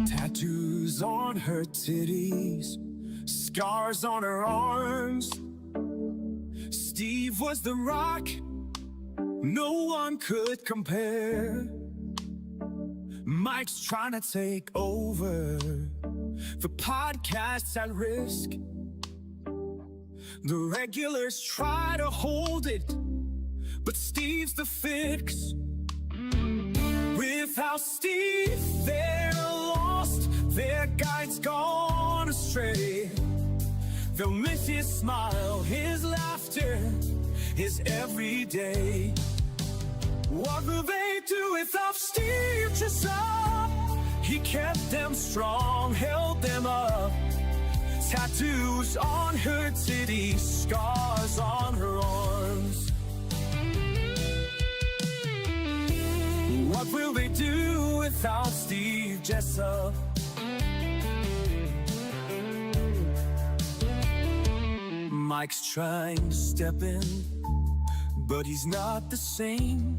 Tattoos on her titties, scars on her arms. Steve was the rock no one could compare. Mike's trying to take over, the podcast's at risk. The regulars try to hold it, but Steve's the fix. Without Steve, they're lost, their guide's gone astray. They'll miss his smile, his laughter, his everyday. What will they do without Steve Jessup? He kept them strong, held them up. Tattoos on her titties, scars on her arms. What will they do without Steve Jessup? Mike's trying to step in, but he's not the same.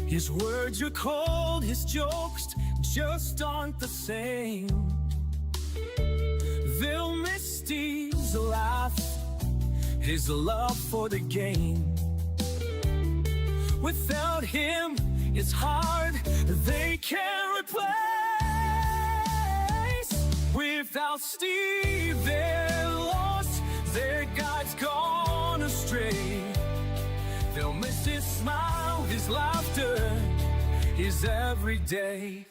His words are cold, his jokes just aren't the same. They'll miss Steve's laugh, his love for the game. Without him, it's hard, they can't replace. Without Steve, they're lost, their guide's gone astray. They'll miss his smile, his laughter, his everyday.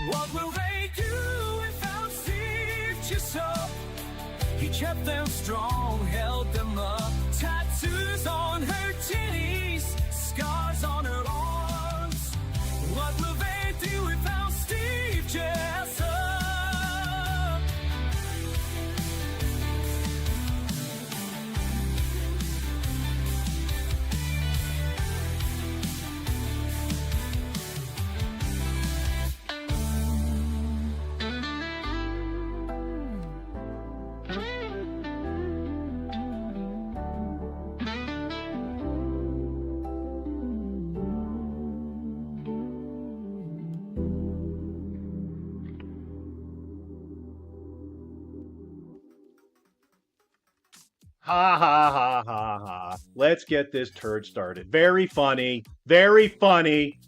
What will they do without Steve Jessup? He kept them strong, held them up. Tattoos on her titties, scars on her arms. What will they do without Steve Jessup? Ha ha ha ha ha. Let's get this turd started. Very funny. Very funny.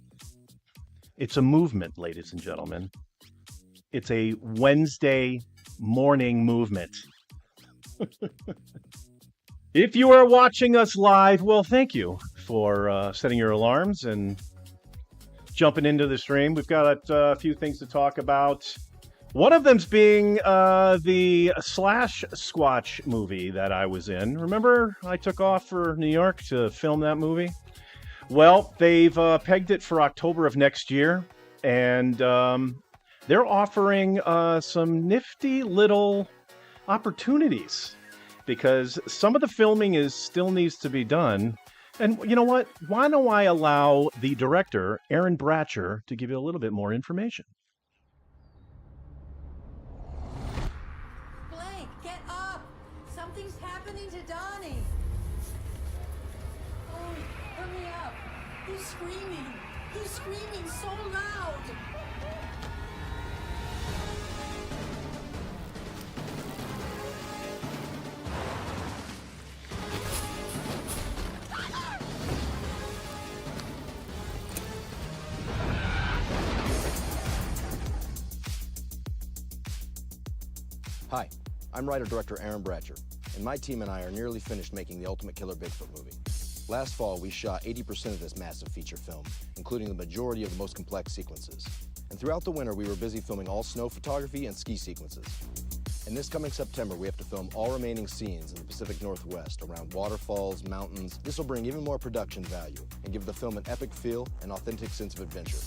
It's a movement, ladies and gentlemen. It's a Wednesday morning movement. If you are watching us live, well, thank you for setting your alarms and jumping into the stream. We've got a few things to talk about. One of them's being the Squatch movie that I was in. Remember, I took off for New York to film that movie? Well, they've pegged it for October of next year, and they're offering some nifty little opportunities because some of the filming still needs to be done. And you know what? Why don't I allow the director, Aaron Bratcher, to give you a little bit more information? He's screaming so loud. Hi, I'm writer-director Aaron Bratcher, and my team and I are nearly finished making the Ultimate Killer Bigfoot movie. Last fall, we shot 80% of this massive feature film, including the majority of the most complex sequences. And throughout the winter, we were busy filming all snow photography and ski sequences. And this coming September, we have to film all remaining scenes in the Pacific Northwest around waterfalls, mountains. This will bring even more production value and give the film an epic feel and authentic sense of adventure.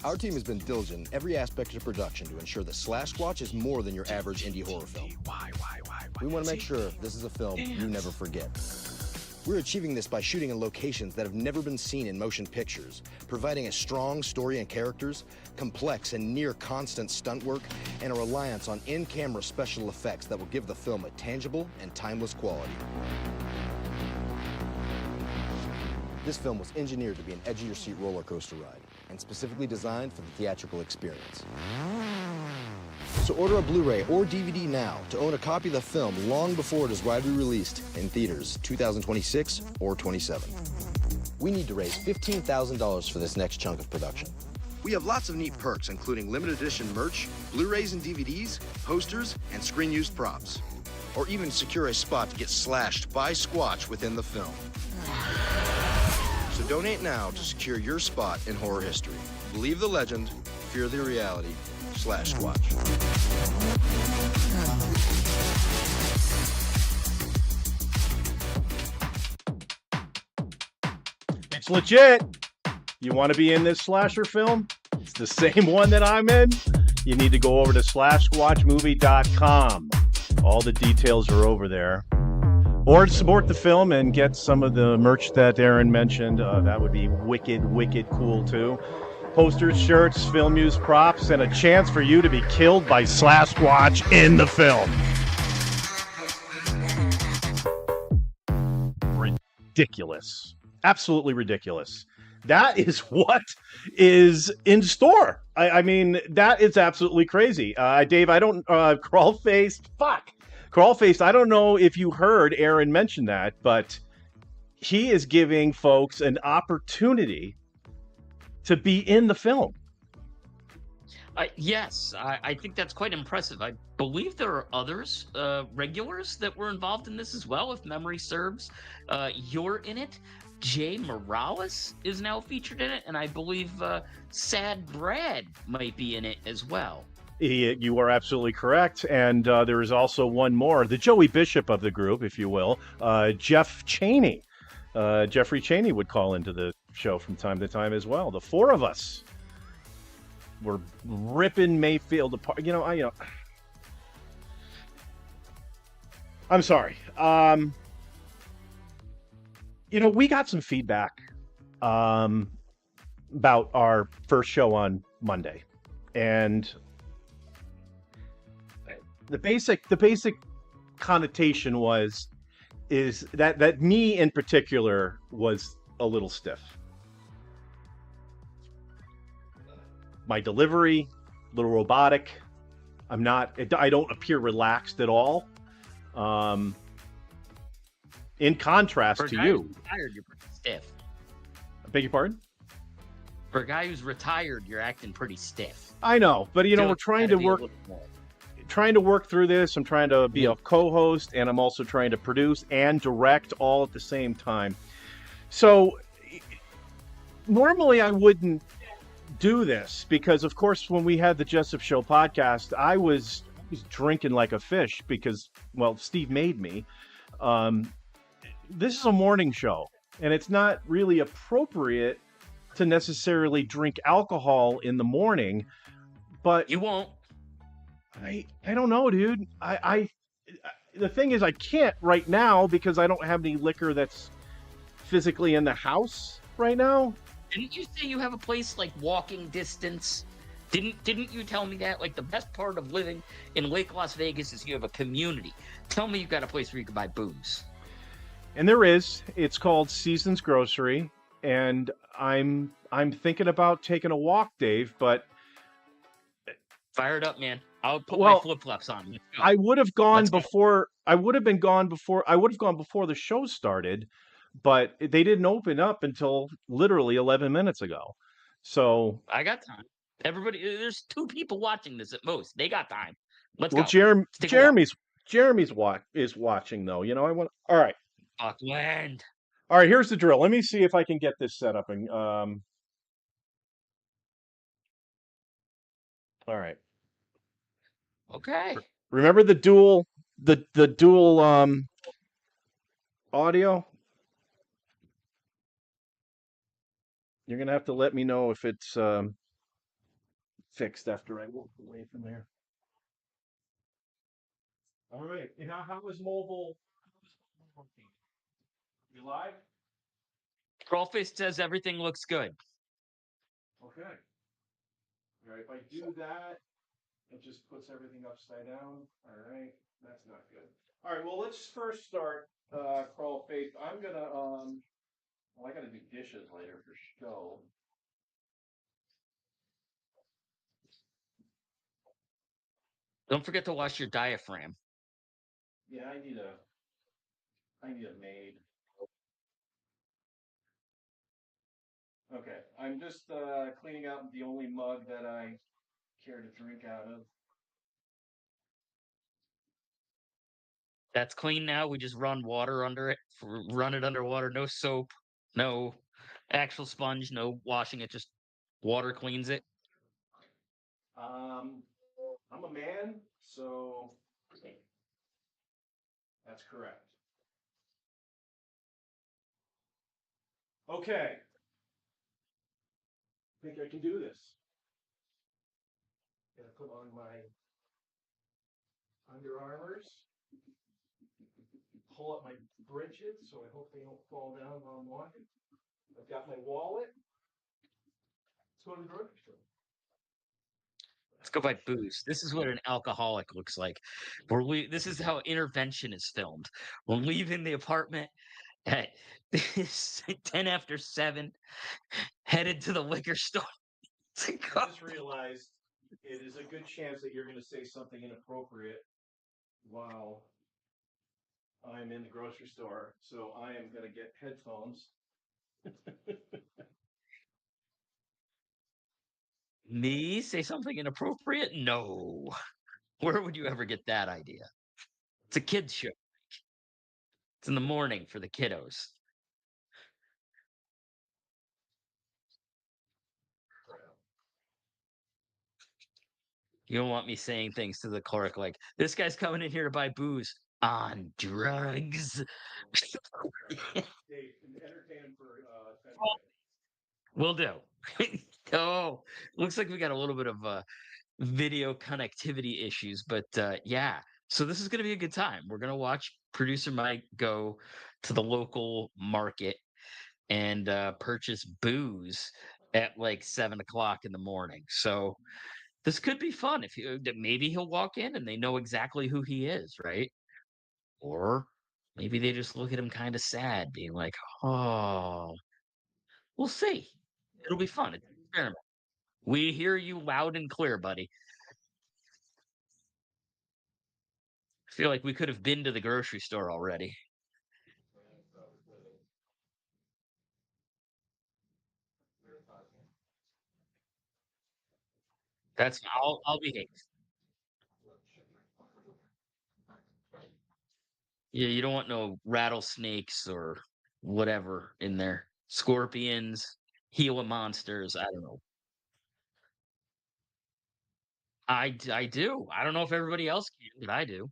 Our team has been diligent in every aspect of production to ensure that Squatch is more than your average indie horror film. We want to make sure this is a film you never forget. We're achieving this by shooting in locations that have never been seen in motion pictures, providing a strong story and characters, complex and near constant stunt work, and a reliance on in-camera special effects that will give the film a tangible and timeless quality. This film was engineered to be an edge-of-your-seat roller coaster ride, and specifically designed for the theatrical experience. So order a Blu-ray or DVD now to own a copy of the film long before it is widely released in theaters 2026 or 27. We need to raise $15,000 for this next chunk of production. We have lots of neat perks, including limited edition merch, Blu-rays and DVDs, posters, and screen-used props. Or even secure a spot to get slashed by Squatch within the film. So donate now to secure your spot in horror history. Believe the legend, fear the reality, /Squatch. It's legit. You want to be in this slasher film? It's the same one that I'm in. You need to go over to /squatchmovie.com. All the details are over there. Or support the film and get some of the merch that Aaron mentioned. That would be wicked, wicked cool too. Posters, shirts, film use props, and a chance for you to be killed by Squatch in the film. Ridiculous. Absolutely ridiculous. That is what is in store. I mean, that is absolutely crazy. Dave, I don't, Crawlfaced, I don't know if you heard Aaron mention that, but he is giving folks an opportunity to be in the film. Yes, I think that's quite impressive. I believe there are others, regulars, that were involved in this as well, if memory serves. You're in it. Jay Morales is now featured in it, and I believe Sad Brad might be in it as well. You are absolutely correct. And there is also one more, the Joey Bishop of the group, if you will, Jeff Chaney. Jeffrey Chaney would call into the show from time to time as well. The four of us were ripping Mayfield apart. I'm sorry. We got some feedback about our first show on Monday, and the basic connotation is that me in particular was a little stiff. My delivery, a little robotic. I don't appear relaxed at all. In contrast to you. Retired, you're pretty stiff. I beg your pardon? For a guy who's retired, you're acting pretty stiff. I know, but we're trying to work through this. I'm trying to be a co-host, and I'm also trying to produce and direct all at the same time. So normally I wouldn't do this because, of course, when we had the Jessup Show podcast, I was drinking like a fish because, well, Steve made me. This is a morning show, and it's not really appropriate to necessarily drink alcohol in the morning, but you won't. I don't know, dude. The thing is, I can't right now because I don't have any liquor that's physically in the house right now. Didn't you say you have a place like walking distance? Didn't you tell me that? Like, the best part of living in Lake Las Vegas is you have a community. Tell me you've got a place where you can buy booze. And there is. It's called Seasons Grocery, and I'm thinking about taking a walk, Dave, but fire it up, man. I'll put my flip-flops on. Let's go. I would have gone before the show started, but they didn't open up until literally 11 minutes ago. So I got time. Everybody, there's 2 people watching this at most. They got time. Let's go. Jeremy's is watching though. I want. All right. Auckland. All right. Here's the drill. Let me see if I can get this set up. And all right. Okay. Remember the dual audio? You're gonna have to let me know if it's fixed after I walk away from there. All right. And how is mobile? You live? Crawlfaced says everything looks good. Okay. All right. If I do that, it just puts everything upside down. All right. That's not good. All right. Well, let's first start Crawl Faith. I'm gonna well, I gotta do dishes later for show. Don't forget to wash your diaphragm. Yeah, I need a maid. Okay. I'm just cleaning out the only mug that I care to drink out of. That's clean now. We just run water under it. Run it underwater. No soap. No actual sponge. No washing it. Just water cleans it. Um, I'm a man, so that's correct. Okay. I think I can do this. Gonna put on my Under Armours, pull up my britches so I hope they don't fall down while I'm walking. I've got my wallet. Let's go to the grocery store. Let's go buy booze. This is what an alcoholic looks like. This is how intervention is filmed. We're leaving the apartment at 7:10, headed to the liquor store to go. I just realized it is a good chance that you're going to say something inappropriate while I'm in the grocery store. So I am going to get headphones. Me say something inappropriate? No. Where would you ever get that idea? It's a kid's show. It's in the morning for the kiddos. You don't want me saying things to the clerk like, this guy's coming in here to buy booze on drugs. Dave, entertain him for 10 Well, seconds. will do. Oh, looks like we got a little bit of video connectivity issues, but yeah. So this is going to be a good time. We're going to watch producer Mike go to the local market and purchase booze at like 7 o'clock in the morning. So this could be fun. If maybe he'll walk in and they know exactly who he is, right? Or maybe they just look at him kind of sad, being like, "Oh, we'll see. It'll be fun. It's an experiment." We hear you loud and clear, buddy. I feel like we could have been to the grocery store already. I'll behave. Yeah, you don't want no rattlesnakes or whatever in there. Scorpions, Gila monsters. I don't know. I do. I don't know if everybody else can, but I do.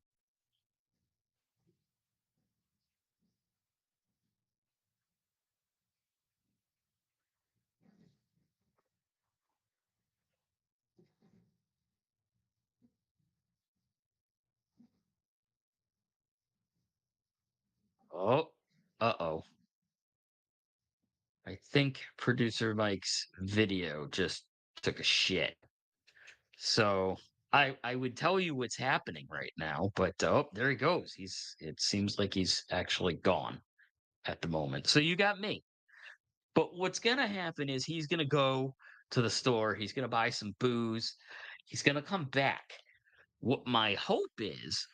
Oh, uh-oh. I think producer Mike's video just took a shit. So I would tell you what's happening right now, but oh, there he goes. It seems like he's actually gone at the moment. So you got me. But what's gonna happen is he's gonna go to the store, he's gonna buy some booze, he's gonna come back. What my hope is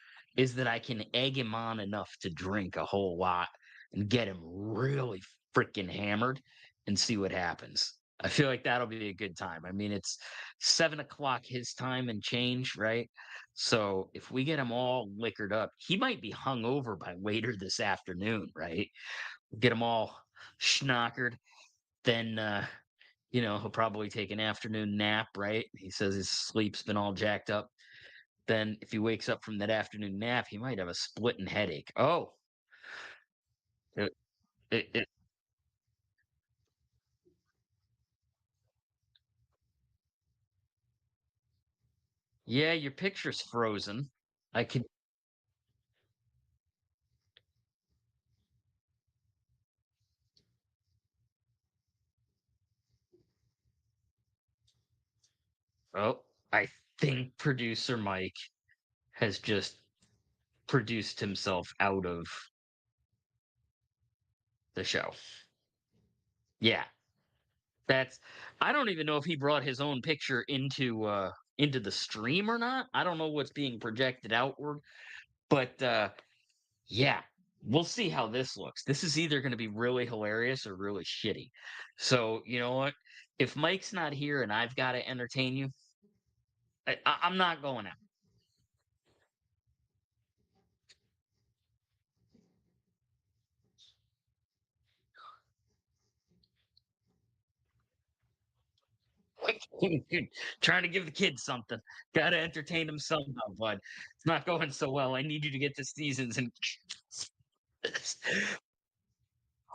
that I can egg him on enough to drink a whole lot and get him really freaking hammered and see what happens. I feel like that'll be a good time. I mean, it's 7 o'clock his time and change, right? So if we get him all liquored up, he might be hung over by later this afternoon, right? Get him all schnockered, then he'll probably take an afternoon nap, right? He says his sleep's been all jacked up. Then if he wakes up from that afternoon nap, he might have a splitting headache. Oh, it, it, yeah, your picture's frozen. I could. Oh, I think producer Mike has just produced himself out of the show. Yeah, that's. I don't even know if he brought his own picture into the stream or not. I don't know what's being projected outward, but yeah, we'll see how this looks. This is either going to be really hilarious or really shitty. So you know what? If Mike's not here and I've got to entertain you, I'm not going out. Trying to give the kids something. Got to entertain them somehow, bud. It's not going so well. I need you to get to seasons and.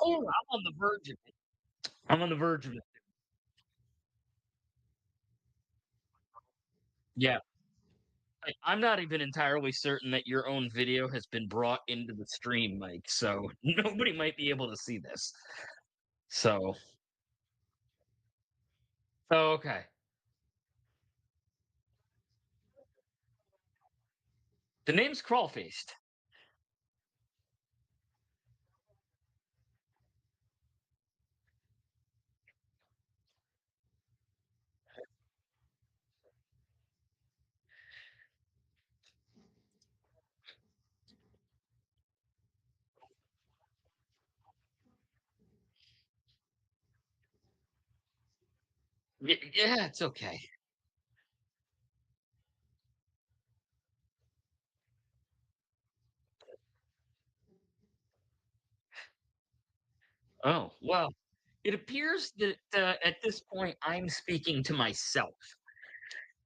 Oh, I'm on the verge of it. I'm on the verge of it. Yeah. I'm not even entirely certain that your own video has been brought into the stream, Mike. So nobody might be able to see this. So, okay. The name's Crawlfaced. Yeah, it's okay. Oh, well, it appears that at this point I'm speaking to myself.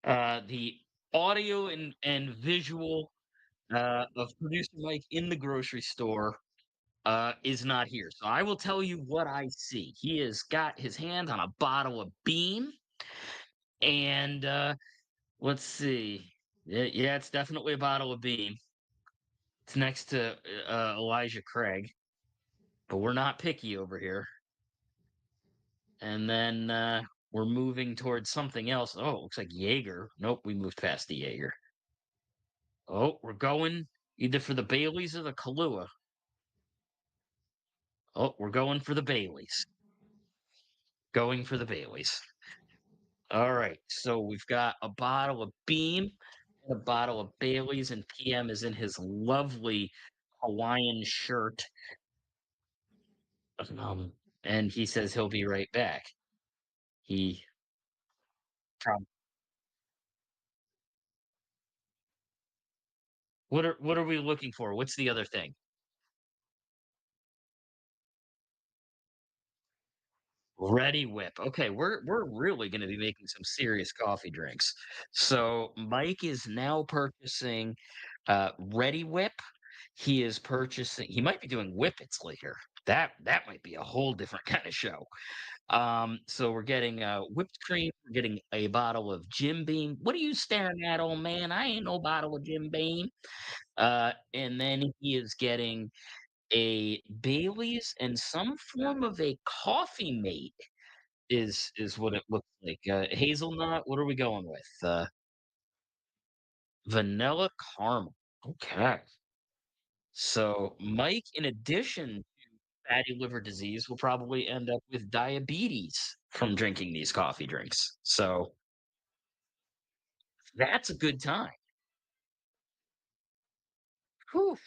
The audio and visual of producer Mike in the grocery store is not here. So I will tell you what I see. He has got his hand on a bottle of Beam, and let's see. Yeah, it's definitely a bottle of Beam. It's next to Elijah Craig, but we're not picky over here. And then we're moving towards something else. Oh, it looks like Jaeger. Nope, we moved past the Jaeger. Oh, we're going either for the Baileys or the Kahlua. Oh, we're going for the Baileys. Going for the Baileys. All right. So we've got a bottle of Beam and a bottle of Baileys, and PM is in his lovely Hawaiian shirt. Um, and he says he'll be right back. He prob- what are we looking for? What's the other thing? Ready Whip. Okay, we're really going to be making some serious coffee drinks. So Mike is now purchasing Ready Whip. He is purchasing. He might be doing Whippets later. That might be a whole different kind of show. So we're getting whipped cream. We're getting a bottle of Jim Beam. What are you staring at, old man? I ain't no bottle of Jim Beam. And then he is getting a Bailey's and some form of a coffee mate is what it looks like. Hazelnut, what are we going with? Vanilla caramel. Okay. So Mike, in addition to fatty liver disease, will probably end up with diabetes from drinking these coffee drinks. So that's a good time. Whew.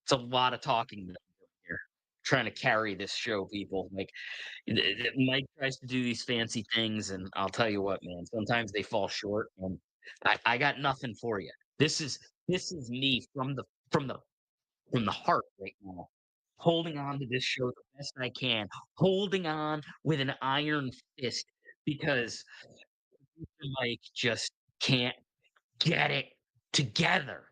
It's a lot of talking that I'm doing here. Trying to carry this show, people. Like Mike tries to do these fancy things, and I'll tell you what, man. Sometimes they fall short, and I got nothing for you. This is this is me from the from the heart right now, holding on to this show the best I can, holding on with an iron fist because Mike just can't. get it together.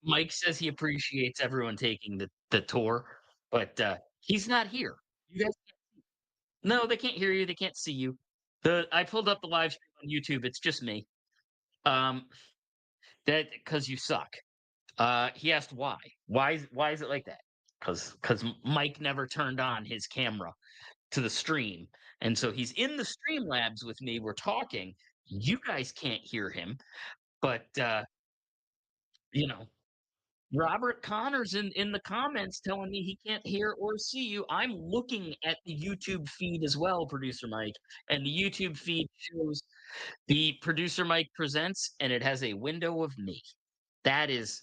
Mike says he appreciates everyone taking the tour, but he's not here. You guys, no, they can't hear you. They can't see you. I pulled up the live stream on YouTube. It's just me. Um, that because you suck. He asked why. Why is it like that? Because Mike never turned on his camera to the stream, and so he's in the stream labs with me. We're talking. You guys can't hear him, but you know, Robert Connor's in the comments telling me he can't hear or see you. I'm looking at the YouTube feed as well, producer Mike, and the YouTube feed shows the producer Mike presents, and it has a window of me. That is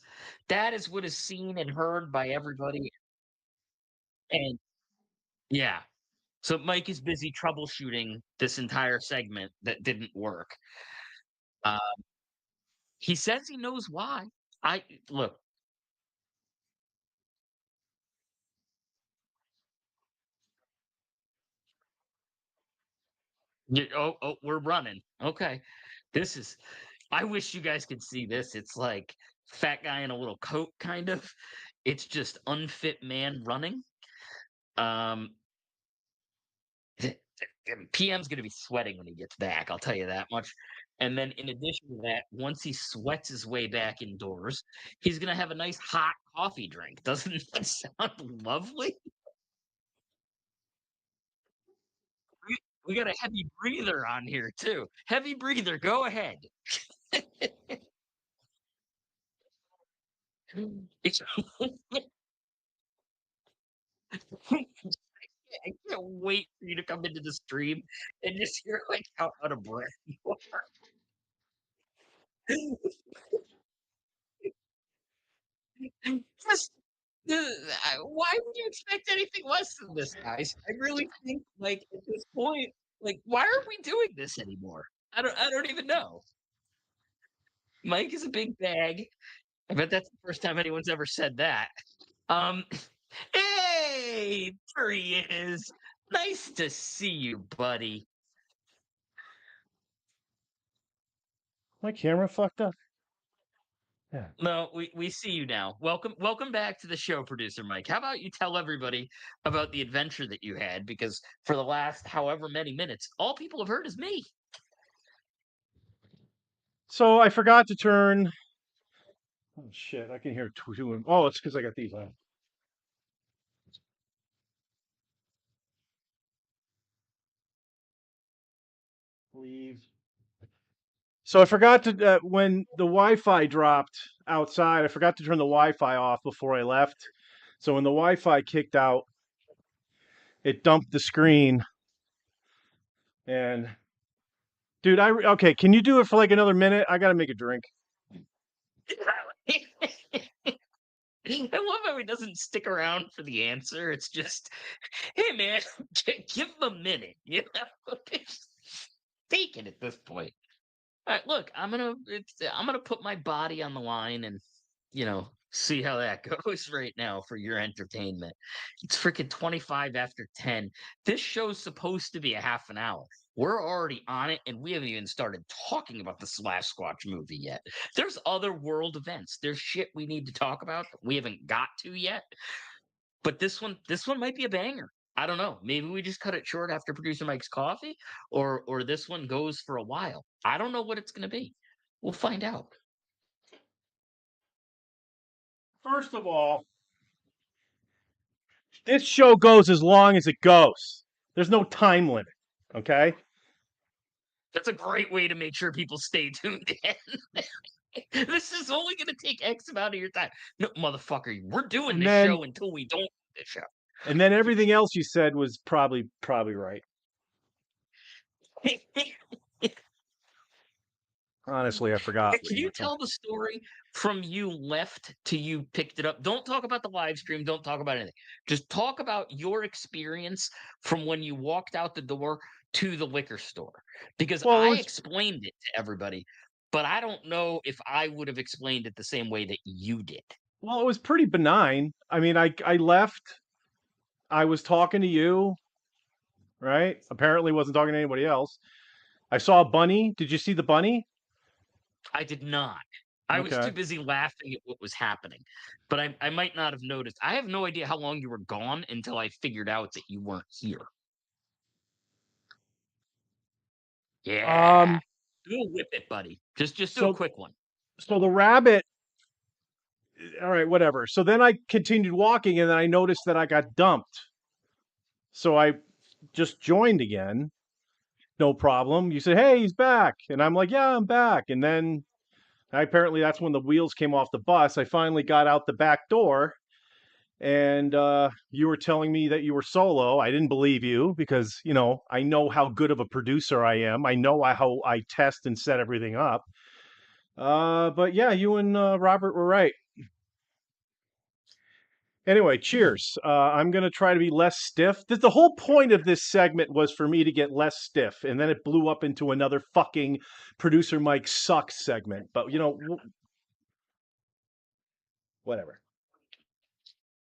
what is seen and heard by everybody. And yeah, so Mike is busy troubleshooting this entire segment that didn't work. Uh, he says he knows why. I look. We're running. Okay. This is I wish you guys could see this. It's like fat guy in a little coat kind of. It's just unfit man running. Um PM's going to be sweating when he gets back, I'll tell you that much. And then in addition to that, once he sweats his way back indoors, he's going to have a nice hot coffee drink. Doesn't that sound lovely? We got a heavy breather on here too. Heavy breather, go ahead. I can't wait for you to come into the stream and just hear like how out of breath you are. Just, why would you expect anything less than this, guys? I really think, like at this point, like why are we doing this anymore? I don't even know. Mike is a big bag. I bet that's the first time anyone's ever said that. Um, hey, there he is. Nice to see you, buddy. My camera fucked up. Yeah. No, we see you now. Welcome back to the show, producer Mike. How about you tell everybody about the adventure that you had? Because for the last however many minutes, all people have heard is me. So I forgot to turn. Oh shit! I can hear two. Oh, it's because I got these on. Leave. So I forgot to when the Wi-Fi dropped outside. I forgot to turn the Wi-Fi off before I left. So when the Wi-Fi kicked out, it dumped the screen. And dude, okay. Can you do it for like another minute? I gotta make a drink. I love how he doesn't stick around for the answer. It's just, hey man, give him a minute. You know, take it at this point. All right, look, I'm gonna put my body on the line and see how that goes right now for your entertainment. It's freaking 25 after 10. This show's supposed to be a half an hour. We're already on it, and we haven't even started talking about the Slash Squatch movie yet. There's other world events. There's shit we need to talk about that we haven't got to yet. But this one might be a banger. I don't know. Maybe we just cut it short after producer Mike's coffee, or this one goes for a while. I don't know what it's gonna be. We'll find out. First of all, this show goes as long as it goes. There's no time limit. Okay. That's a great way to make sure people stay tuned in. This is only going to take X amount of your time. No, motherfucker, we're doing And this then- show until we don't do this show. And then everything else you said was probably right. Honestly, I forgot. Can you tell the story from you left to you picked it up? Don't talk about the live stream. Don't talk about anything. Just talk about your experience from when you walked out the door to the liquor store. Because I explained it to everybody, but I don't know if I would have explained it the same way that you did. Well, it was pretty benign. I mean, I left. I was talking to you, right? Apparently, wasn't talking to anybody else. I saw a bunny. Did you see the bunny? I did not. I was too Okay. busy laughing at what was happening, but I might not have noticed. I have no idea how long you were gone until I figured out that you weren't here. Yeah. Um. Do a whip it, buddy. Just do a So quick one. so the rabbit. All right, whatever. So then I continued walking, and then I noticed that I got dumped. So I just joined again. No problem. You said, "Hey, he's back," and I'm like, "Yeah, I'm back." And then apparently that's when the wheels came off the bus. I finally got out the back door, and you were telling me that you were solo. I didn't believe you because I know how good of a producer I am. I know how I test and set everything up. But yeah, you and Robert were right. Anyway, cheers. I'm gonna try to be less stiff. The whole point of this segment was for me to get less stiff, and then it blew up into another fucking producer Mike sucks segment. But whatever.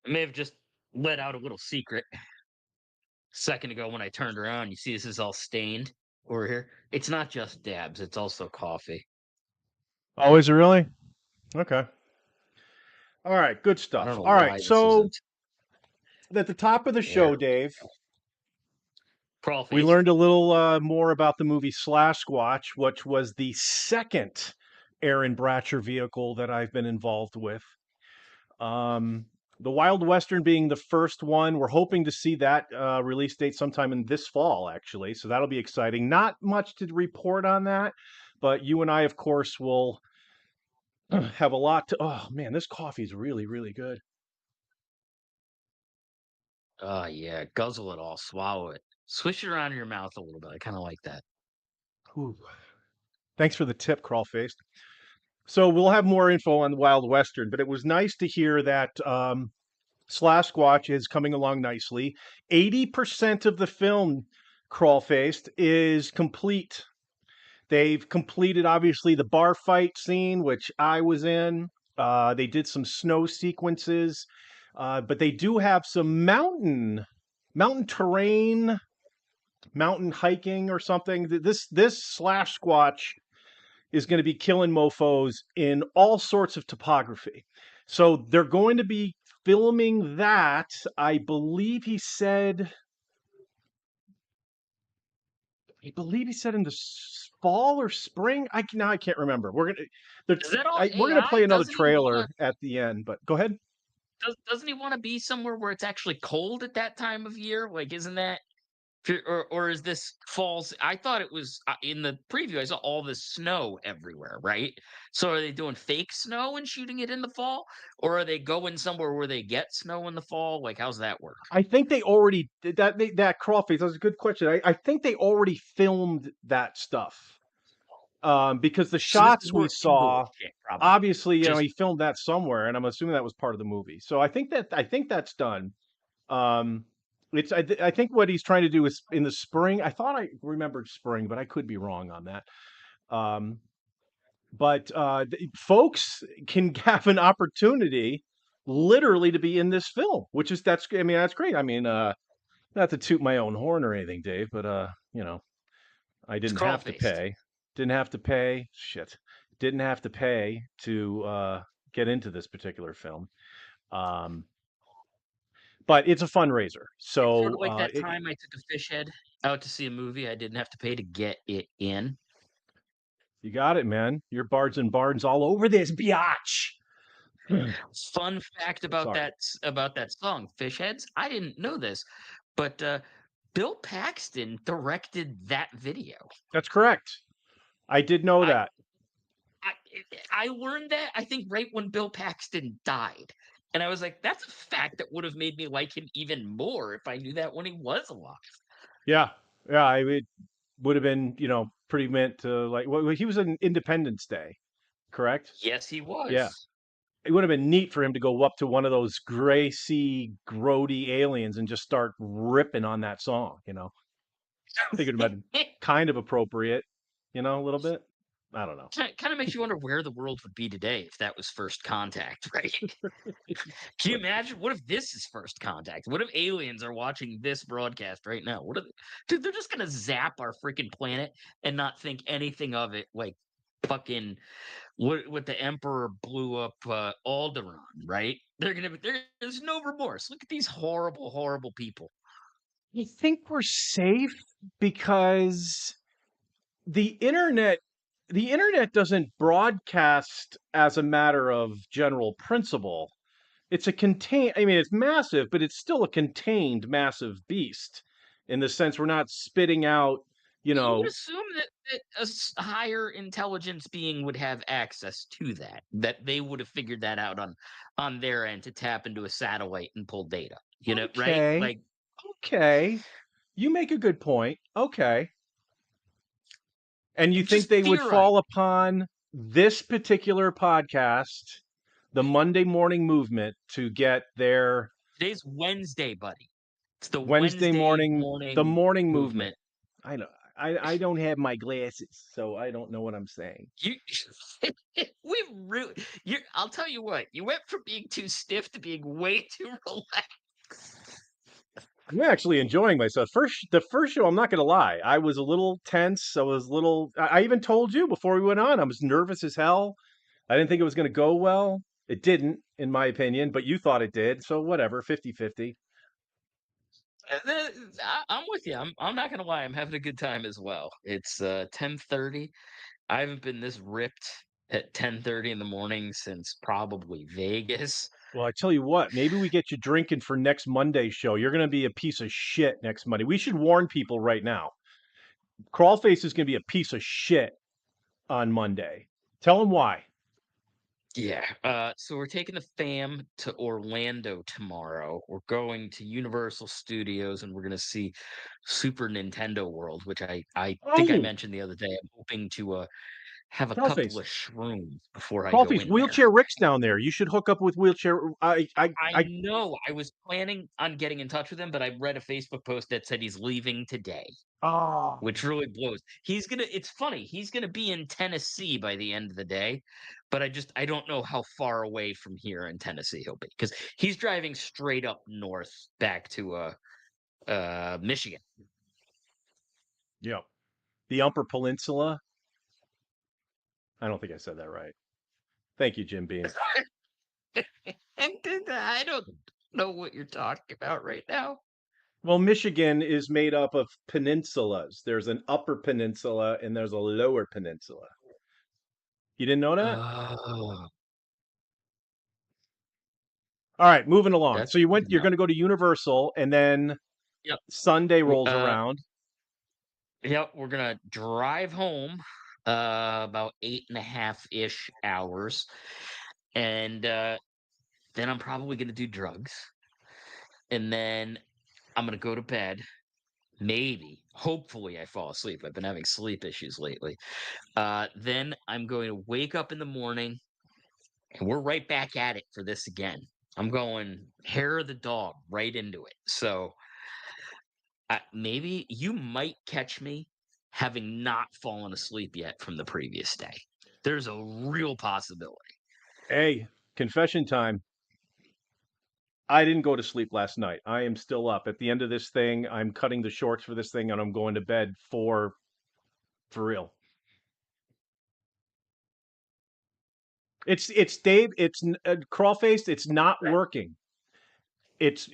I may have just let out a little secret a second ago when I turned around. You see, this is all stained over here. It's not just dabs; it's also coffee. Oh, is it really? Okay. All right, good I don't stuff. know All right, why this so isn't at the top of the there. show, Dave, Crawl we faced. learned a little more about the movie Squatch, which was the second Aaron Bratcher vehicle that I've been involved with. Um, the Wild Western being the first one. We're hoping to see that release date sometime in this fall, actually. So that'll be exciting. Not much to report on that, but you and I, of course, will have a lot to. Oh man, this coffee is really, really good. Oh yeah, guzzle it all, swallow it, swish it around in your mouth a little bit. I kind of like that. Ooh. Thanks for the tip, Crawlfaced. So we'll have more info on the Wild Western, but it was nice to hear that Slash Squatch is coming along nicely. 80% of the film, Crawlfaced, is complete. They've completed, obviously, the bar fight scene, which I was in. They did some snow sequences, but they do have some mountain terrain, mountain hiking or something. This Slash Squatch is going to be killing mofos in all sorts of topography. So they're going to be filming that. I believe he said in the fall or spring. I can't remember. Is that all we're gonna AI? play another trailer at the end. But go ahead. Doesn't he want to be somewhere where it's actually cold at that time of year? Like, isn't that or is this false? I thought it was in the preview. I saw all this snow everywhere, right? So are they doing fake snow and shooting it in the fall, or are they going somewhere where they get snow in the fall? Like, how's that work? I think they already did that. That Crawfish. That's a good question. I think they already filmed that stuff. Because the So this shots is we more indoor saw, shit, probably. obviously, Just he filmed that somewhere, and I'm assuming that was part of the movie. So I think that's done. Um, I think what he's trying to do is in the spring. I thought I remembered spring, but I could be wrong on that. Um, but folks can have an opportunity, literally, to be in this film, which is that's great. I mean, not to toot my own horn or anything, Dave, but I it's didn't crawl have to faced. pay. Didn't have to pay. Shit. Didn't have to pay to get into this particular film. Um, but it's a fundraiser. It's sort So of like that time I took a fish head out to see a movie. I didn't have to pay to get it in. you got it, man. Your bards and barns all over this biatch. Fun fact Sorry. about that song, Fish Heads. I didn't know this, but Bill Paxton directed that video. That's correct. I did know I that. I I learned that I think right when Bill Paxton died, and I was like, that's a fact that would have made me like him even more if I knew that when he was alive. Yeah. Yeah. It would have been, pretty meant to like, well, he was an Independence Day, correct? Yes, he Yeah. was. It would have been neat for him to go up to one of those gray sea grody aliens and just start ripping on that song. I think it would have been kind of appropriate, a little bit. I don't know. Kind of makes you wonder where the world would be today if that was first contact, right? Can you imagine? What if this is first contact? What if aliens are watching this broadcast right now? What if, dude? They're just gonna zap our freaking planet and not think anything of it, like fucking what the Emperor blew up Alderaan, right? They're gonna be there's no remorse. Look at these horrible, horrible people. I think we're safe because the internet the internet doesn't broadcast as a matter of general principle. It's a contain I mean it's massive, but it's still a contained massive beast in the sense we're not spitting out, you You would know, assume that higher intelligence being would have access to that they would have figured that out on their end to tap into a satellite and pull data. You know, right? okay, Like okay. You make a good point. Okay. And you think just they would theorize. fall upon this particular podcast, the Monday morning movement, to get their Today's Wednesday, buddy. It's the Wednesday Wednesday morning, the morning morning movement. movement. I know. I don't have my glasses, so I don't know what I'm saying. You we've really you I'll tell you what, you went from being too stiff to being way too relaxed. I'm actually enjoying myself. The first show, I'm not going to lie, I was a little tense. I was a little. I even told you before we went on, I was nervous as hell. I didn't think it was going to go well. It didn't, in my opinion, but you thought it did. So whatever, 50-50. I'm with you. I'm not gonna lie. I'm having a good time as well. It's 10:30. I haven't been this ripped at 10:30 in the morning since probably Vegas. Well, I tell you what, maybe we get you drinking for next Monday's show. You're going to be a piece of shit next Monday. We should warn people right now. Crawlface is going to be a piece of shit on Monday. Tell them why. Yeah. So we're taking the fam to Orlando tomorrow. We're going to Universal Studios and we're gonna see Super Nintendo World, which I think I Oh, mentioned the other day. I'm hoping to have a couple Crawlface. of shrooms before I go Crawlface, in there. wheelchair Rick's down there. You should hook up with wheelchair. I know. I was planning on getting in touch with him, but I read a Facebook post that said he's leaving today, Oh, which really blows. It's funny, he's gonna be in Tennessee by the end of the day, but I don't know how far away from here in Tennessee he'll be because he's driving straight up north back to Michigan. yeah. The Upper Peninsula. I don't think I said that right. Thank you, Jim Beam. I don't know what you're talking about right now. Well, Michigan is made up of peninsulas. There's an upper peninsula and there's a lower peninsula. You didn't know that? Oh, All right, moving along. that's So good to you're know. going to go to Universal and then Yep. Sunday W- rolls Uh, around. Yep, we're gonna drive home about 8.5 ish hours, and then I'm probably gonna do drugs, and then I'm gonna go to bed. Maybe, hopefully, I fall asleep. I've been having sleep issues lately. Then I'm going to wake up in the morning, and we're right back at it for this again. I'm going hair of the dog right into it. So maybe you might catch me having not fallen asleep yet from the previous day. There's a real possibility. Hey, confession time. I didn't go to sleep last night. I am still up. At the end of this thing, I'm cutting the shorts for this thing and I'm going to bed for real. It's Dave, Crawlfaced, it's not working. It's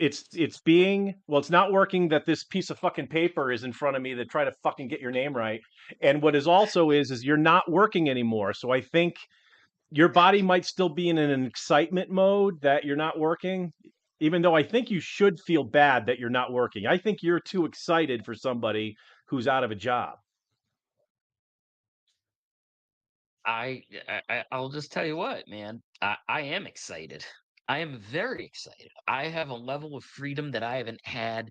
being well, it's not working that this piece of fucking paper is in front of me that try to fucking get your name right. And what is also is you're not working anymore. So I think your body might still be in an excitement mode that you're not working, even though I think you should feel bad that you're not working. I think you're too excited for somebody who's out of a job. I'll just tell you what, man. I am excited. I am very excited. I have a level of freedom that I haven't had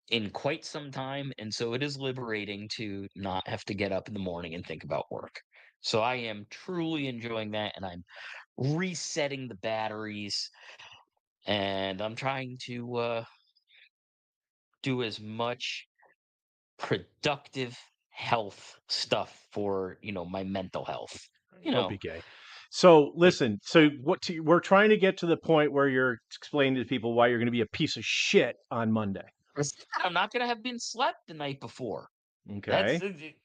in quite some time, and so it is liberating to not have to get up in the morning and think about work. So I am truly enjoying that, and I'm resetting the batteries, and I'm trying to do as much productive health stuff for, my mental health. You Don't be know, gay. So it, listen. So we're trying to get to the point where you're explaining to people why you're going to be a piece of shit on Monday. I'm not gonna have been slept the night before. That's Okay.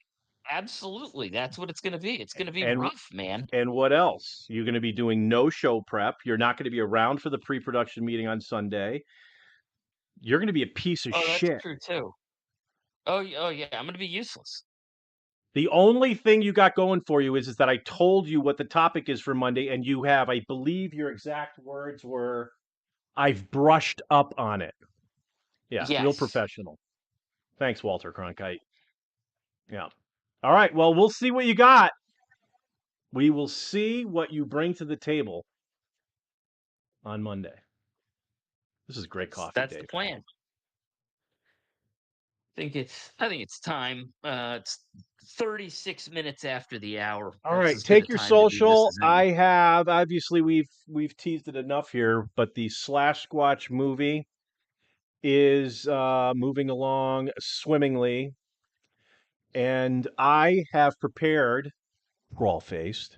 absolutely that's what it's gonna be. It's gonna be And rough, man. and what else? You're going to be doing no show prep. You're not going to be around for the pre-production meeting on Sunday. You're going to be a piece of Oh, that's shit. true too. Oh yeah, I'm gonna be useless. The only thing you got going for you is that I told you what the topic is for Monday, and you have, I believe your exact words were, I've brushed up on it. Yeah, real Yes. professional. Thanks, Walter Cronkite. Yeah. All right. Well, we'll see what you got. We will see what you bring to the table on Monday. This is great coffee, That's the Dave. plan. I think it's time. It's 36 minutes after the hour. All That's right, as good a take your time to do this social. as I any. have obviously we've teased it enough here, but the Slash Squatch movie is moving along swimmingly, and I have prepared Crawlfaced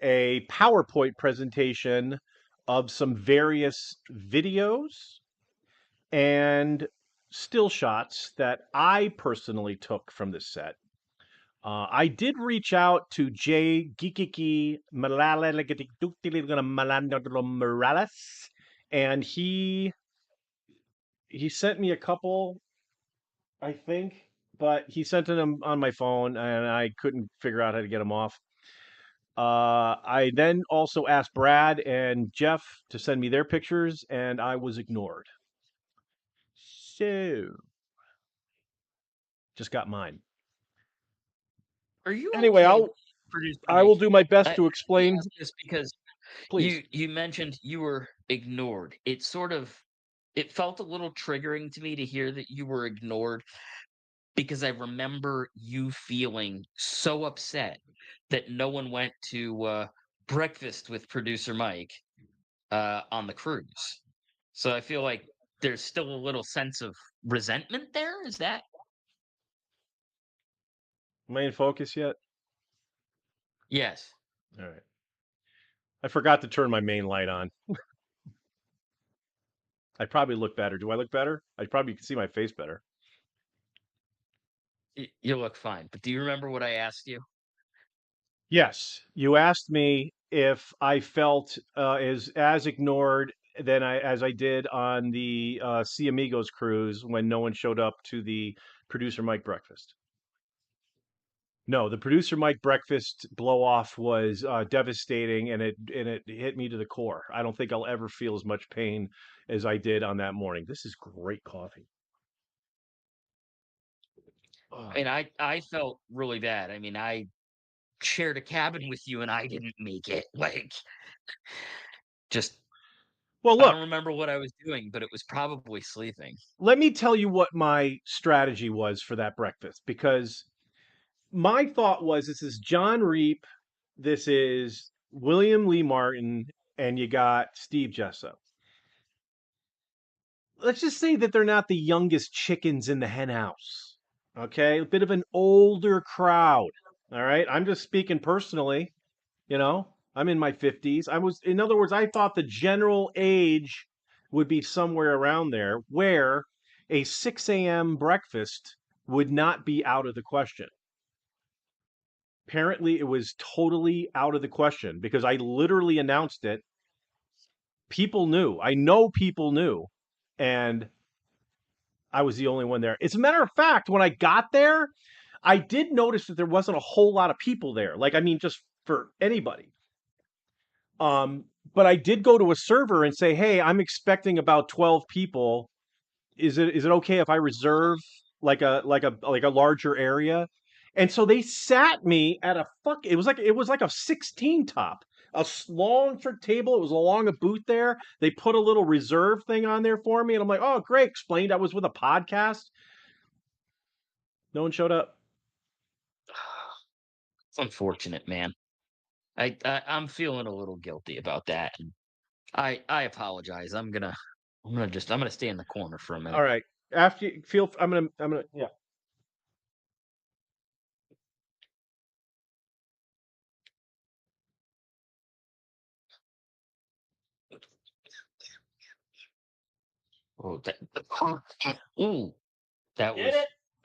a PowerPoint presentation of some various videos and still shots that I personally took from this set. I did reach out to Jay Gikiki Morales, and he sent me a couple, I think, but he sent them on my phone, and I couldn't figure out how to get them off. I then also asked Brad and Jeff to send me their pictures, and I was ignored. So, just got mine. Are you Anyway, okay, producer I will Mike? do my best I to only explain. ask this because Please. you mentioned you were ignored. It felt a little triggering to me to hear that you were ignored because I remember you feeling so upset that no one went to breakfast with producer Mike on the cruise. So I feel like there's still a little sense of resentment there. Is that? Am I in focus yet? Yes. All right. I forgot to turn my main light on. I probably look better. Do I look better? I probably can see my face better. You look fine. But do you remember what I asked you? Yes, you asked me if I felt as ignored than as I did on the Sea Amigos cruise when no one showed up to the producer Mike breakfast. No, the producer Mike breakfast blow off was devastating, and it hit me to the core. I don't think I'll ever feel as much pain as I did on that morning. This is great coffee. Oh. And I felt really bad. I mean, I shared a cabin with you and I didn't make it. Like, just Well, I look, don't remember what I was doing, but it was probably sleeping. let me tell you what my strategy was for that breakfast, because my thought was this is John Reap, this is William Lee Martin, and you got Steve Jessup. Let's just say that they're not the youngest chickens in the hen house. Okay, a bit of an older crowd. All right, I'm just speaking personally. I'm in my 50s. In other words, I thought the general age would be somewhere around there where a 6 a.m. breakfast would not be out of the question. Apparently, it was totally out of the question because I literally announced it. People knew. I know people knew. And I was the only one there. As a matter of fact, when I got there, I did notice that there wasn't a whole lot of people there. Like, I mean, just for anybody. But I did go to a server and say, "Hey, I'm expecting about 12 people. Is it okay if I reserve like a larger area?" And so they sat me at it was like a 16 top, long sort of table. It was along a booth there. They put a little reserve thing on there for me, and I'm like, "Oh, great!" Explained I was with a podcast. No one showed up. It's unfortunate, man. I'm feeling a little guilty about that. And I apologize. I'm gonna stay in the corner for a All minute. right. After you feel, I'm gonna, yeah. Oh, ooh, that Get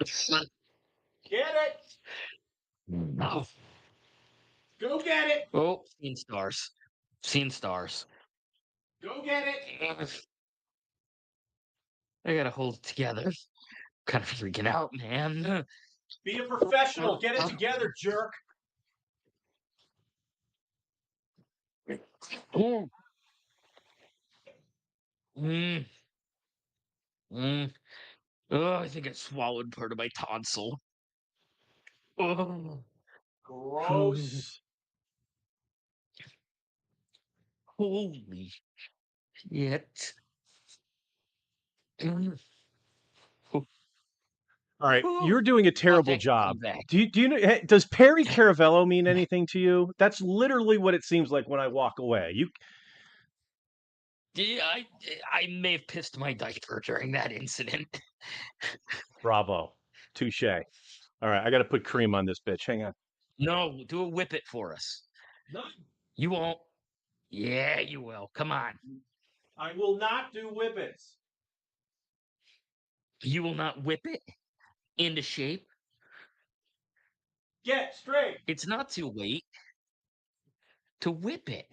was. it? Get it? Oh, Go get it. oh, seen stars. Seen stars. Go get it. I gotta hold it together. Kind of freaking out, man. Be a professional. Get it together, jerk. Mm. Mm. Mm. Oh, I think I swallowed part of my tonsil. Oh. Gross. Holy shit. Mm. All right, Whew. you're doing a Thought terrible that could job. come back. Do you know? Does Perry Caravello mean anything to you? That's literally what it seems like when I walk away. You Yeah, I may have pissed my diaper during that incident. bravo, touche. All right, I got to put cream on this bitch. Hang on. No, do a whip it for us. No, You won't. Yeah, you will. Come on. I will not do whippets. You will not whip it into shape. Get straight. It's not too late to whip it.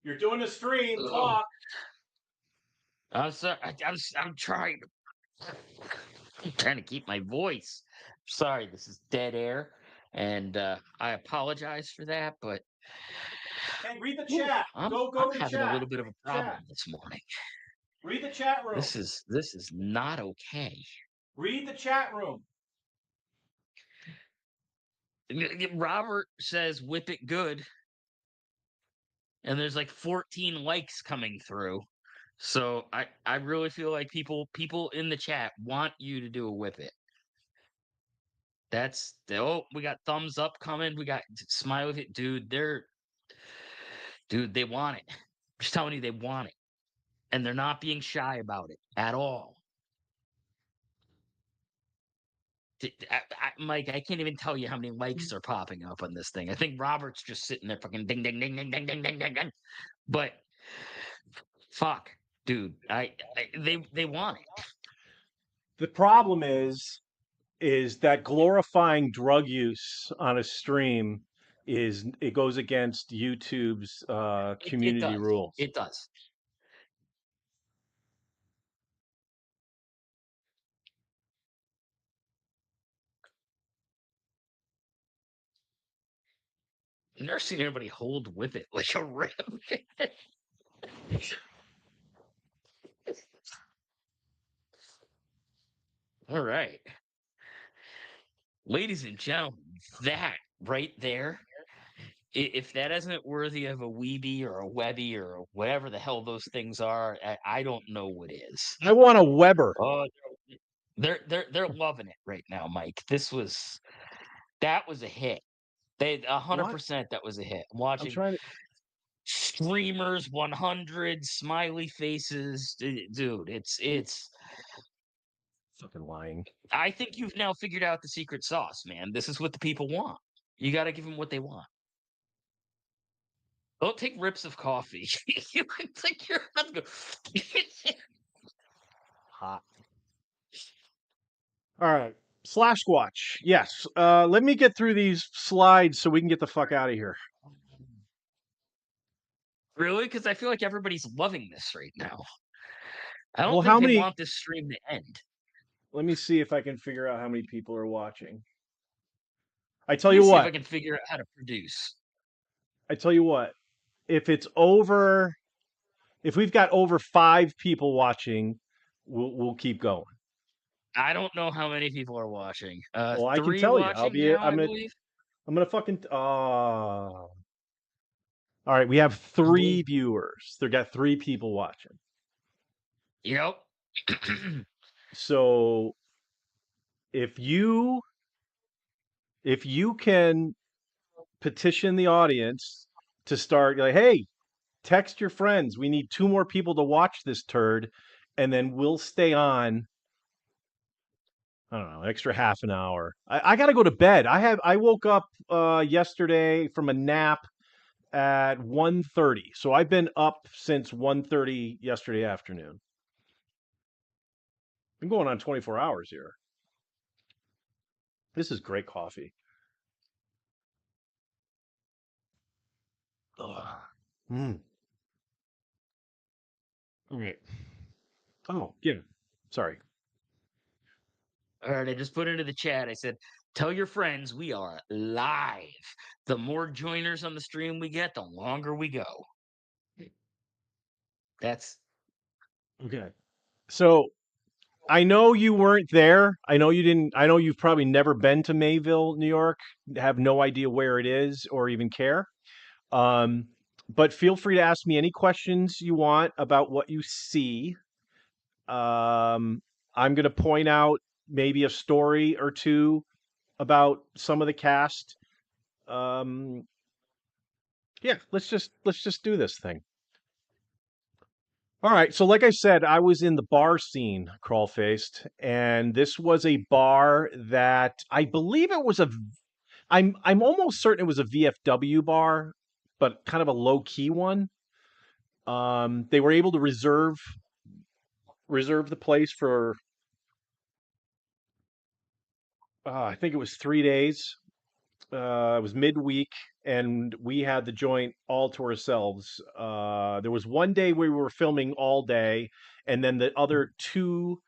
You're doing a stream. Ugh. Talk. I'm sorry. I'm trying. I'm trying to keep my voice. Sorry, this is dead air, and I apologize for that. But Hey, read the whew, chat. I'm Go I'm to having a chat. little bit of a problem Chat. this morning. Read the chat room. This is not okay. Read the chat room. Robert says whip it good, and there's like 14 likes coming through. So I really feel like people in the chat want you to do a whip it. That's we got thumbs up coming. We got smile with it, dude. They want it. I'm just telling you, they want it, and they're not being shy about it at all. Mike, I can't even tell you how many likes are popping up on this thing. I think Robert's just sitting there fucking ding ding ding ding ding ding ding ding ding. But fuck, dude, they want it. The problem is that glorifying drug use on a stream it goes against YouTube's It community does. rules. It does. I've never seen anybody hold whip it like a rip. All right. Ladies and gentlemen, that right there, if that isn't worthy of a Weeby or a Webby or whatever the hell those things are, I don't know what is. I want a Weber. Oh, they're loving it right now, Mike. That was a hit. They What? 100% that was a hit. I'm I'm watching trying to. streamers, 100 smiley faces, dude. It's. Fucking lying. I think you've now figured out the secret sauce, man. This is what the people want. You got to give them what they want. Don't take rips of coffee. You can take your Hot. All right. Slash Squatch. Yes. Let me get through these slides so we can get the fuck out of here. Really? Because I feel like everybody's loving this right now. I don't Well, think how they many? want this stream to end. Let me see if I can figure out how many people are watching. I tell Let you me see if I what. can figure out how to produce. I tell you what. If it's over, if we've got over 5 people watching, we'll keep going. I don't know how many people are watching. Well, I can 3 tell you. watching now, I believe. I'm gonna fucking. All right, we have I believe. 3 viewers. They got 3 people watching. Yep. So if you can petition the audience to start like, hey, text your friends. We need 2 more people to watch this turd, and then we'll stay on. I don't know, extra half an hour. I got to go to bed. I woke up yesterday from a nap at 1:30. So I've been up since 1:30 yesterday afternoon. Been going on 24 hours here. This is great coffee. Ugh. Mm. Okay. Oh, yeah. Sorry. All right, I just put into the chat. I said, "Tell your friends we are live. The more joiners on the stream we get, the longer we go." That's Okay. So I know you weren't there. I know you didn't. I know you've probably never been to Mayville, New York. Have no idea where it is or even care. Um, but feel free to ask me any questions you want about what you see. I'm going to point out maybe a story or two about some of the cast. Um, yeah, let's just do this thing. All right, so like I said, I was in the bar scene, Crawlfaced, and this was a bar that I believe it was a. I'm almost certain it was a VFW bar, but kind of a low key one. They were able to reserve the place for I think it was 3 days. It was midweek, and we had the joint all to ourselves. There was one day we were filming all day, and then the other 2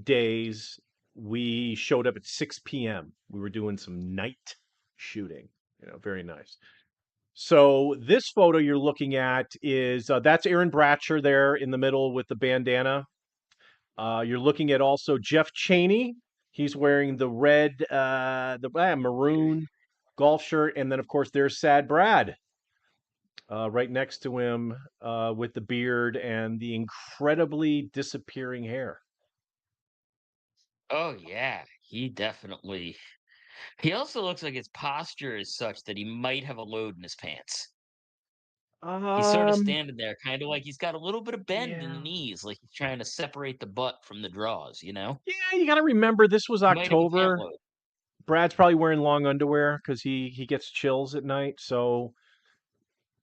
days we showed up at 6 p.m. We were doing some night shooting. Very nice. So this photo you're looking at is that's Aaron Bratcher there in the middle with the bandana. You're looking at also Jeff Cheney. He's wearing the red, maroon golf shirt, and then of course there's Sad Brad right next to him with the beard and the incredibly disappearing hair. oh yeah, he definitely. He also looks like his posture is such that he might have a load in his pants. He's sort of Um, standing there, kind of like he's got a little bit of bend in the yeah, knees, like he's trying to separate the butt from the draws. yeah. You got to remember this was He might have a pant October. load. Brad's probably wearing long underwear because he gets chills at night. So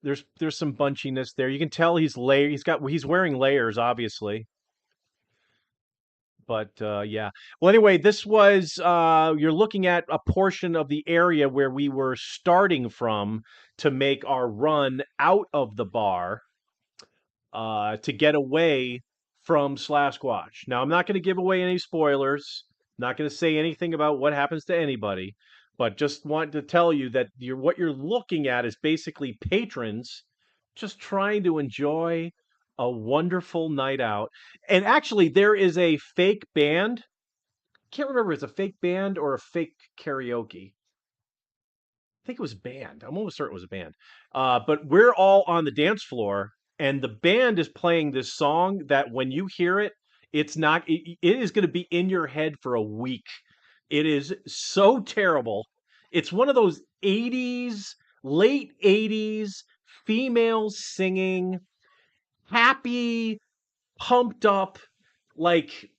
there's some bunchiness there. You can tell he's wearing layers, obviously. But yeah. Well, anyway, this was you're looking at a portion of the area where we were starting from to make our run out of the bar to get away from Squatch. Now, I'm not going to give away any spoilers. Not going to say anything about what happens to anybody, but just want to tell you that what you're looking at is basically patrons just trying to enjoy a wonderful night out. And actually, there is a fake band. Can't remember if it's a fake band or a fake karaoke. I think it was a band. I'm almost certain it was a band. But we're all on the dance floor, and the band is playing this song that when you hear it, it is going to be in your head for a week. It is so terrible. It's one of those 80s, late 80s females singing, happy, pumped up, like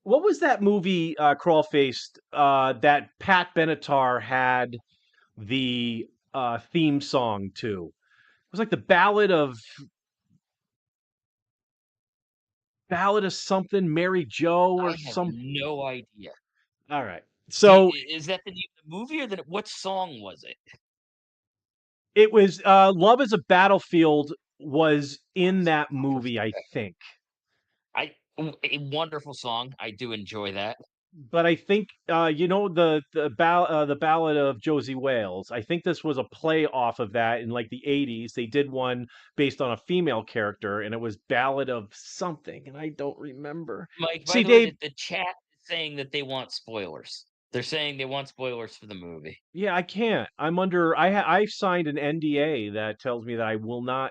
what was that movie, Crawlfaced, that Pat Benatar had the theme song to? It was like the ballad of something, Mary Joe or I have some. no idea. All right. So Is that the name of the movie, or what song was it? it was Love is a Battlefield was in Was that it movie, I think. a wonderful song. I do enjoy that. But I think the ballad of Josie Wales. I think this was a play off of that in like the 80s. They did one based on a female character, and it was Ballad of something, and I don't remember. Mike, by See, the way, Dave, the chat is saying that they want spoilers. They're saying they want spoilers for the movie. yeah, I can't. I'm under. I signed an NDA that tells me that I will not.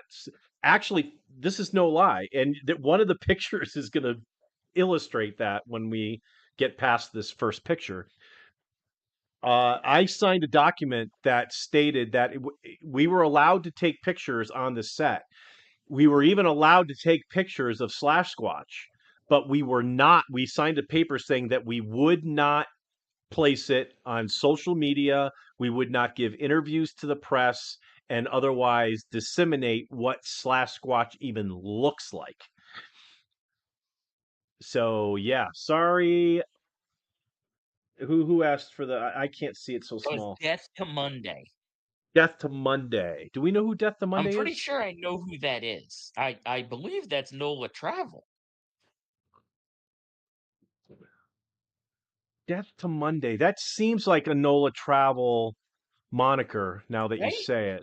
Actually, this is no lie, and that one of the pictures is going to illustrate that when we get past this first picture. I signed a document that stated that we were allowed to take pictures on the set. We were even allowed to take pictures of Squatch, but we were not. We signed a paper saying that we would not place it on social media. We would not give interviews to the press, and otherwise disseminate what Squatch even looks like. So yeah, sorry. Who asked for the? I can't see it so So it's small. Death to Monday. Death to Monday. Do we know who Death to I'm Monday pretty is? sure I know who that is. I believe that's Nola Travel. Death to Monday. That seems like a NOLA Travel moniker now that you Right? say it.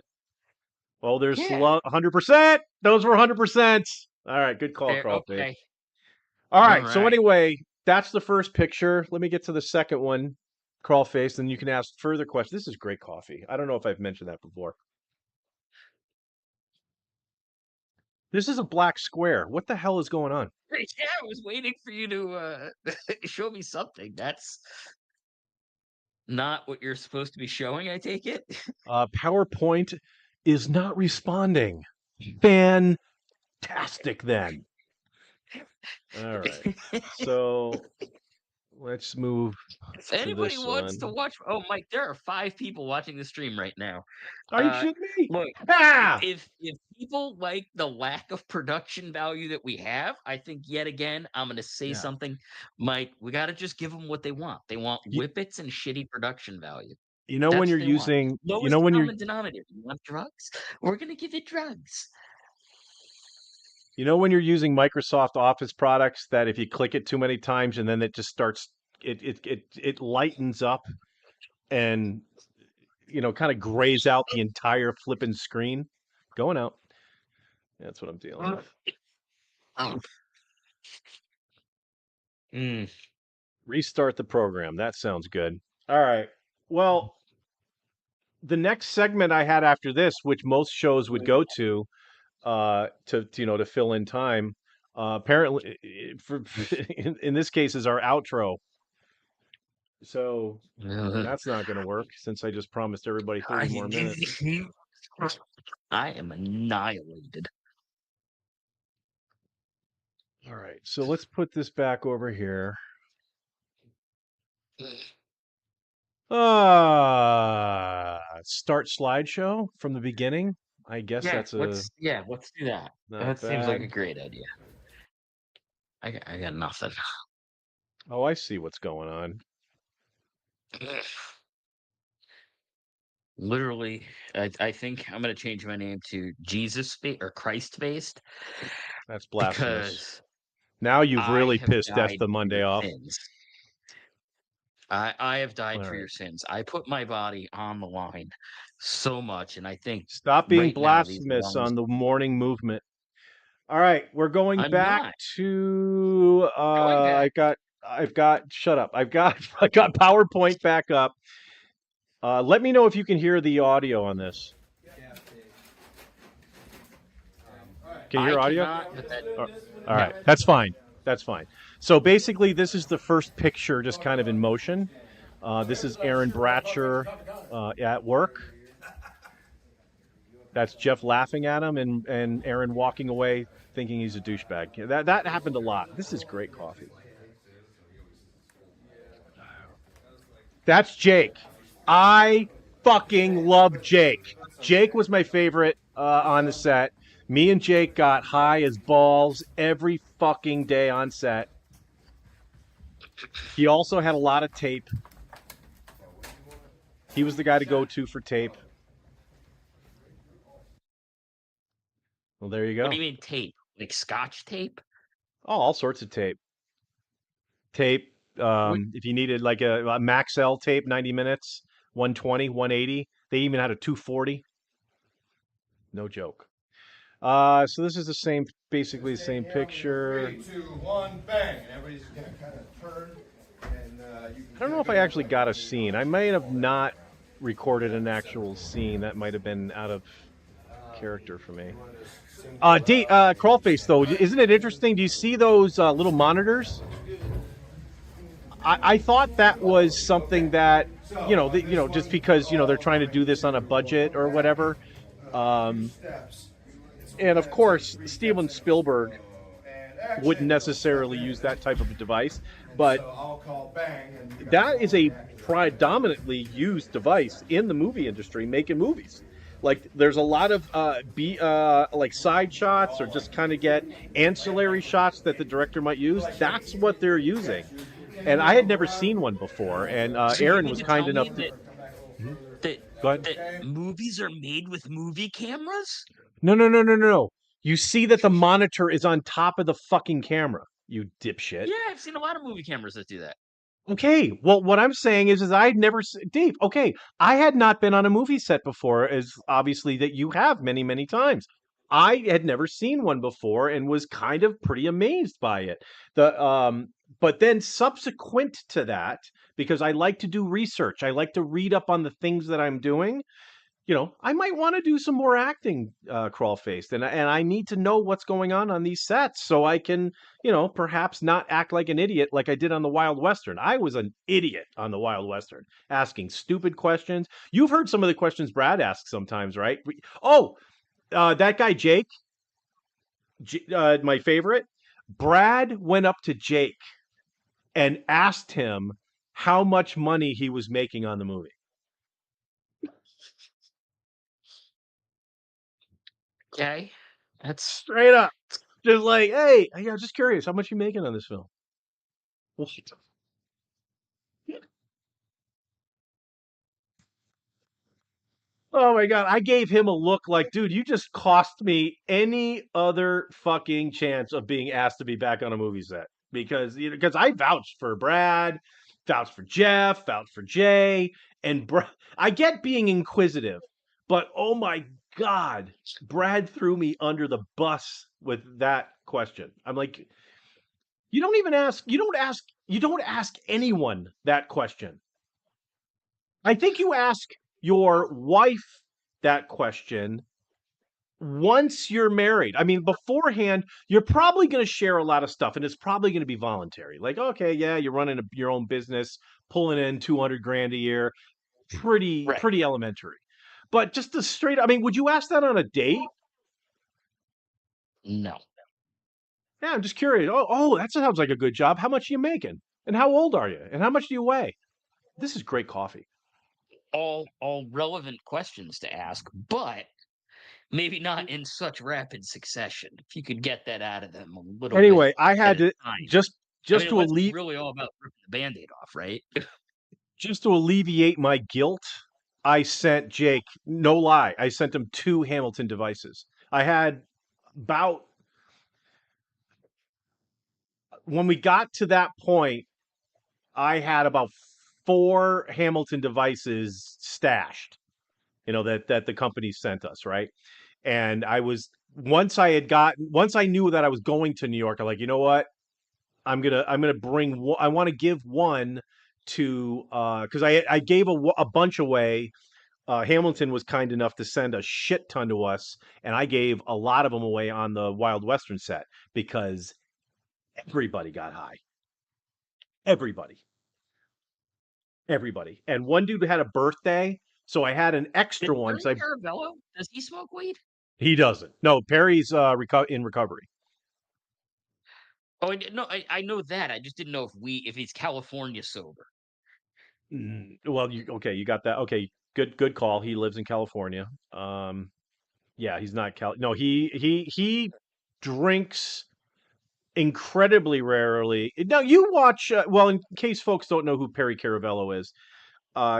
Oh, there's Yeah. 100%. Those were 100%. All right, good call, There. Crawlfaced. Okay. All All right, so right. anyway, that's the first picture. Let me get to the second one, Crawlfaced, and you can ask further questions. This is great coffee. I don't know if I've mentioned that before. This is a black square. What the hell is going on? Yeah, I was waiting for you to show me something. That's not what you're supposed to be showing, I take it. PowerPoint is not responding. Fantastic, then. All right. So let's move If to anybody this wants to one. watch, oh, Mike, there are 5 people watching the stream right now. Are you kidding me? Look, Ah! if people like the lack of production value that we have, I think yet again I'm going to say Yeah. something, Mike. We got to just give them what they want. They want You, whippets and shitty production value. you know when That's you're what they want. using, you Lowest know when you're, common denominator. You want drugs? We're going to give you drugs. you know when you're using Microsoft Office products that if you click it too many times and then it just starts, it lightens up and kind of grays out the entire flipping screen. Going out. That's what I'm dealing with. Oh. Mm. Restart the program. That sounds good. All right. Well, the next segment I had after this, which most shows would go to to fill in time, apparently for in this case is our outro. So that's not going to work since I just promised everybody 30 more minutes. I am annihilated. All right. So let's put this back over here. Start slideshow from the beginning. I guess that's let's do that. not That seems like a bad. great idea. I got nothing. Oh, I see what's going on. Literally, I think I'm gonna change my name to Jesus or Christ based That's blasphemous. because Now you've I really have pissed Death died the for Monday your off. sins. I have died All for right. your sins. I put my body on the line so much, and I think Stop being right now these blasphemous lungs. on the morning movement. All right, we're going I'm back not to going back. I've got shut up. I got PowerPoint back up. Let me know if you can hear the audio on this. Can you hear audio? Cannot, but that, All right, that's fine. That's fine. So basically, this is the first picture, just kind of in motion. This is Aaron Bratcher at work. That's Jeff laughing at him, and Aaron walking away thinking he's a douchebag. That happened a lot. This is great coffee. That's Jake. I fucking love Jake. Jake was my favorite on the set. Me and Jake got high as balls every fucking day on set. He also had a lot of tape. He was the guy to go to for tape. Well, there you go. what do you mean tape? Like Scotch tape? Oh, all sorts of tape. Tape. If you needed like a Maxell tape, 90 minutes, 120, 180. They even had a 240. No joke. So this is the same, basically the same picture. 3, 2, 1, bang! And everybody's gonna kind of turn, and you can. I don't know if I actually got a scene. I might have not recorded an actual scene. That might have been out of character for me. Crawlfaced though, isn't it interesting? Do you see those little monitors? I thought that was something that just because they're trying to do this on a budget or whatever. And of course, Steven Spielberg wouldn't necessarily use that type of a device, but that is a predominantly used device in the movie industry, making movies. Like there's a lot of like side shots or just kind of get ancillary shots that the director might use. That's what they're using. And I had never seen one before. And So you Aaron mean was to kind tell enough me to that Mhm. that Go ahead. that movies are made with movie cameras? No, no, no, no, no, no. You see that the monitor is on top of the fucking camera, you dipshit. Yeah, I've seen a lot of movie cameras that do that. Okay, well, what I'm saying is I'd never, Dave. Okay, I had not been on a movie set before, as obviously that you have many, many times. I had never seen one before and was kind of pretty amazed by it. But then subsequent to that, because I like to do research, I like to read up on the things that I'm doing. I might want to do some more acting, Crawlfaced, and I need to know what's going on these sets so I can, perhaps not act like an idiot like I did on the Wild Western. I was an idiot on the Wild Western, asking stupid questions. You've heard some of the questions Brad asks sometimes, right? Oh, that guy Jake, my favorite. Brad went up to Jake and asked him how much money he was making on the movie. Okay, that's Straight up. Just like, hey, yeah, just curious, how much you making on this film? What? Oh my god, I gave him a look like, dude, you just cost me any other fucking chance of being asked to be back on a movie set because I vouched for Brad, vouched for Jeff, vouched for Jay, and I get being inquisitive, but oh my god, Brad threw me under the bus with that question. I'm like, you don't ask anyone that question. I think you ask your wife that question once you're married. I mean, beforehand, you're probably going to share a lot of stuff and it's probably going to be voluntary. Like, okay, yeah, you're running your own business, pulling in 200 grand a year, pretty right. pretty elementary. But just the straight, I mean, would you ask that on a date? No. Yeah, I'm just curious. Oh, that sounds like a good job. How much are you making? And how old are you? And how much do you weigh? This is great coffee. All relevant questions to ask, but maybe not in such rapid succession. If you could get that out of them a little bit Anyway, I at had a to time. just I just mean, to unless it's alleviate really all about ripping the band-aid off, right? just to alleviate my guilt, I sent Jake, no lie, I sent him 2 Hamilton devices. I had about when we got to that point, I had about 4 Hamilton devices stashed, that the company sent us, right? And I was once I knew that I was going to New York, I'm like, you know what? I'm gonna bring one. I want to give one to because I gave a bunch away. Hamilton was kind enough to send a shit ton to us, and I gave a lot of them away on the Wild Western set because everybody got high. Everybody, everybody. And one dude had a birthday, so I had an Did extra one Perry because Caravello, does he smoke weed? he doesn't. No, Perry's in recovery. Oh, no, I know that. I just didn't know if he's California sober. Well, you got that. Okay, good call. He lives in California. Yeah, he's not No, he drinks incredibly rarely. Now you watch. Well, in case folks don't know who Perry Caravello is,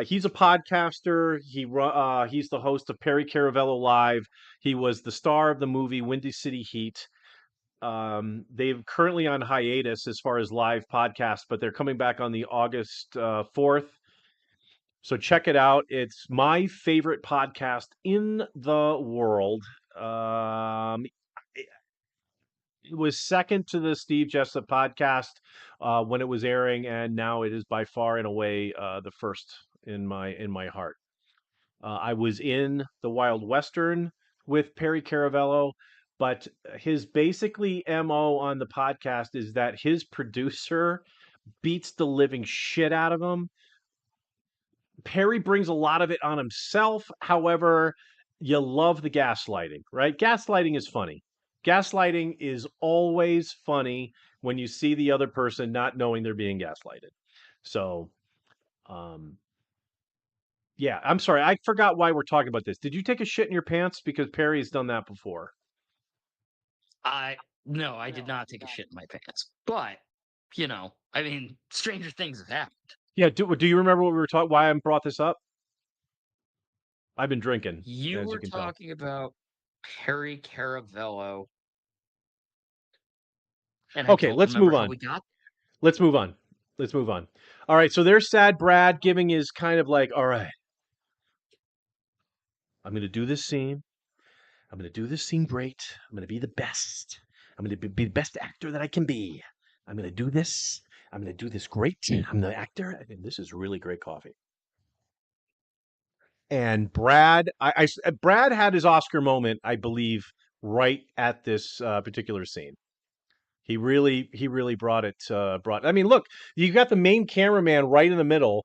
he's a podcaster. He's the host of Perry Caravello Live. He was the star of the movie Windy City Heat. They've currently on hiatus as far as live podcasts, but they're coming back on the August 4th. So check it out. It's my favorite podcast in the world. It it was second to the Steve Jessup podcast when it was airing, and now it is by far and away the first in my heart. I was in the Wild Western with Perry Caravello, but his basically MO on the podcast is that his producer beats the living shit out of him. Perry brings a lot of it on himself. However, you love the gaslighting, right? Gaslighting is funny. Gaslighting is always funny when you see the other person not knowing they're being gaslighted. So, um, Yeah, I'm sorry. I forgot why we're talking about this. Did you take a shit in your pants? Because Perry's done that before. No, I did not take a shit in my pants. But, I mean, stranger things have happened. Yeah. Do you remember what we were talking? Why I brought this up? I've been drinking, You as you were can tell. talking about Harry Caravello, and I Okay, don't let's remember move how on. we got. Let's move on. Let's move on. All right. So there's Sad Brad giving his kind of like, all right, I'm going to do this scene. I'm going to do this scene great. I'm going to be the best. I'm going to be the best actor that I can be. I'm going to do this. I'm going to do this great. I'm the actor. And this is really great coffee. And Brad, Brad had his Oscar moment, I believe, right at this particular scene. He really brought it. I mean, look, you got the main cameraman right in the middle.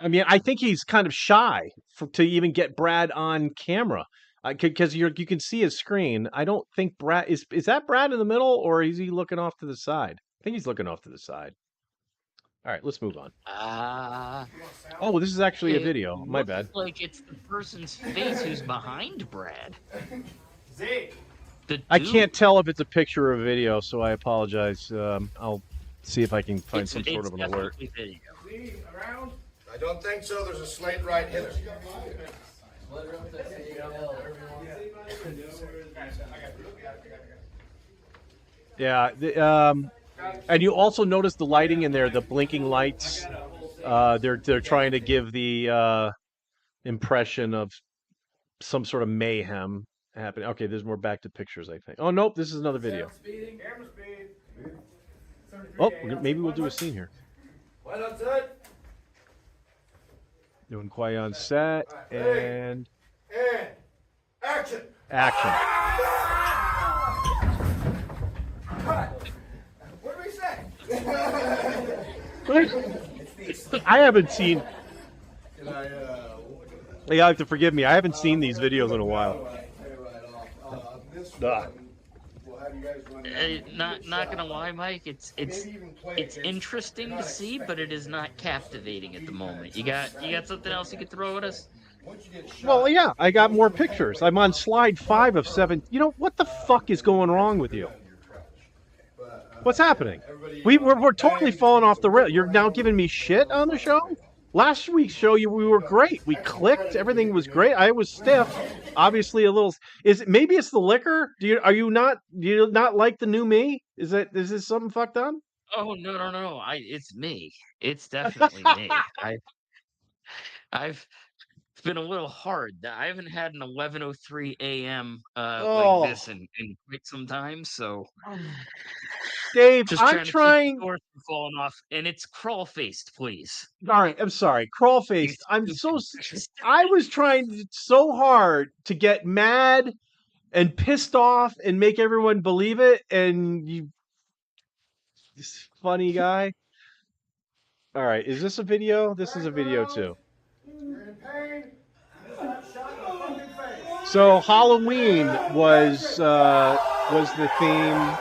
I mean, I think he's kind of shy to even get Brad on camera because you can see his screen. I don't think Brad is that Brad in the middle, or is he looking off to the side? I think he's looking off to the side. All right, let's move on. Oh, this is actually a It video. My looks bad. like it's the person's face who's behind Brad. Zeke. The I dude. can't tell if it's a picture or a video, so I apologize. I'll see if I can find It's some sort of an alert. definitely video. Zeke, around? I don't think so. There's a slate right here. Yeah, and you also notice the lighting in there, the blinking lights. They're trying to give the impression of some sort of mayhem happening. Okay, there's more back to pictures, I think. Oh nope, this is another video. Camera speed. Oh, maybe we'll do a scene here. What on set? Doing quiet on set and And action. action. Cut. What did we say? I haven't seen. Can I, You have to forgive me. I haven't seen these videos in a while. this Ah. one, we'll have you guys run Not gonna lie, Mike. It's interesting to see, but it is not captivating at the moment. You got something else you could throw at us? Once you get shot, Well, yeah, I got more pictures. I'm on slide 5 of 7. You know what the fuck is going wrong with you? What's happening? We're totally falling off the rail. You're now giving me shit on the show? Last week's show, we were great. We clicked. Everything was great. I was stiff. Obviously, a little. Maybe it's the liquor? Do you not like the new me? Is this something fucked up? Oh no! It's me. It's definitely me. I've It's been a little hard. I haven't had an 11:03 a.m. Oh. like this in quite some time. So Dave, just I'm trying to keep trying. the doors from falling off, and it's Crawlfaced, please. All right, I'm sorry. Crawlfaced. I was trying so hard to get mad and pissed off and make everyone believe it, and you, this funny guy. All right, is this a video? This is a video too. you're in pain. Shot in the fucking face. So Halloween was the theme,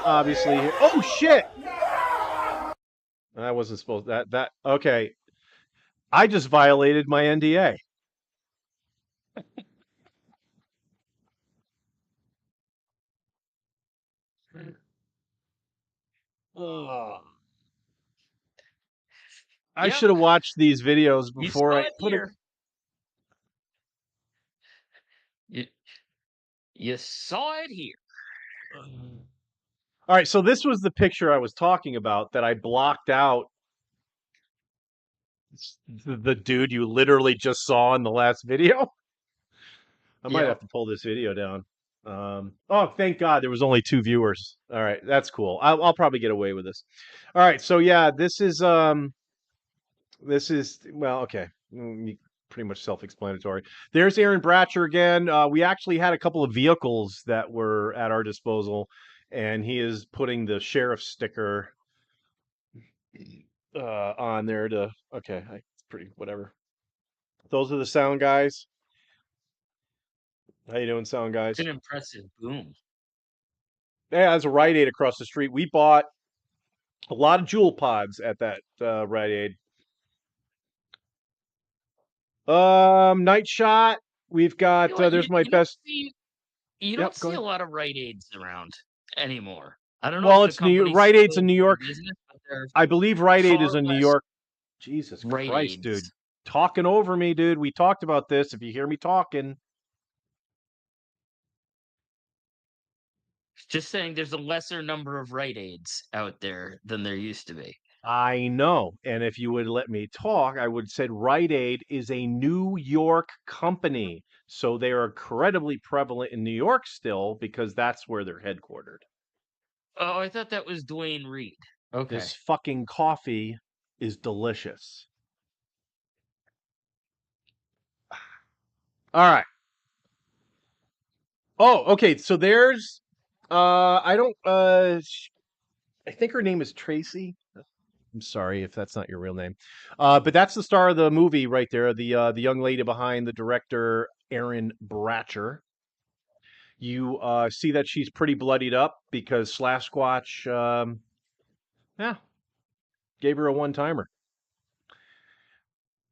obviously. Oh shit! I wasn't supposed that. Okay, I just violated my NDA. Oh. I Yep. should have watched these videos You before saw I it put it. here. You saw it here. All right, so this was the picture I was talking about that I blocked out. It's the dude you literally just saw in the last video. I might Yep. have to pull this video down. Oh, thank God there was only 2 viewers. All right, that's cool. I'll probably get away with this. All right, so yeah, this is well, okay, pretty much self-explanatory. There's Aaron Bratcher again. We actually had a couple of vehicles that were at our disposal, and he is putting the sheriff sticker on there to. Okay, it's pretty whatever. Those are the sound guys. How you doing, sound guys? It's an impressive boom. Yeah, there's a Rite Aid across the street. We bought a lot of Jewel pods at that Rite Aid. Night Shot. We've You got know what? there's my You don't best. see you don't Yep, go see a ahead. lot of Rite Aids around anymore. I don't know if Well, the it's New company's Rite Aid's still in New in York. business, but there are I believe Rite Aid is far in New less York. Jesus Rite Christ, dude. Aids. Talking over me, dude. We talked about this. If you hear me talking, Just saying, there's a lesser number of Rite Aids out there than there used to be. I know. And if you would let me talk, I would said Rite Aid is a New York company. So they are incredibly prevalent in New York still because that's where they're headquartered. Oh, I thought that was Dwayne Reed. Okay. This fucking coffee is delicious. All right. Oh, okay. So there's I don't I think her name is Tracy. I'm sorry if that's not your real name. But that's the star of the movie right there, the young lady behind the director Aaron Bratcher. You see that she's pretty bloodied up because Slash Squatch yeah, gave her a one-timer.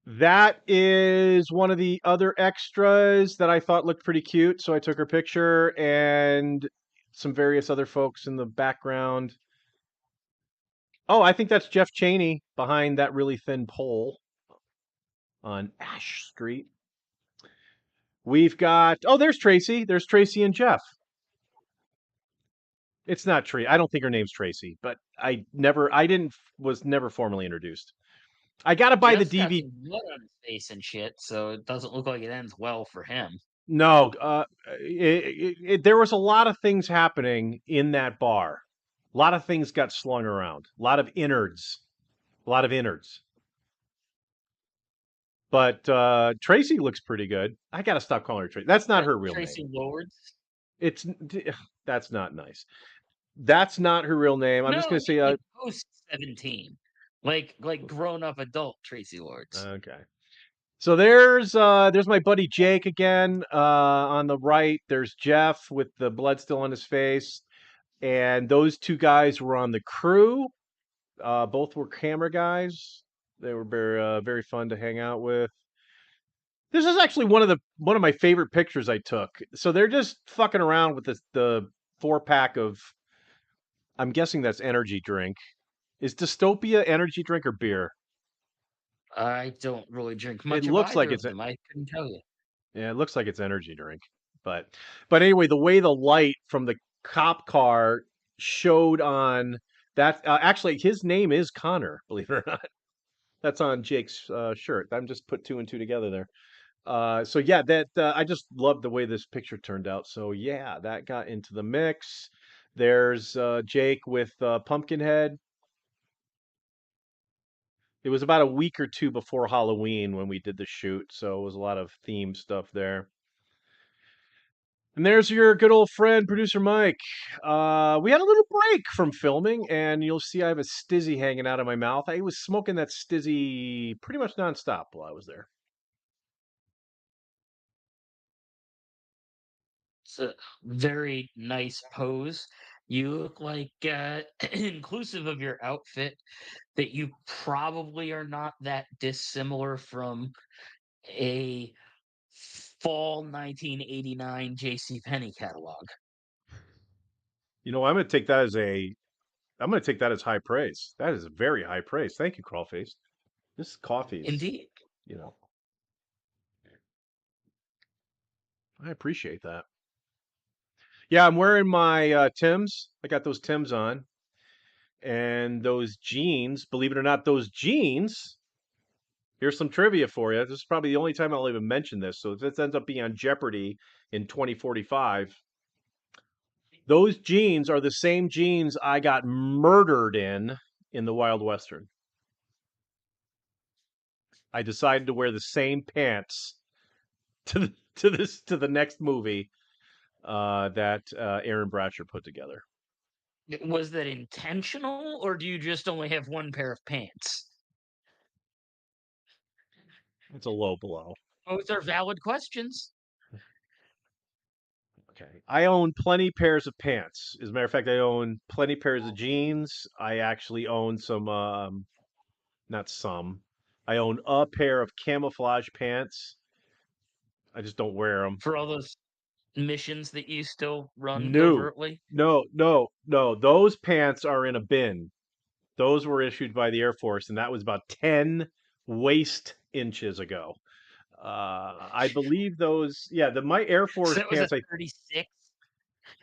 That is one of the other extras that I thought looked pretty cute, so I took her picture and some various other folks in the background. Oh, I think that's Jeff Cheney behind that really thin pole on Ash Street. We've got there's Tracy. There's Tracy and Jeff. It's not Tracy. I don't think her name's Tracy, but I didn't was never formally introduced. I gotta buy the Jeff's got DVD. some blood on his face and shit, so it doesn't look like it ends well for him. No, there was a lot of things happening in that bar. A lot of things got slung around. A lot of innards. A lot of innards. But Tracy looks pretty good. I gotta stop calling her Tracy. That's not her real name. Tracy Lords? It's that's not nice. That's not her real name. I'm No, just I gonna mean say like post 17. Like grown up adult Tracy Lords. okay. So there's my buddy Jake again on the right. There's Jeff with the blood still on his face, and those two guys were on the crew. Both were camera guys. They were very fun to hang out with. This is actually one of my favorite pictures I took. So they're just fucking around with the 4-pack of, I'm guessing that's energy drink. Is Dystopia energy drink or beer? I don't really drink It much of looks like either it's of them. I couldn't tell you. yeah, it looks like it's energy drink. But anyway, the way the light from the cop car showed on that actually his name is Connor, believe it or not. That's on Jake's shirt. I'm just put two and two together there. So yeah, that I just love the way this picture turned out. So yeah, that got into the mix. There's Jake with Pumpkinhead. It was about a week or two before Halloween when we did the shoot, so it was a lot of theme stuff there. And there's your good old friend, producer Mike. We had a little break from filming, and you'll see I have a stizzy hanging out of my mouth. I was smoking that stizzy pretty much nonstop while I was there. It's a very nice pose. You look like, inclusive of your outfit, that you probably are not that dissimilar from a fall 1989 J.C. Penney catalog. You know, I'm gonna take that as high praise. That is very high praise. Thank you, Crawlfaced. This coffee is, Indeed. you know, I appreciate that. Yeah, I'm wearing my Tims. I got those Tims on. And those jeans, believe it or not, those jeans. Here's some trivia for you. This is probably the only time I'll even mention this. So if this ends up being on Jeopardy in 2045, those jeans are the same jeans I got murdered in the Wild Western. I decided to wear the same pants to the next movie that Aaron Bratcher put together. Was that intentional, or do you just only have one pair of pants? It's a low blow. Both are valid questions. Okay. I own plenty pairs of pants. As a matter of fact, I own plenty pairs of jeans. I actually own some, not some. I own a pair of camouflage pants. I just don't wear them. For all those missions that you still run No, covertly? no. Those pants are in a bin. Those were issued by the Air Force, and that was about 10 waist inches ago. I believe those, yeah, my Air So Force that was a pants. 36?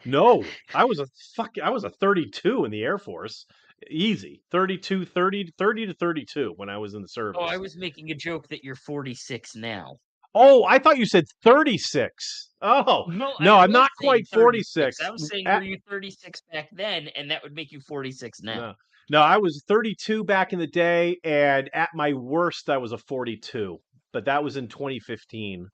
No, I was a 32 in the Air Force. Easy. 32, 30 to 32 when I was in the Oh, I service. was making a joke that you're 46 now. Oh, I thought you said 36. Oh, No, I no, I'm was not saying quite 36. I 46. was saying, were you 36 back then? And that would make you 46 now. No. No, I was 32 back in the day, and at my worst, I was a 42. But that was in 2015.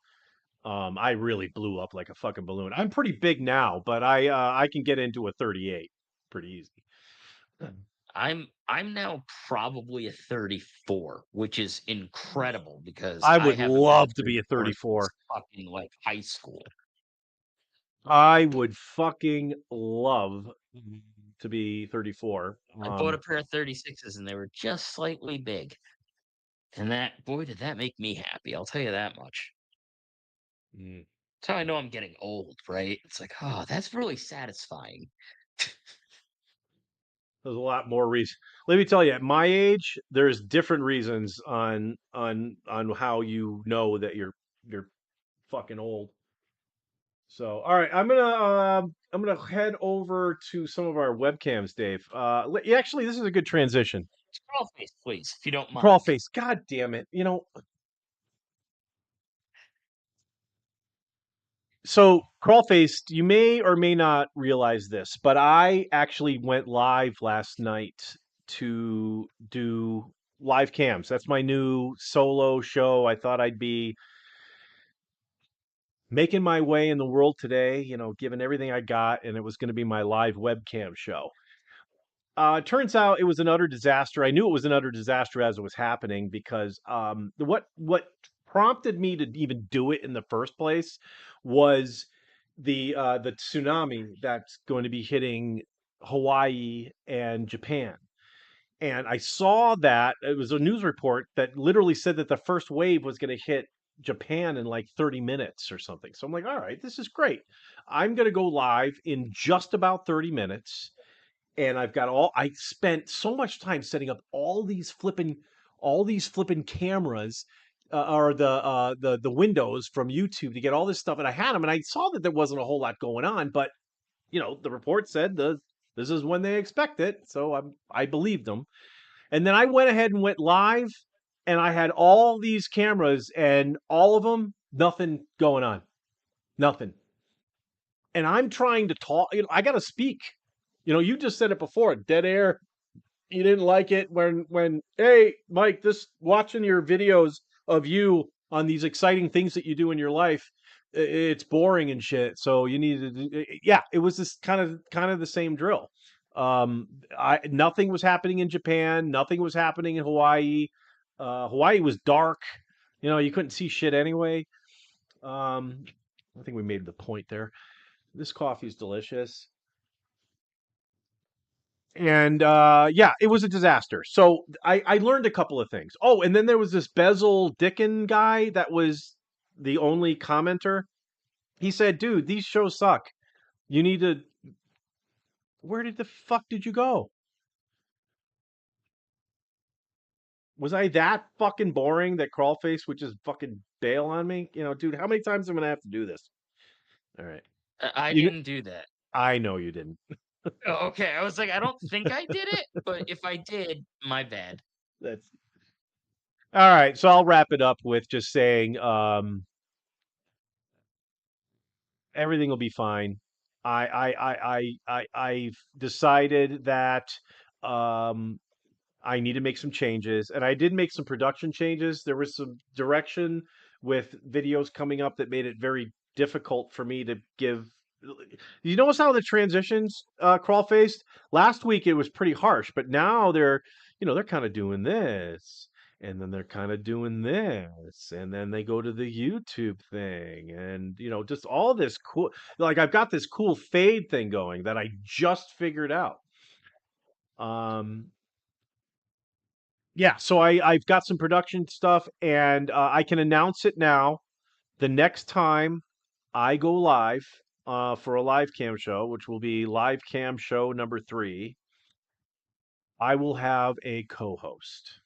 I really blew up like a fucking balloon. I'm pretty big now, but I can get into a 38 pretty easy. I'm now probably a 34, which is incredible because I I would haven't been a love to be a 34 since 34. fucking like high school. I would fucking love to be 34. I bought a pair of 36s and they were just slightly big. And that, boy, did that make me happy. I'll tell you that much. Mm, That's how I know I'm getting old, right? It's like, oh, that's really satisfying. there's a lot more reasons. Let me tell you, at my age, there's different reasons on how you know that you're fucking old. So, all right, I'm gonna head over to some of our webcams, Dave. Actually, this is a good transition. Crawlfaced, please, if you don't mind. Crawlface, God damn it! So Crawlfaced, you may or may not realize this, but I actually went live last night to do live cams. That's my new solo show. I thought I'd be making my way in the world today, giving everything I got, and it was going to be my live webcam show. It turns out it was an utter disaster. I knew it was an utter disaster as it was happening because what prompted me to even do it in the first place was the tsunami that's going to be hitting Hawaii and Japan. And I saw that it was a news report that literally said that the first wave was going to hit Japan in like 30 minutes or something. So I'm like, all right, this is great. I'm going to go live in just about 30 minutes, and I spent so much time setting up all these flipping cameras, or the windows from YouTube to get all this stuff, and I had them, and I saw that there wasn't a whole lot going on, but the report said this is when they expect it, so I believed them. And then I went ahead and went live, and I had all these cameras, and all of them, nothing going on, nothing. And I'm trying to talk. I got to speak. You just said it before, dead air. You didn't like it when hey Mike, this watching your videos of you on these exciting things that you do in your life, it's boring and shit. So you need to, yeah. It was this kind of the same drill. I Nothing was happening in Japan. Nothing was happening in Hawaii. Hawaii was dark. You couldn't see shit anyway. I think we made the point there. This coffee is delicious. And yeah, it was a disaster. So I learned a couple of things. Oh, and then there was this Bezel Dickin guy that was the only commenter. He said, dude, these shows suck. You need to. Where did the fuck did you go? Was I that fucking boring that Crawlface would just fucking bail on me? Dude, how many times am I gonna have to do this? All right. I You, didn't do that. I know you didn't. Oh, okay, I was like, I don't think I did it, but if I did, my bad. That's all right. So I'll wrap it up with just saying, everything will be fine. I've decided that um, I need to make some changes, and I did make some production changes. There was some direction with videos coming up that made it very difficult for me to give. You notice how the transitions, crawl faced? Last week it was pretty harsh, but now they're kind of doing this, and then they're kind of doing this, and then they go to the YouTube thing, and just all this cool. Like I've got this cool fade thing going that I just figured out. Um, yeah, so I've got some production stuff, and I can announce it now. The next time I go live for a live cam show, which will be live cam show number 3, I will have a co-host.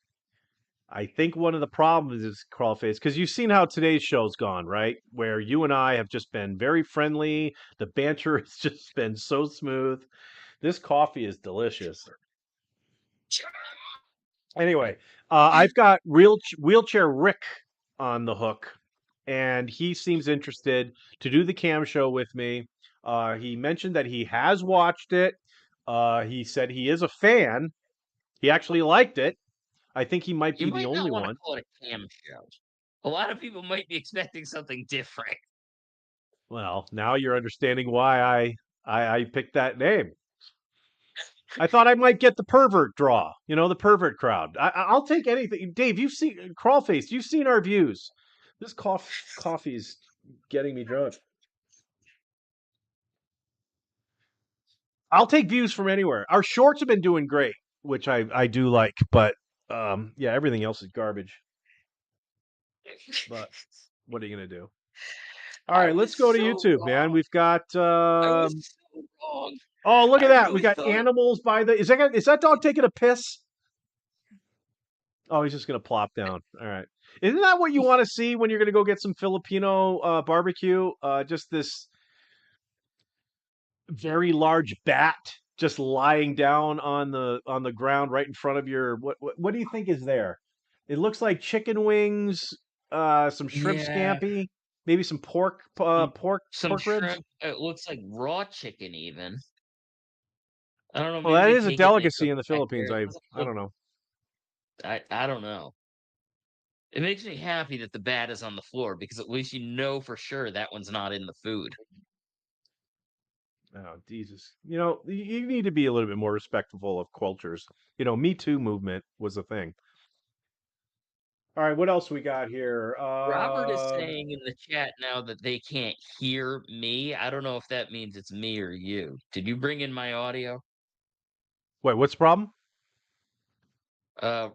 I think one of the problems is Crawlface because you've seen how today's show's gone, right? Where you and I have just been very friendly. The banter has just been so smooth. This coffee is delicious. Anyway, I've got wheelchair Rick on the hook, and he seems interested to do the cam show with me. He mentioned that he has watched it. He said he is a fan. He actually liked it. I think he might You be the might not only want to one. call it a cam show. A lot of people might be expecting something different. Well, now you're understanding why I picked that name. I thought I might get the pervert draw, the pervert crowd. I'll take anything. Dave, you've seen Crawlface. You've seen our views. This coffee's getting me drunk. I'll take views from anywhere. Our shorts have been doing great, which I do like, but yeah, everything else is garbage. But what are you gonna do? All I right, let's was go to so YouTube, man. wrong. We've got I was so wrong. oh, look at I that. We really got thought animals by the is that dog taking a piss? Oh, he's just gonna plop down. All right. Isn't that what you want to see when you're gonna go get some Filipino barbecue? Just this very large bat just lying down on the ground right in front of your what do you think is there? It looks like chicken wings, some shrimp yeah, scampi, maybe some some some pork ribs. shrimp. It looks like raw chicken even. I don't know, Well, maybe that they is a take it and they delicacy cook in it the back there. Philippines. It doesn't I look don't know. I don't know. It makes me happy that the bat is on the floor because at least you know for sure that one's not in the food. Oh, Jesus. You need to be a little bit more respectful of cultures. Me Too movement was a thing. All right, what else we got here? Robert is saying in the chat now that they can't hear me. I don't know if that means it's me or you. Did you bring in my audio? Wait, what's the problem?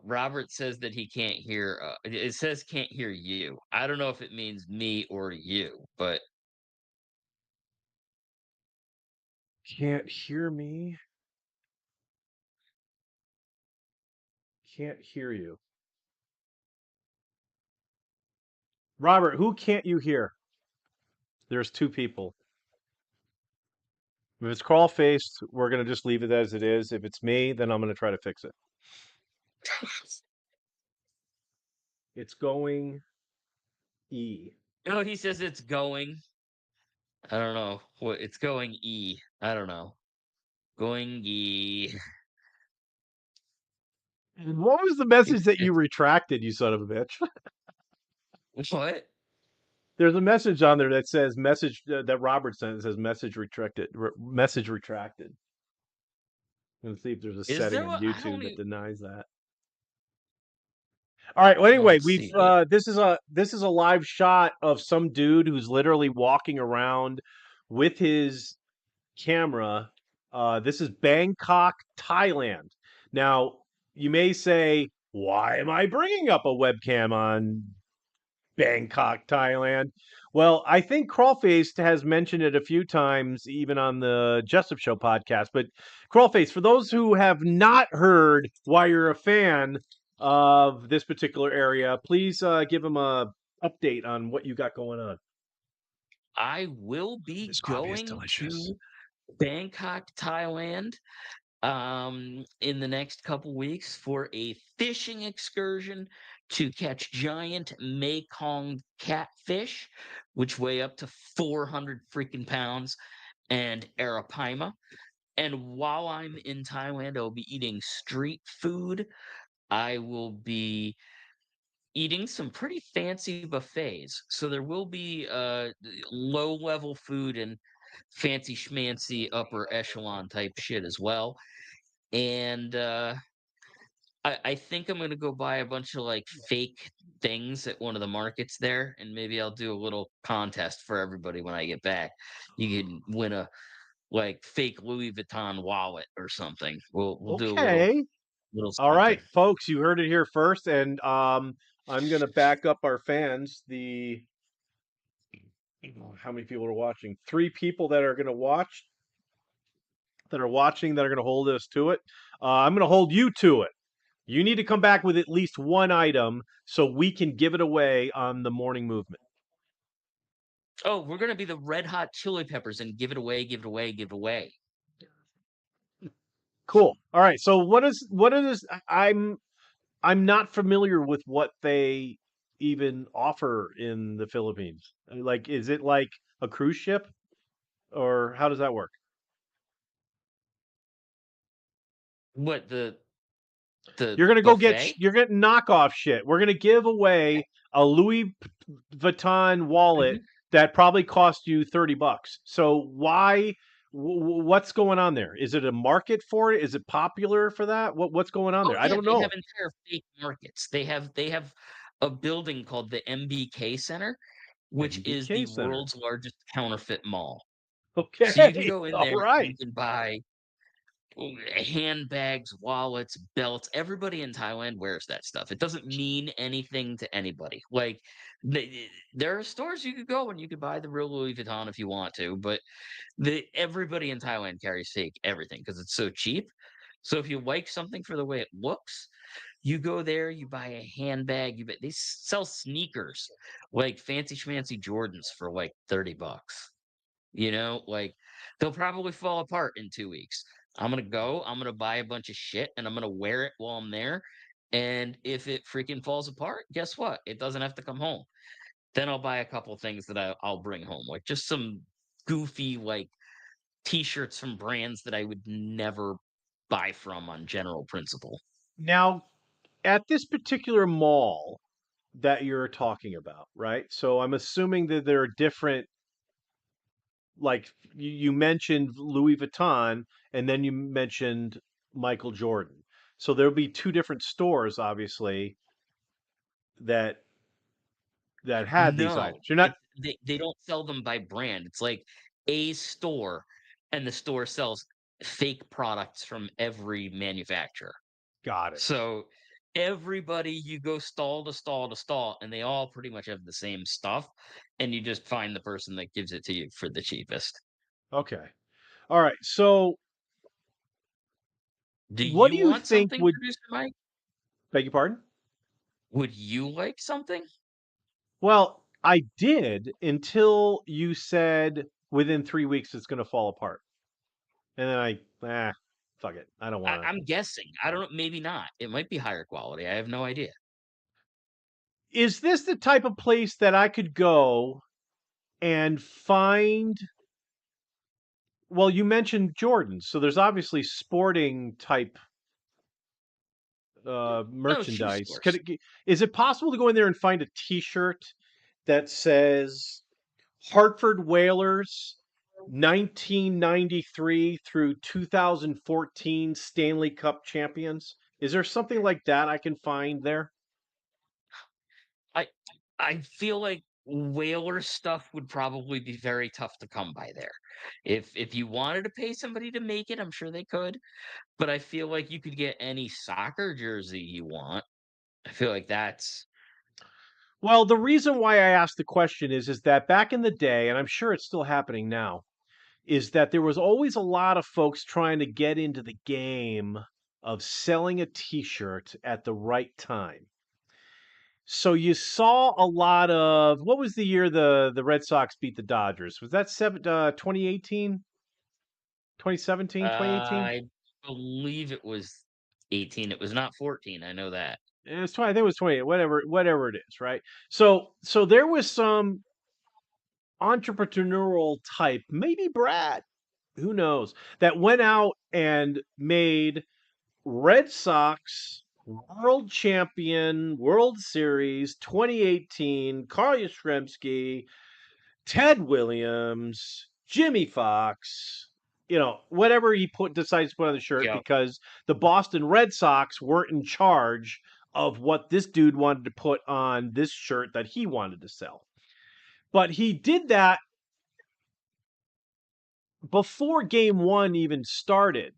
Robert says that he can't hear. It says can't hear you. I don't know if it means me or you, but Can't hear me. Can't hear you. Robert, who can't you hear? There's 2 people. If it's crawl faced, we're gonna just leave it as it is. If it's me, then I'm gonna try to fix it. It's going E. no, he says it's going. I don't know what it's going E. I don't know. Going E. What was the message that you retracted, you son of a bitch? What? There's a message on there that says message that Robert sent. It says message retracted. Message retracted. Let's see if there's a Is setting there on what? I YouTube don't that even. denies that. All right. Well, anyway, Let's we've see what. this is a live shot of some dude who's literally walking around with his camera. This is Bangkok, Thailand. Now, you may say, why am I bringing up a webcam on Bangkok, Thailand? Well, I think Crawlfaced has mentioned it a few times, even on the Jessup Show podcast. But Crawlface, for those who have not heard why you're a fan of this particular area, please give them a update on what you got going on. I will be This coffee is going delicious. to Bangkok, Thailand, in the next couple weeks for a fishing excursion to catch giant Mekong catfish, which weigh up to 400 freaking pounds, and arapaima. And while I'm in Thailand, I'll be eating street food. I will be eating some pretty fancy buffets. So there will be low level food and fancy schmancy upper echelon type shit as well. And I think I'm gonna go buy a bunch of like fake things at one of the markets there, and maybe I'll do a little contest for everybody when I get back. You can win a like fake Louis Vuitton wallet or something. We'll do a little Okay. little All something. right, folks, you heard it here first, and I'm gonna back up our fans. How many people are watching? 3 people that are gonna watch, that are watching, that are gonna hold us to it. I'm gonna hold you to it. You need to come back with at least one item so we can give it away on the morning movement. Oh, we're gonna be the Red Hot Chili Peppers and give it away, give it away, give it away. Cool. All right. So what is I'm not familiar with what they even offer in the Philippines. Like, is it like a cruise ship, or how does that work? What the You're gonna go get buffet? you're getting knockoff shit. We're gonna give away a Louis Vuitton wallet Mhm. that probably cost you $30. So why? What's going on there? Is it a market for it? Is it popular for that? What's going on Oh there? I yeah, don't they know. have entire fake markets. They have a building called the MBK Center, which is MBK the Center. world's largest counterfeit mall. So you can Okay. go in All there and right. you can buy handbags, wallets, belts. Everybody in Thailand wears that stuff. It doesn't mean anything to anybody. Like there are stores you could go and you could buy the real Louis Vuitton if you want to, but everybody in Thailand carries fake everything because it's so cheap. So if you like something for the way it looks, you go there, you buy a handbag. They sell sneakers like fancy schmancy Jordans for like $30. Like they'll probably fall apart in 2 weeks. I'm gonna go, I'm gonna buy a bunch of shit, and I'm gonna wear it while I'm there. And if it freaking falls apart, guess what? It doesn't have to come home. Then I'll buy a couple things that I'll bring home, like just some goofy like t-shirts from brands that I would never buy from on general principle. Now, at this particular mall that you're talking about, right? So I'm assuming that there are different, like you mentioned Louis Vuitton, and then you mentioned Michael Jordan. So there'll be two different stores, obviously, that had these No, items. You're not. they don't sell them by brand. It's like a store, and the store sells fake products from every manufacturer. Got it. So everybody, you go stall to stall to stall, and they all pretty much have the same stuff, and you just find the person that gives it to you for the cheapest. Okay. All right. So Do what you do you want think something, would, producer Mike? beg your pardon? Would you like something? Well, I did until you said within 3 weeks it's going to fall apart. And then fuck it. I don't want to. I'm guessing. I don't know. Maybe not. It might be higher quality. I have no idea. Is this the type of place that I could go and find? Well, you mentioned Jordans, so there's obviously sporting type No shoe merchandise. stores. Is it possible to go in there and find a T-shirt that says Hartford Whalers 1993 through 2014 Stanley Cup champions? Is there something like that I can find there? I I feel like whaler stuff would probably be very tough to come by there. If you wanted to pay somebody to make it, I'm sure they could. But I feel like you could get any soccer jersey you want. I feel like that's Well, the reason why I asked the question is that back in the day, and I'm sure it's still happening now, is that there was always a lot of folks trying to get into the game of selling a T-shirt at the right time. So you saw a lot of, what was the year the Red Sox beat the Dodgers? Was that 2018, 2017, 2018? I believe it was 18. It was not 14. I know that. It's 20, I think it was 20, whatever it is, right? So there was some entrepreneurial type, maybe Brad, who knows, that went out and made Red Sox world champion, World Series 2018, Carl Yastrzemski, Ted Williams, Jimmy Fox, whatever he decides to put on the shirt, Yeah. because the Boston Red Sox weren't in charge of what this dude wanted to put on this shirt that he wanted to sell. But he did that before game one even started.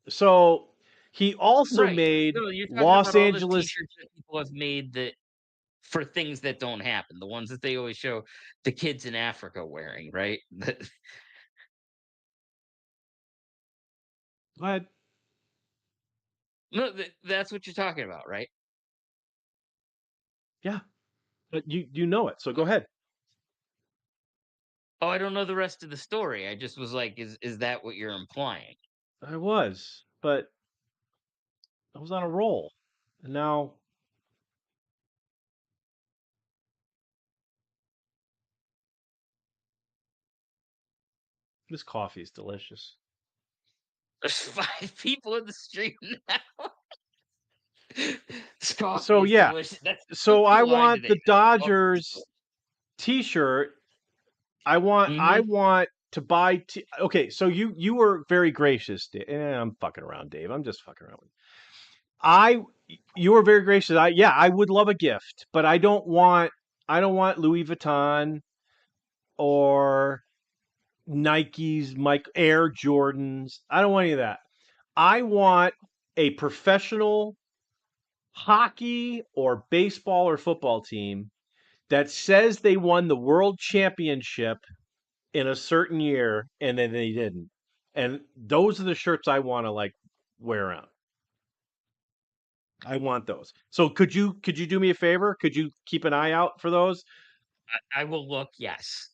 So He also Right. made No, you're talking Los about all the Angeles. T-shirts that people have made that for things that don't happen. The ones that they always show the kids in Africa wearing, right? But No, that's what you're talking about, right? yeah, but you know it, so go ahead. Oh, I don't know the rest of the story. I just was like, is that what you're implying? I was, but I was on a roll, and now this coffee is delicious. There's 5 people in the stream now. This coffee So is yeah, delicious. That's so the I line want today. the This coffee is Dodgers T-shirt. I Mhm. want to buy. Okay, so you were very gracious. I'm fucking around, Dave. I'm just fucking around with you. You were very gracious. I would love a gift, but I don't want Louis Vuitton or Nike's Mike Air Jordans. I don't want any of that. I want a professional hockey or baseball or football team that says they won the world championship in a certain year and then they didn't. And those are the shirts I want to like wear around. I want those. So could you do me a favor? Could you keep an eye out for those? I will look. Yes.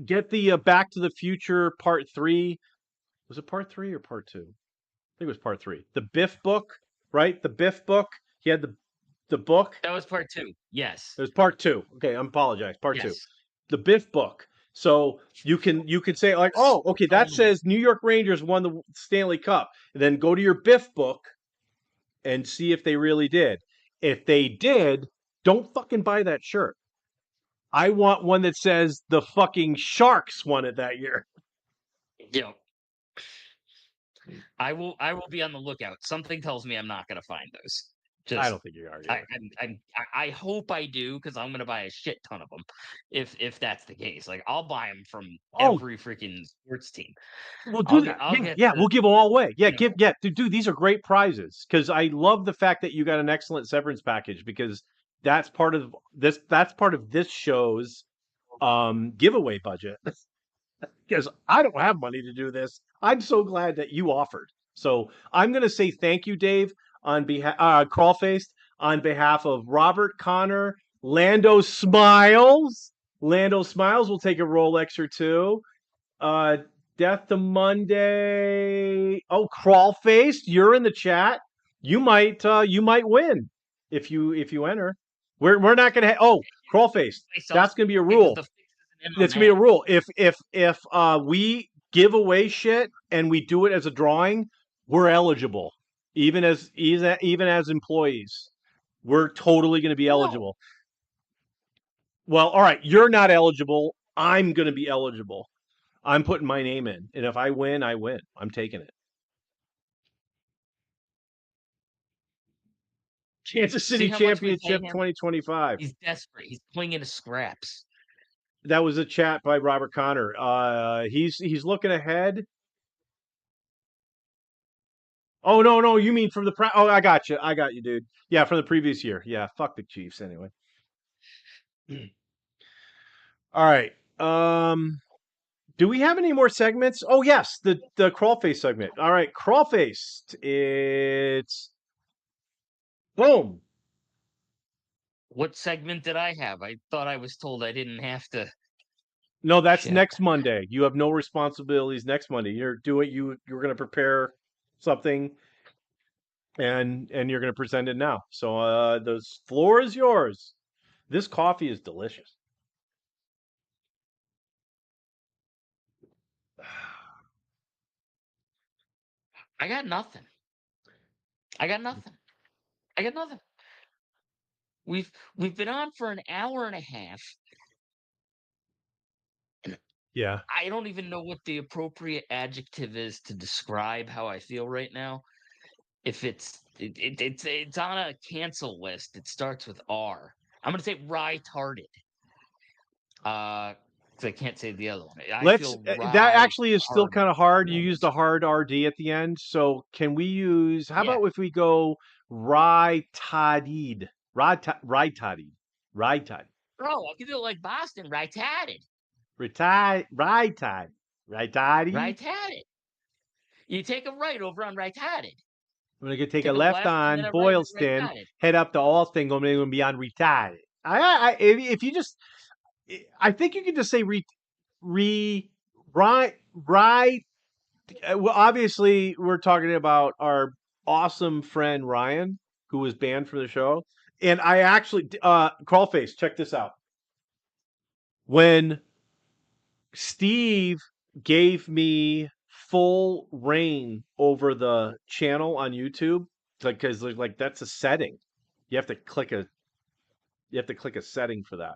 Get the Back to the Future Part 3. Was it Part 3 or Part 2? I think it was Part 3. The Biff book, right? The Biff book. He had the book. That was part 2. Yes. It was Part 2. Okay, I apologize. Part 2. Yes. The Biff book. So you can say like, oh, okay, that Totally. says New York Rangers won the Stanley Cup. And then go to your Biff book and see if they really did. If they did, don't fucking buy that shirt. I want one that says the fucking Sharks won it that year. Yep. I will be on the lookout. Something tells me I'm not gonna find those. I Just don't think you are I either. I hope I do because I'm gonna buy a shit ton of them. If that's the case, like I'll buy them from Oh, every freaking sports team. we'll do that. I'll Yeah, get yeah, the we'll give them all away. Yeah, you know dude, these are great prizes because I love the fact that you got an excellent severance package because that's part of this show's giveaway budget. Because I don't have money to do this. I'm so glad that you offered. So I'm going to say thank you, Dave, on behalf Crawlfaced, on behalf of Robert Connor, Lando Smiles. Lando Smiles will take a Rolex or two. Uh, Death to Monday. Oh, Crawlfaced, you're in the chat. You might win if you enter. We're not gonna. Crawlfaced. myself That's gonna be a because rule. the fix isn't in on It's gonna be a that. rule. If we give away shit and we do it as a drawing, we're eligible. Even as employees, we're totally gonna be No. eligible. Well, all right, you're not eligible. I'm gonna be eligible. I'm putting my name in, and if I win, I win. I'm taking it. Kansas See City how much we pay Championship him? 2025. He's desperate. He's clinging to scraps. That was a chat by Robert Connor. He's looking ahead. Oh no, you mean from the oh, I got you, dude. Yeah, from the previous year. Yeah, fuck the Chiefs anyway. All right. Do we have any more segments? Oh yes, the Crawlface segment. All right, Crawlfaced. It's boom. What segment did I have? I thought I was told I didn't have to. No, that's Shit. next Monday. You have no responsibilities next Monday. You're going to prepare something and you're going to present it now. So the floor is yours. This coffee is delicious. I got nothing. I got nothing. I got nothing. We've been on for an hour and a half. Yeah. I don't even know what the appropriate adjective is to describe how I feel right now. If it's on a cancel list. It starts with R. I'm gonna say retarded. So I can't say the other one. I Let's feel that rye actually is still hard kind of hard. You used ones. a hard RD at the end, so can we use? How Yeah. about if we go rye toddied, rye toddied, rye toddy, Oh, I can do it like Boston, right-tatted. rye toddy, rye toddy. Right-tatted. You take a right over on right-tatted. I'm gonna take a Take a left left and then on a right on Boylston, right-tatted. head up to Alston, going to be on retarded. If you just, I think you can just say right, right. Well, obviously, we're talking about our awesome friend Ryan, who was banned from the show. And I actually, Crawlfaced, check this out. When Steve gave me full reign over the channel on YouTube, because like that's a setting. You have to click a setting for that.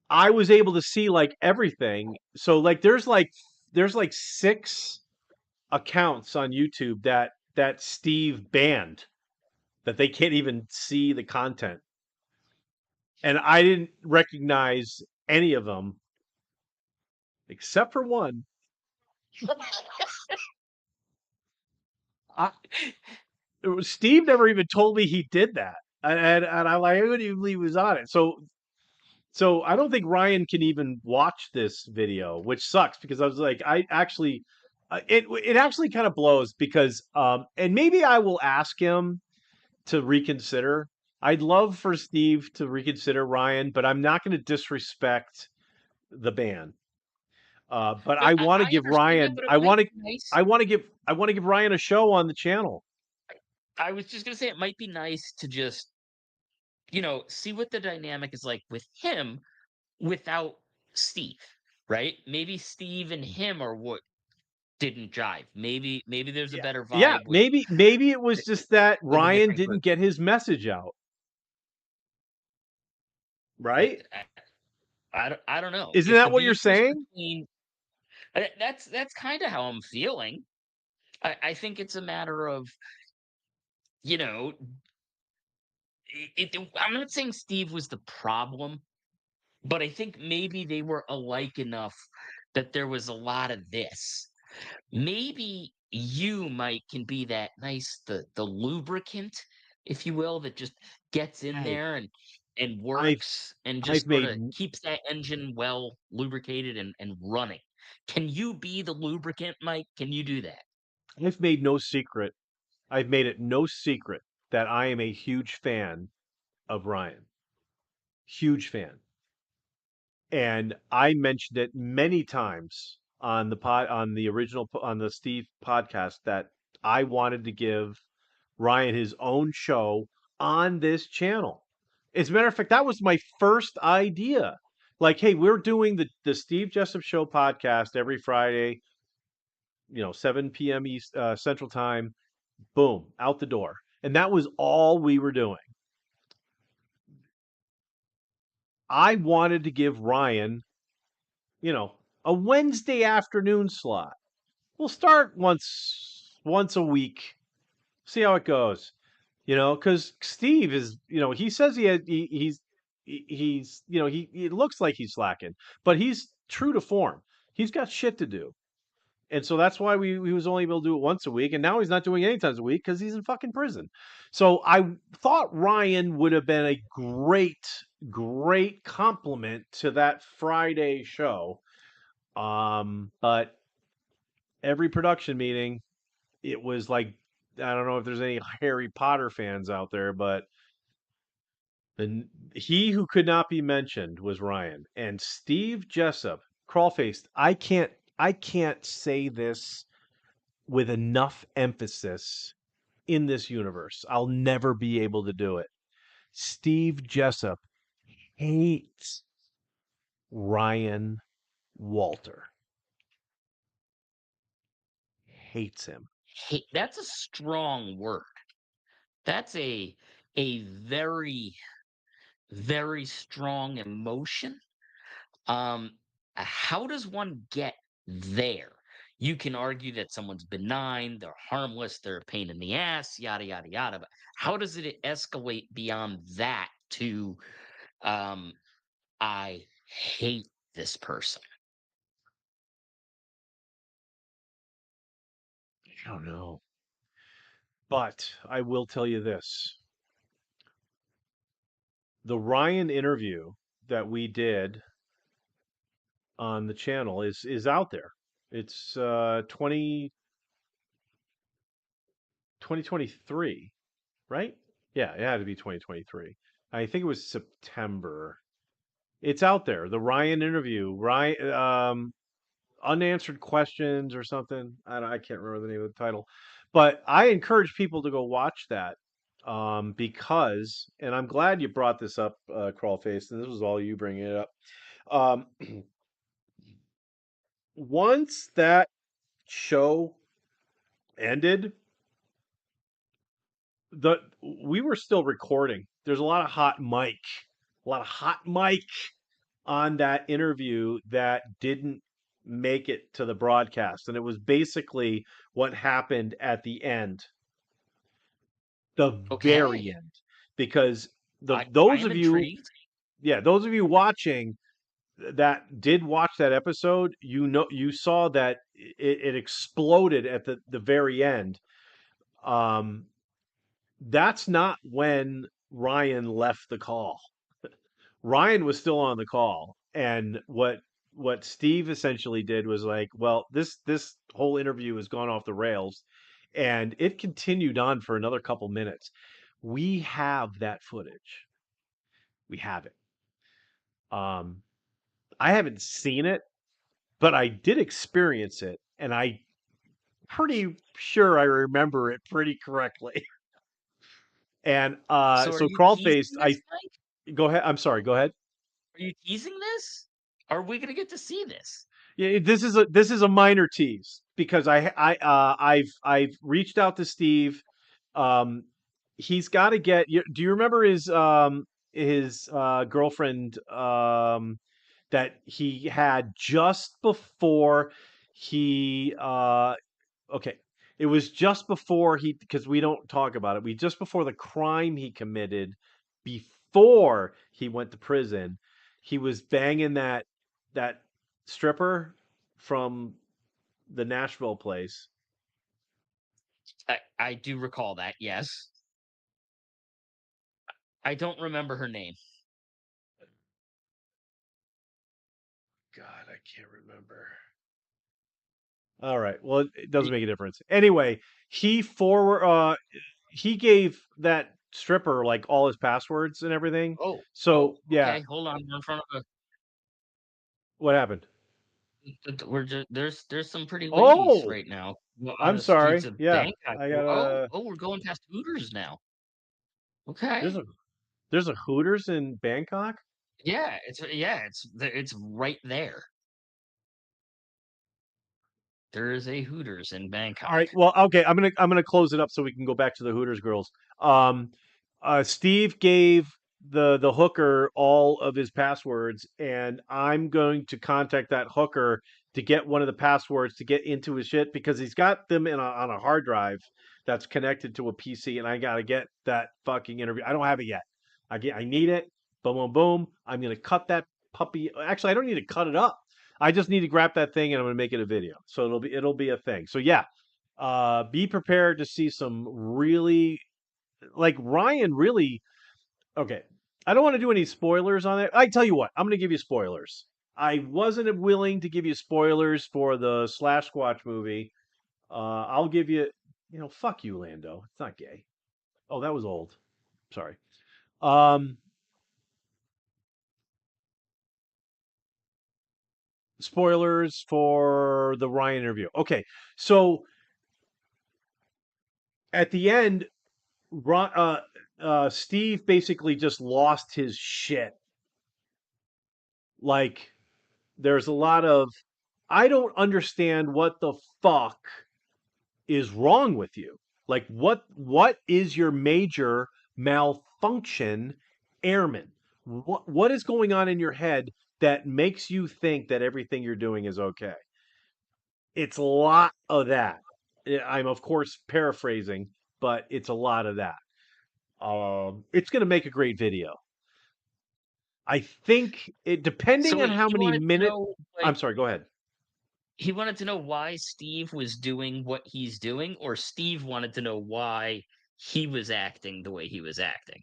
I was able to see like everything. So like there's like 6 accounts on YouTube that Steve banned, that they can't even see the content. And I didn't recognize any of them except for one. I, Steve never even told me he did that. And I'm like, I couldn't even believe he was on it. So I don't think Ryan can even watch this video, which sucks because I was like, I actually, it actually kind of blows because, and maybe I will ask him to reconsider. I'd love for Steve to reconsider Ryan, but I'm not going to disrespect the ban. But But I I, want to I give understand that, Ryan, but it might be nice. I want to give Ryan a show on the channel. I was just gonna say it might be nice to just, see what the dynamic is like with him without Steve, right? Maybe Steve and him are what didn't jive. Maybe there's a Yeah, better yeah. vibe Maybe it was just that with a Ryan different didn't group. get his message out, I, right? I don't know. Isn't If that the what you're beef was saying? between, that's kind of how I'm feeling. I think it's a matter of, you know, I'm not saying Steve was the problem, but I think maybe they were alike enough that there was a lot of this. Maybe you, Mike, can be that nice the lubricant, if you will, that just gets in Hey, there and I've works and I've just sort of made keeps that engine well lubricated and running. Can you be the lubricant, Mike? Can you do that? I've made no secret. I've made it no secret that I am a huge fan of Ryan. Huge fan. And I mentioned it many times on the original on the Steve podcast that I wanted to give Ryan his own show on this channel. As a matter of fact, that was my first idea. Like, hey, we're doing the Steve Jessup Show podcast every Friday, 7 p.m. East Central Time. Boom, out the door, and that was all we were doing. I wanted to give Ryan, a Wednesday afternoon slot. We'll start once a week. See how it goes. Because Steve is, he says he's, he it looks like he's slacking, but he's true to form. He's got shit to do. And so that's why we was only able to do it once a week, and now he's not doing it any times a week because he's in fucking prison. So I thought Ryan would have been a great compliment to that Friday show. But every production meeting, it was like, I don't know if there's any Harry Potter fans out there, but he who could not be mentioned was Ryan. And Steve Jessup, Crawlfaced. I can't say this with enough emphasis in this universe. I'll never be able to do it. Steve Jessup hates Ryan Walter. Hates him. Hey, that's a strong word. That's a very, very strong emotion. How does one get there? You can argue that someone's benign, they're harmless, they're a pain in the ass, yada yada yada. But how does it escalate beyond that to, um, I hate this person? I don't know. But I will tell you this. The Ryan interview that we did on the channel is out there. It's 2023, right? Yeah, it had to be 2023. I think it was September. It's out there. The Ryan interview, Ryan, unanswered questions or something. I can't remember the name of the title, but I encourage people to go watch that because, and I'm glad you brought this up, Crawlfaced, and this was all you bringing it up. Um, once that show ended, the we were still recording. There's a lot of hot mic on that interview that didn't make it to the broadcast, and it was basically what happened at the end, the Okay, very end, because I those am of you, intrigued. yeah, those of you watching that did watch that episode, you saw that it exploded at the very end. Um, that's not when Ryan left the call. Ryan was still on the call, and what Steve essentially did was like, well, this whole interview has gone off the rails, and it continued on for another couple minutes. We have that footage. We have it. Um, I haven't seen it, but I did experience it, and I pretty sure I remember it pretty correctly. And So are so you crawl faced. teasing I this, Mike? go ahead. I'm sorry. Go ahead. Are you teasing this? Are we gonna get to see this? Yeah, this is a minor tease because I've reached out to Steve. Um, he's got to get. Do you remember his girlfriend that he had just before he okay, it was just before he, because we don't talk about it. We just before the crime he committed, before he went to prison, he was banging that stripper from the Nashville place. I do recall that. Yes, I don't remember her name. God, I can't remember. All right. Well, it doesn't make a difference. Anyway, he gave that stripper like all his passwords and everything. Oh, oh, So, yeah, okay. Hold on. We're in front of what happened? we're just there's some pretty ladies Oh, right now on I'm the streets sorry. of Yeah, Bangkok. I Oh, gotta. oh, we're going past Hooters now. There's Okay. a there's a Hooters in Bangkok. It's right there. There is a Hooters in All Bangkok. right. Well, okay. I'm gonna close it up so we can go back to the Hooters girls. Um, Steve gave the hooker all of his passwords, and I'm going to contact that hooker to get one of the passwords to get into his shit because he's got them on a hard drive that's connected to a PC, and I gotta get that fucking interview. I don't have it yet. I need it. Boom, boom, boom. I'm gonna cut that puppy. Actually, I don't need to cut it up. I just need to grab that thing and I'm gonna make it a video. So it'll be a thing. So yeah, be prepared to see some really, like, Ryan really. Okay, I don't want to do any spoilers on it. I tell you what, I'm going to give you spoilers. I wasn't willing to give you spoilers for the Slash Squatch movie. I'll give you, fuck you, Lando. It's not gay. Oh, that was old. Sorry. Um, Spoilers for the Ryan interview. Okay, so at the end, Steve basically just lost his shit. Like, there's a lot of, I don't understand what the fuck is wrong with you. Like, what is your major malfunction, Airman? What is going on in your head that makes you think that everything you're doing is okay? It's a lot of that. I'm of course paraphrasing, but it's a lot of that. It's going to make a great video. I think it So depending on wait, how he many wanted to minutes. know, I'm like, sorry. Go ahead. he wanted to know why Steve was doing what he's doing, or Steve wanted to know why he was acting the way he was acting.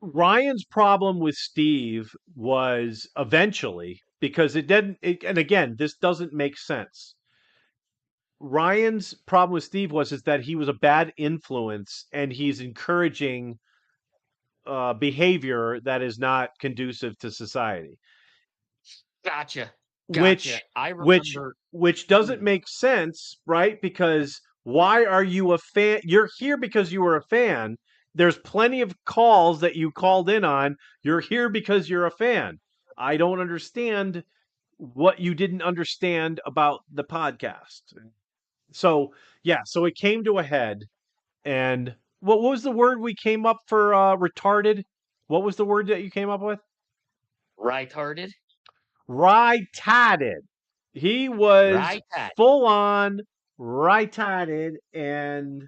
Ryan's problem with Steve was eventually because it didn't. And again, this doesn't make sense. Ryan's problem with Steve is that he was a bad influence and he's encouraging behavior that is not conducive to society. Gotcha. Gotcha. which I which remember. which doesn't Mm, make sense, right? Because why are you a fan? You're here because you were a fan. There's plenty of calls that you called in on. You're here because you're a fan. I don't understand what you didn't understand about the podcast. So, yeah, so it came to a head and what was the word we came up for retarded? What was the word that you came up with? Right-hearted? Right-tatted. He was Right-hat. full on right-tatted, and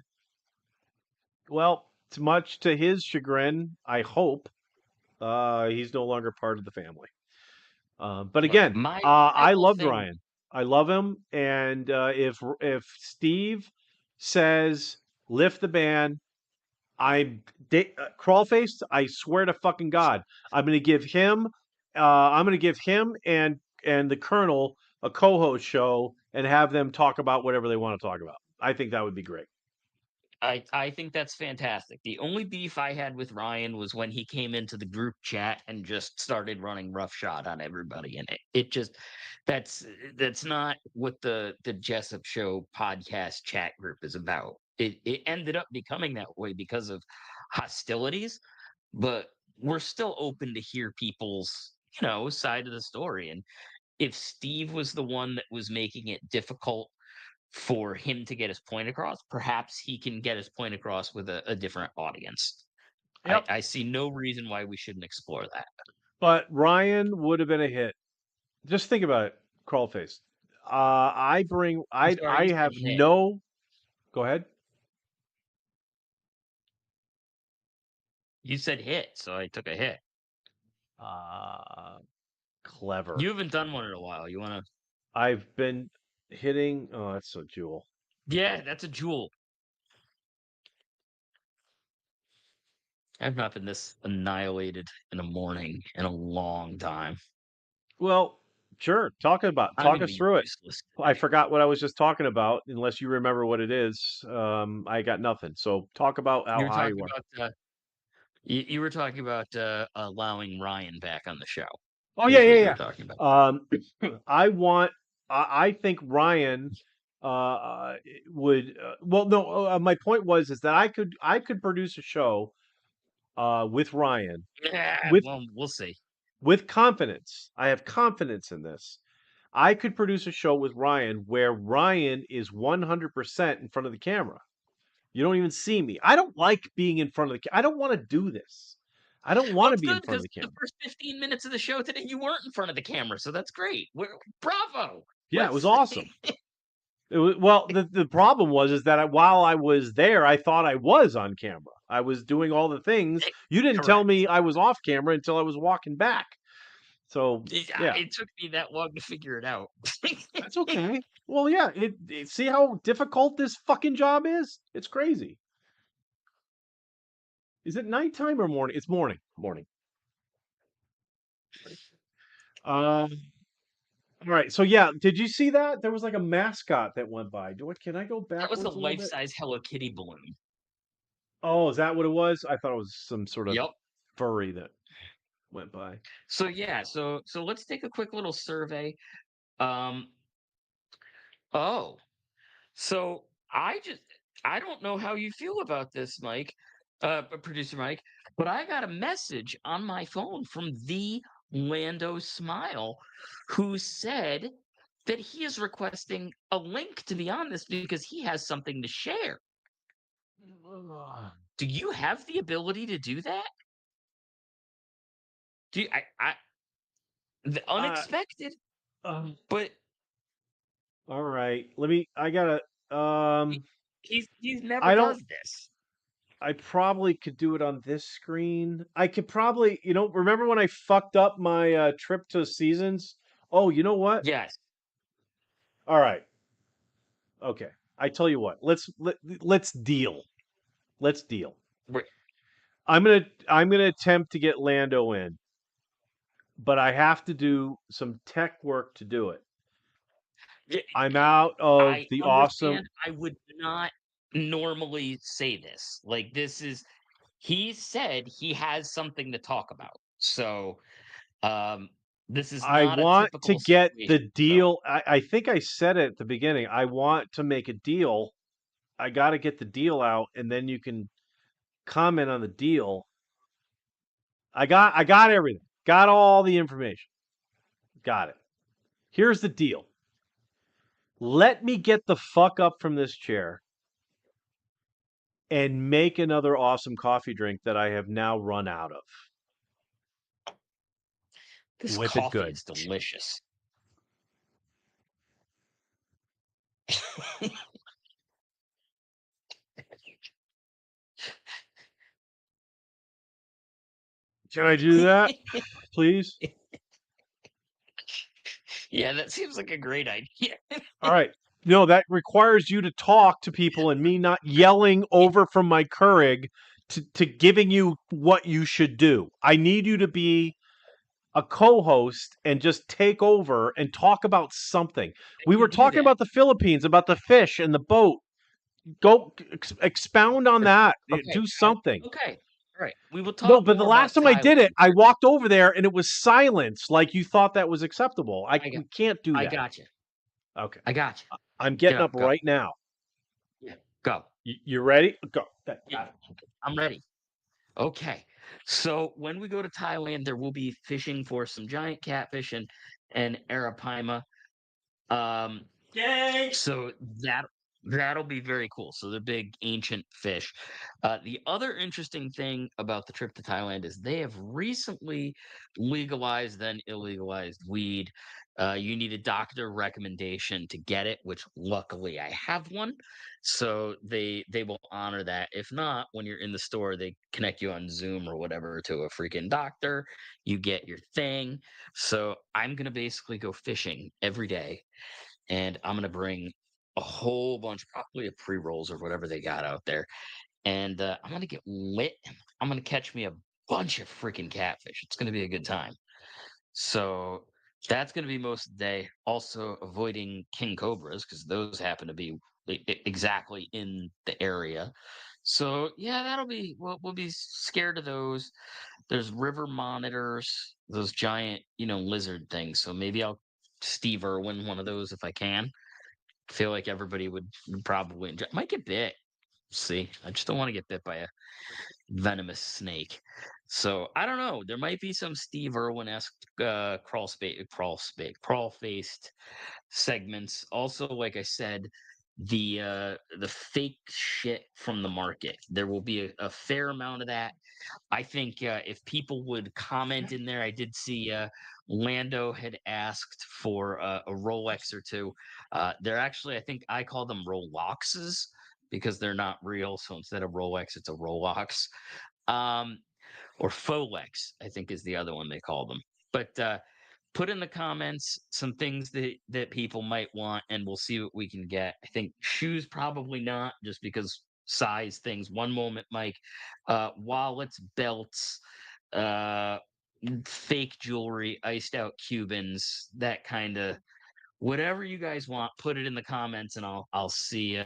well, it's much to his chagrin, I hope, he's no longer part of the family. But Look, again, my I whole loved thing. Ryan. I love him, and if Steve says lift the ban, Crawlfaced. I swear to fucking God, I'm gonna give him. I'm gonna give him and the Colonel a co-host show and have them talk about whatever they want to talk about. I think that would be great. I think that's fantastic. The only beef I had with Ryan was when he came into the group chat and just started running roughshod on everybody, and it just that's that's not what the Jessup Show podcast chat group is about. It ended up becoming that way because of hostilities, but we're still open to hear people's, side of the story. And if Steve was the one that was making it difficult for him to get his point across, perhaps he can get his point across with a different audience. I, Yep. I see no reason why we shouldn't explore that. But Ryan would have been a hit. Just think about it, Crawlface. I bring. I'm I sorry, you have said hit. no. Go ahead. You said hit, so I took a hit. Clever. You haven't done one in a while. You want to? I've been hitting. Oh, that's a jewel. Yeah, that's a jewel. I've not been this annihilated in a morning in a long time. Well, sure. I'm Talk gonna us be through it. useless I today. forgot what I was just talking about. Unless you remember what it is, I got nothing. So talk about how You were high you talking are. about you were talking about allowing Ryan back on the show. Oh yeah, Is what you yeah, were talking about. yeah. I want. I think Ryan would. Well, no. My point was is that I could produce a show with Ryan Yeah, with well, we'll see. confidence. I have confidence in this. I could produce a show with Ryan where Ryan is 100% in front of the camera. You don't even see me. I don't like being in front of the I don't want to do this. I don't want Well, to it's be in good front of because the the camera. first 15 minutes of the show today, you weren't in front of the camera, so that's great. Bravo. Yeah, it was Let's. awesome. Well, the problem was is that while I was there, I thought I was on camera. I was doing all the things. You didn't tell Correct. me I was off camera until I was walking back. So, yeah, It took me that long to figure it out. that's okay. Well, yeah, see how difficult this fucking job is? It's crazy. Is it nighttime or morning? It's morning. Morning. Um, all right. So yeah, did you see that? There was like a mascot that went by. Can I go That was a backwards a little bit? life-size Hello Kitty balloon. Oh, is that what it was? I thought it was some sort of Yep. furry that went by. So yeah, so let's take a quick little survey. Um, oh, so I don't know how you feel about this, Mike, producer Mike, but I got a message on my phone from the Lando Smile, who said that he is requesting a link to be on this because he has something to share. Do you have the ability to do that? Do you, the Uh, unexpected, uh, but all right. I gotta. he, he's never I don't. does this. I probably could do it on this screen. I could probably, remember when I fucked up my trip to Seasons? Oh, you know what? Yes. All right. Okay. I tell you what. Let's deal. Let's deal. We're- I'm gonna attempt to get Lando in, but I have to do some tech work to do it. y- I'm out of I the awesome. understand. I would not normally say this. Like, this is, he said he has something to talk about. So, um, this is I not a want to typical get the situation. So, deal. I think I said it at the beginning. I want to make a deal. I got to get the deal out, and then you can comment on the deal. I got everything. Got all the information. Got it. Here's the deal. Let me get the fuck up from this chair and make another awesome coffee drink that I have now run out of. this Whip it coffee good. is delicious. Can I do that, please? Yeah, that seems like a great idea. All right. No, that requires you to talk to people and me not yelling over from my Keurig to giving you what you should do. I need you to be a co-host and just take over and talk about something. I We were can do talking that. about the Philippines, about the fish and the boat. Go expound on that. Okay. Do something. Okay. All right. We will No, talk but the more last about time I did Thailand it, I here. walked over there and it was silence, like you thought that was acceptable. I got We can't do I that. got you. Okay. I got you. I'm Get getting up, up go. right now. Yeah. Go. You ready? Go. Yeah. I'm ready. Okay. So when we go to Thailand, there will be fishing for some giant catfish and arapaima. Um, so that'll be very cool. So they're big ancient fish. The other interesting thing about the trip to Thailand is they have recently legalized then illegalized weed. You need a doctor recommendation to get it, which luckily I have one. So they will honor that. If not, when you're in the store, they connect you on Zoom or whatever to a freaking doctor. You get your thing. So I'm gonna basically go fishing every day, and I'm gonna bring a whole bunch, probably of pre rolls or whatever they got out there, and I'm gonna get lit. I'm gonna catch me a bunch of freaking catfish. It's gonna be a good time. So that's gonna be most of the day. Also avoiding king cobras because those happen to be exactly in the area. So yeah, that'll be we'll be scared of those. There's river monitors, those giant, lizard things. So maybe I'll Steve Irwin one of those if I can. Feel like everybody would probably enjoy. Might get bit. See, I just don't want to get bit by a venomous snake. So I don't know. There might be some Steve Irwin-esque crawl faced segments. Also, like I said, the fake shit from the market. There will be a fair amount of that. I think if people would comment in there, I did see Lando had asked for a Rolex or two. They're actually, I think I call them Rolexes because they're not real. So instead of Rolex, it's a Rolex. Um, or Folex, I think is the other one they call them. But put in the comments some things that people might want, and we'll see what we can get. I think shoes probably not, just because size things. One moment, Mike, wallets, belts, uh, fake jewelry, iced out Cubans, that kind of whatever you guys want. Put it in the comments, and I'll see you.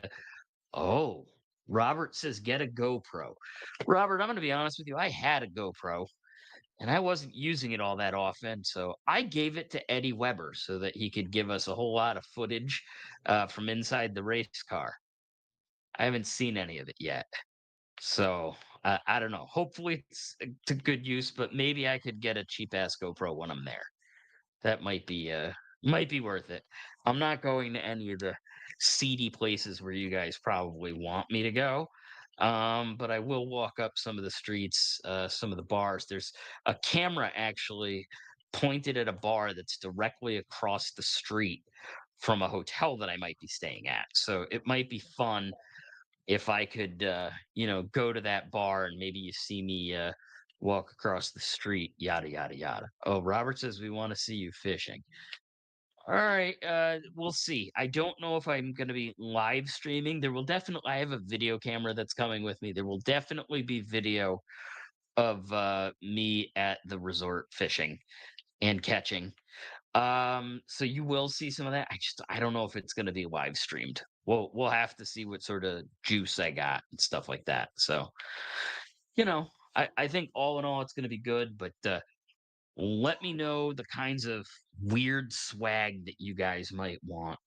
Oh, Robert says get a GoPro. Robert, I'm going to be honest with you. I had a GoPro and I wasn't using it all that often. So I gave it to Eddie Weber so that he could give us a whole lot of footage from inside the race car. I haven't seen any of it yet. So I don't know. Hopefully it's to good use, but maybe I could get a cheap ass GoPro when I'm there. That might be worth it. I'm not going to any of the seedy places where you guys probably want me to go. But I will walk up some of the streets, some of the bars. There's a camera actually pointed at a bar that's directly across the street from a hotel that I might be staying at. So it might be fun if I could, go to that bar and maybe you see me walk across the street, yada yada yada. Oh, Robert says we want to see you fishing. All right, we'll see. I don't know if I'm going to be live streaming. There will definitely. I have a video camera that's coming with me. There will definitely be video of me at the resort fishing and catching. So you will see some of that. I don't know if it's going to be live streamed. We'll have to see what sort of juice I got and stuff like that. So, I think all in all it's going to be good, but let me know the kinds of weird swag that you guys might want.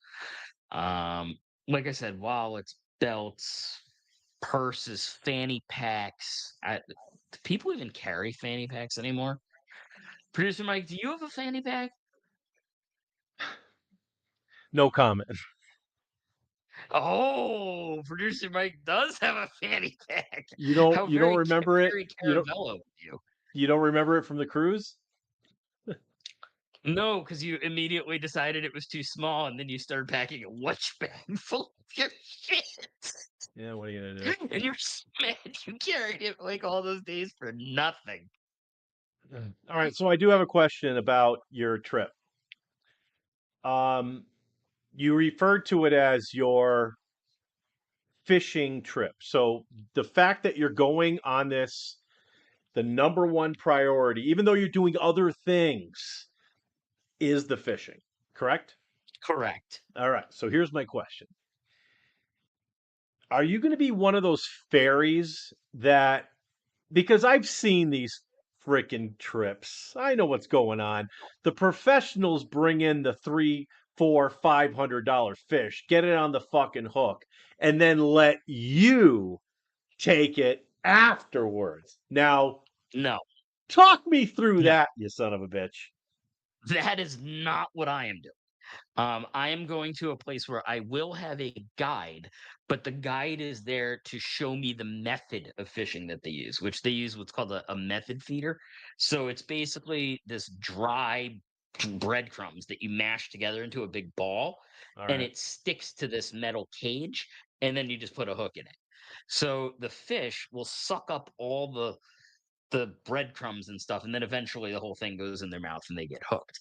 Like I said, wallets, belts, purses, fanny packs. Do people even carry fanny packs anymore? Producer Mike, do you have a fanny pack? No comment. Oh, producer Mike does have a fanny pack. You don't How you don't very, remember it? very You don't Caravello of you. you don't remember it from the cruise? No, because you immediately decided it was too small, and then you started packing a lunch bag full of your shit. Yeah, what are you gonna do? And you're mad you carried it like all those days for nothing. All right, so I do have a question about your trip. Um, you referred to it as your fishing trip. So the fact that you're going on this, the number one priority, even though you're doing other things, is the fishing, correct? Correct. All right, so here's my question. Are you going to be one of those fairies that, because I've seen these freaking trips, I know what's going on. The professionals bring in the $300, $400, $500 fish, get it on the fucking hook, and then let you take it afterwards. Now, No, talk me through no, that, you son of a bitch. that is not what I am doing. I am going to a place where I will have a guide, but the guide is there to show me the method of fishing that they use, which they use what's called a method feeder. So it's basically this dry breadcrumbs that you mash together into a big ball, All and right. it sticks to this metal cage, and then you just put a hook in it. So the fish will suck up all the breadcrumbs and stuff, and then eventually the whole thing goes in their mouth and they get hooked.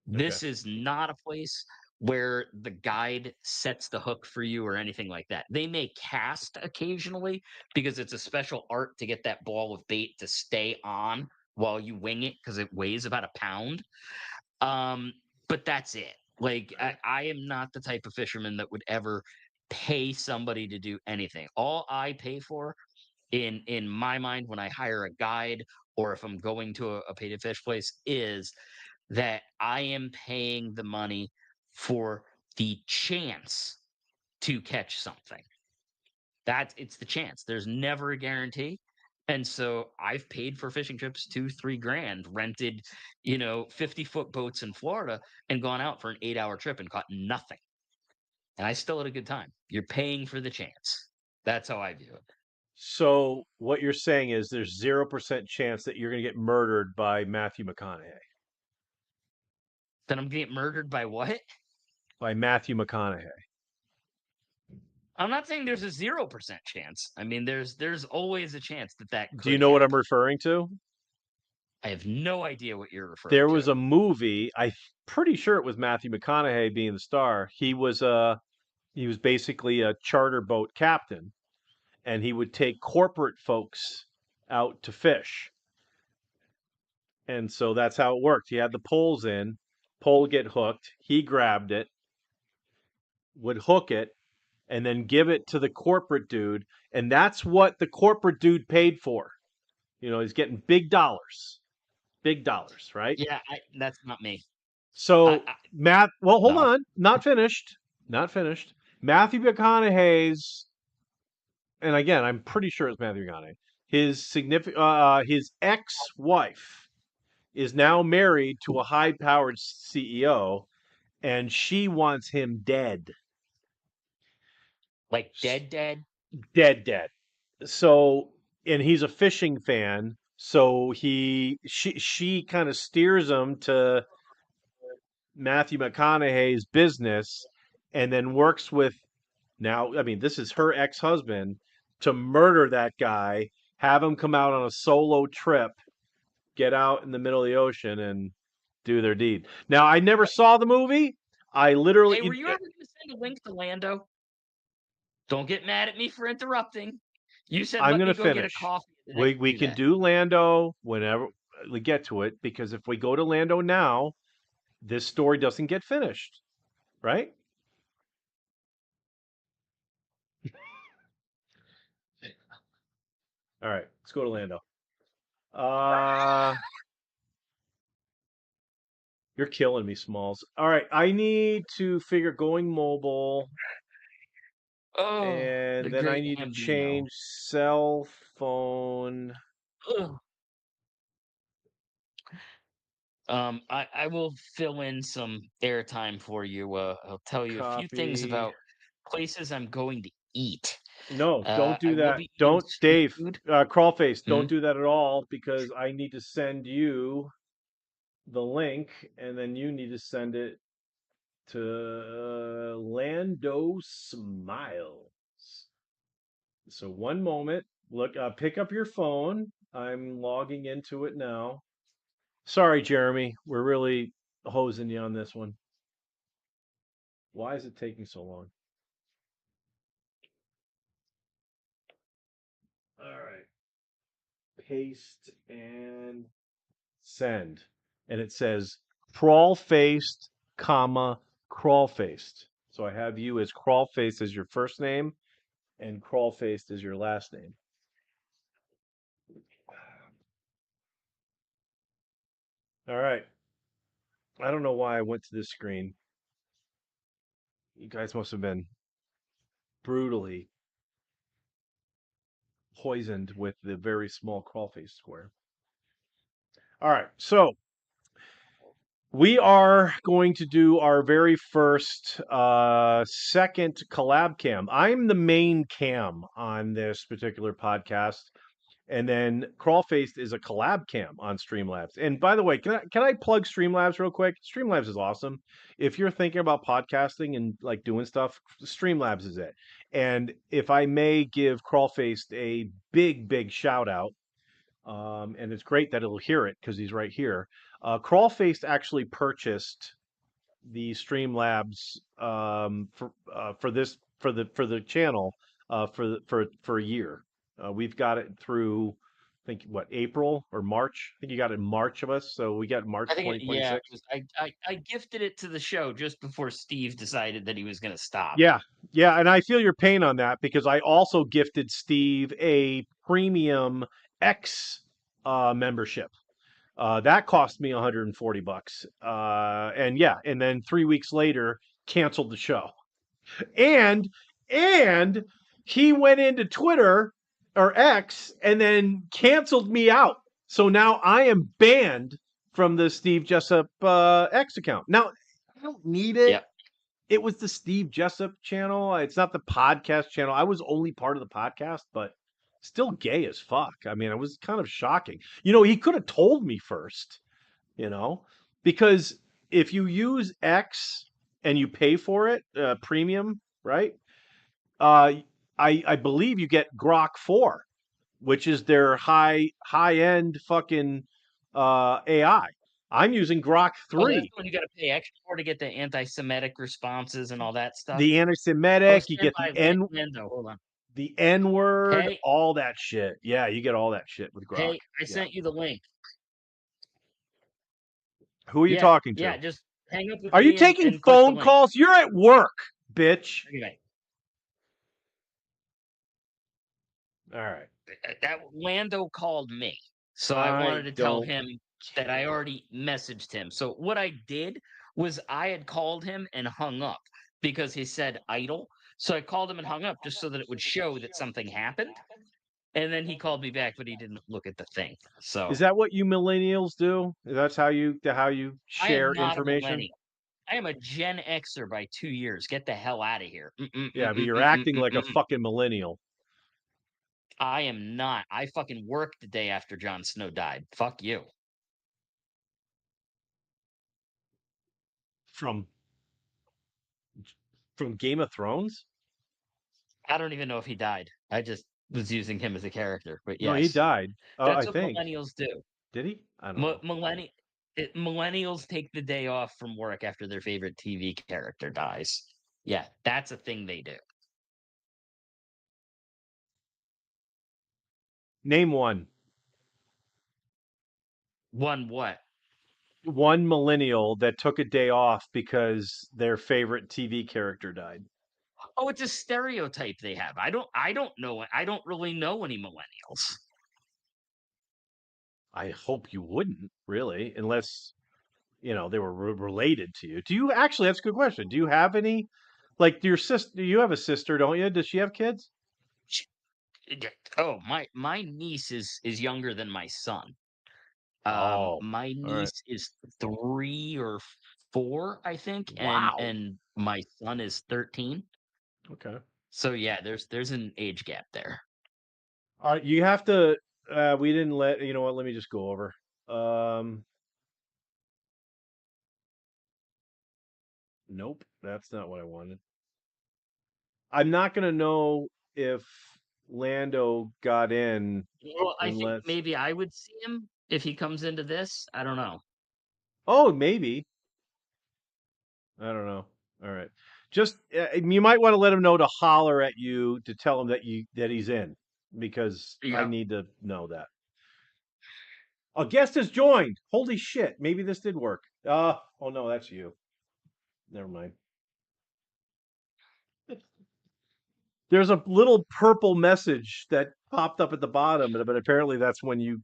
Okay. This is not a place where the guide sets the hook for you or anything like that. They may cast occasionally because it's a special art to get that ball of bait to stay on while you wing it because it weighs about a pound. Um, but that's it. Like I am not the type of fisherman that would ever pay somebody to do anything. All I pay for in my mind when I hire a guide or if I'm going to a pay to fish place is that I am paying the money for the chance to catch something. It's the chance. There's never a guarantee. And so I've paid for fishing trips 2, 3 grand, rented, 50-foot boats in Florida and gone out for an 8-hour trip and caught nothing. And I still had a good time. You're paying for the chance. That's how I view it. So what you're saying is there's 0% chance that you're going to get murdered by Matthew McConaughey. Then I'm getting murdered by what? By Matthew McConaughey. I'm not saying there's a 0% chance. I mean, there's always a chance that Do you could know what I'm happen. referring to? I have no idea what you're referring There to. was a movie, I'm pretty sure it was Matthew McConaughey being the star. He was basically a charter boat captain, and he would take corporate folks out to fish. And so that's how it worked. He had the poles in, pole get hooked, he grabbed it, would hook it, and then give it to the corporate dude, and that's what the corporate dude paid for. He's getting big dollars, right? Yeah, that's not me. I, So I Well, hold no. on, not finished. Matthew McConaughey's, and again, I'm pretty sure it's Matthew McConaughey. His ex-wife is now married to a high-powered CEO, and she wants him dead, Like dead. dead. So, and he's a fishing fan, so she kind of steers him to Matthew McConaughey's business, and then works with Now, I mean, this is her ex-husband to murder that guy, have him come out on a solo trip, get out in the middle of the ocean and do their deed. Now, I never saw the movie. I Hey, were literally you ever going to send a link to Lando? Don't get mad at me for interrupting. You said I'm let going me to go get a finish. coffee. Then I We do can that. do Lando whenever we get to it because if we go to Lando now, this story doesn't get finished, right? All right, let's go to Lando. Uh, you're killing me, Smalls. All right, I need to figure going mobile, Oh, the and then I great need to Ambino. change cell phone. Ugh. I will fill in some airtime for you. I'll tell you a few things Copy. about places I'm going to eat. No, don't I do will that. be eating Don't, street Dave, food. Crawlface, don't Hmm? do that at all because I need to send you the link and then you need to send it to Lando Smiles. So one moment. Look, pick up your phone. I'm logging into it now. Sorry, Jeremy. We're really hosing you on this one. Why is it taking so long? All right. Paste and send. And it says crawl-faced, comma, crawl-faced. So I have you as crawl-faced as your first name and crawl-faced as your last name. All right. I don't know why I went to this screen. You guys must have been brutally poisoned with the very small crawl-faced square. All right. So we are going to do our very first second collab cam. I'm the main cam on this particular podcast. And then Crawlfaced is a collab cam on Streamlabs. And by the way, can I plug Streamlabs real quick? Streamlabs is awesome. If you're thinking about podcasting and like doing stuff, Streamlabs is it. And if I may give Crawlfaced a big shout out, and it's great that it'll hear it because he's right here. Crawlfaced actually purchased the Streamlabs for this for the channel for a year. We've got it through I think what April or March. I think you got it in March of us, so we got March I think yeah, it 2026. was, I gifted it to the show just before Steve decided that he was going to stop. Yeah, yeah, and I feel your pain on that because I also gifted Steve a premium X membership. That cost me $140. And yeah, and then 3 weeks later, canceled the show. And and he went into Twitter or X and then canceled me out. So now I am banned from the Steve Jessup X account. Now I don't need it. Yep. It was the Steve Jessup channel. It's not the podcast channel. I was only part of the podcast, but still gay as fuck. I mean, it was kind of shocking. He could have told me first, you know, because if you use X and you pay for it, premium, right? Uh, I believe you get Grok 4, which is their high end fucking AI. I'm using Grok Oh, that's 3, when you got to pay extra for to get the anti-Semitic responses and all that stuff. the Oh, anti-Semitic, you stand get by Lando. Hold on. the N word, Hey, all that shit. Yeah, you get all that shit with Grok. hey, I Yeah. sent you the link. Who are you Yeah, talking yeah. to? Just hang up with Are you me and, taking and click the phone link. calls? You're at work, bitch. Okay. All right. That Lando called me, so I I wanted to tell don't him that I already messaged him. So what I did was I had called him and hung up because he said idle. So I called him and hung up just so that it would show that something happened. And then he called me back, but he didn't look at the thing. So Is that what you millennials do? That's how you I am share not a information? millennial. I am a Gen Xer by 2 years. Get the hell out of here. Yeah, but you're acting like a fucking millennial I am not. I fucking worked the day after Jon Snow died. Fuck you. from Game of Thrones. I don't even know if he died. I just was using him as a character, but No, he yes, died. I that's what think. millennials do. Did he? I don't know. Millennials take the day off from work after their favorite TV character dies. Yeah, that's a thing they do. Name one. One what? One millennial that took a day off because their favorite TV character died. Oh, it's a stereotype they have. I don't know. I don't really know any millennials. I hope you wouldn't, really, unless, they were related to you. Do you actually, that's a good question. Do you have any, like your sister, you have a sister, don't you? Does she have kids? Sh- Oh, my niece is younger than my son. Oh, My all right. niece is 3 or 4, I think, Wow. and my son is 13. Okay. So yeah, there's an age gap there. All right. You have to, we didn't you know what? Let me just go over. Um, nope. That's not what I wanted. I'm not going to know if Lando got in Well, I think unless, maybe I would see him if he comes into this. I don't know. oh, maybe. I don't know. All right. Just you might want to let him know to holler at you to tell him that he's in because I Yeah. need to know that. A guest has joined. Holy shit. Maybe this did work. Oh no, that's you. Never mind. There's a little purple message that popped up at the bottom, but apparently that's when you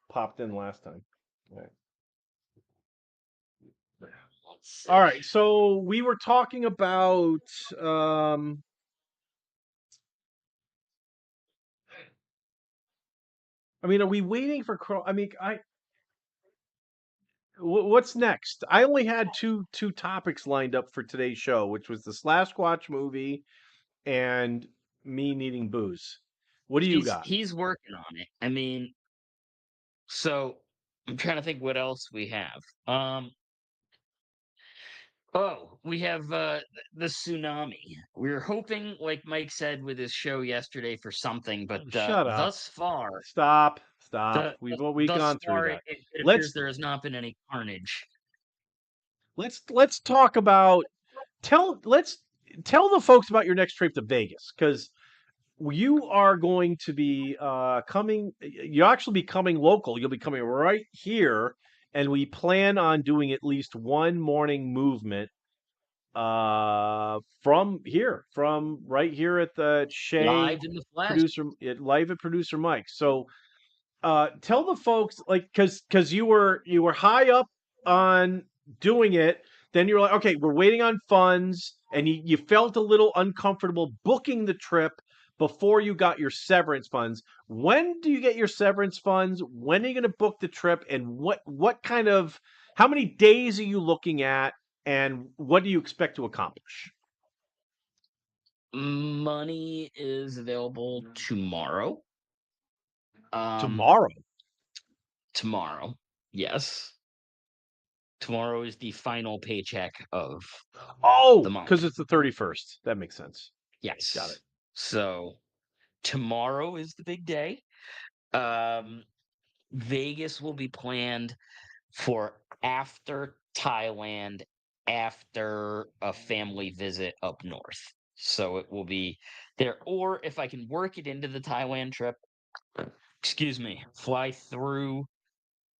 popped in last time. All right. Let's All see. right. So we were talking about um I mean, are we waiting for I mean, what's next? I only had two topics lined up for today's show, which was the Slash Squatch movie and me needing booze. What do you got? He's working on it. I mean, so I'm trying to think what else we have. Oh, we have the tsunami. We were hoping, like Mike said with his show yesterday, for something, but Shut up. thus far, Stop. Stop. We've thus gone through far, that. it appears Let's there has not been any carnage. let's talk about let's tell the folks about your next trip to Vegas because you are going to be coming. You'll actually be coming local. You'll be coming right here, and we plan on doing at least one morning movement from here, from right here at the Shea Live in the flesh. live at producer Mike. So tell the folks, like, because you were high up on doing it, then you're like, okay, we're waiting on funds, and you felt a little uncomfortable booking the trip before you got your severance funds. When do you get your severance funds? When are you going to book the trip, and what kind of, how many days are you looking at, and what do you expect to accomplish? Money is available tomorrow. Um, Tomorrow. tomorrow, yes. Tomorrow is the final paycheck of the Oh, month. because it's the 31st. That makes sense. Yes. Got it. So tomorrow is the big day. Um, Vegas will be planned for after Thailand, after a family visit up north. So it will be there. Or if I can work it into the Thailand trip, excuse me, fly through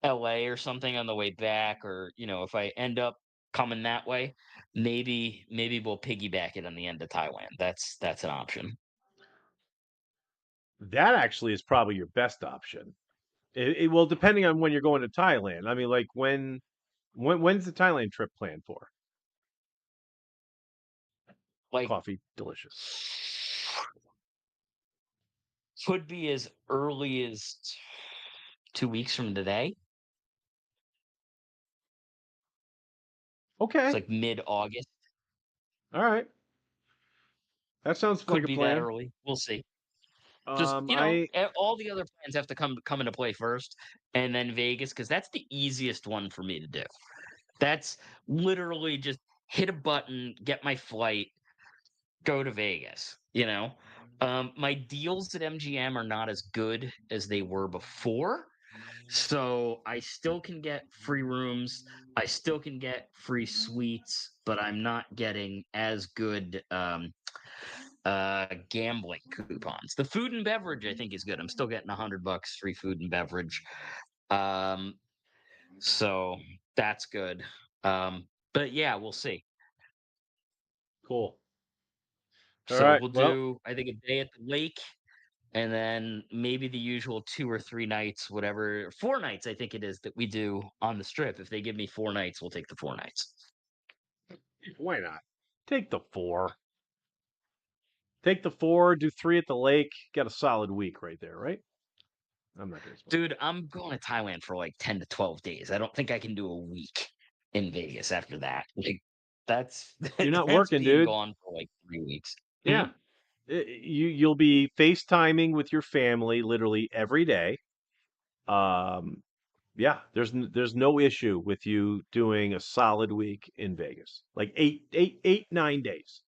LA or something on the way back, or if I end up coming that way, maybe we'll piggyback it on the end of Thailand. That's an option. That actually is probably your best option. Well, depending on when you're going to Thailand. I mean, like when's the Thailand trip planned for? Like Coffee, delicious. could be as early as 2 weeks from today. It's Okay, like mid-August. all right. That sounds like Could a be that plan. early. We'll see. Just I all the other plans have to come into play first, and then Vegas, because that's the easiest one for me to do. That's literally just hit a button, get my flight, go to Vegas. My deals at MGM are not as good as they were before. So I still can get free rooms. I still can get free suites, but I'm not getting as good gambling coupons. The food and beverage I think is good. I'm still getting $100 free food and beverage. Um, so that's good. But yeah, we'll see. Cool. All So right. we'll Well, do I think a day at the lake and then maybe the usual 2 or 3 nights, whatever 4 nights I think it is that we do on the strip. If they give me 4 nights, we'll take the 4 nights. why not? Take the 4. Take the 4, do 3 at the lake. Got a solid week right there, right? I'm not gonna smoke. Dude, I'm going to Thailand for like 10 to 12 days. I don't think I can do a week in Vegas after that. Like that's You're not that's working, being dude. gone for like 3 weeks. Yeah. You'll be FaceTiming with your family literally every day. Um, yeah, there's no issue with you doing a solid week in Vegas, like 9 days.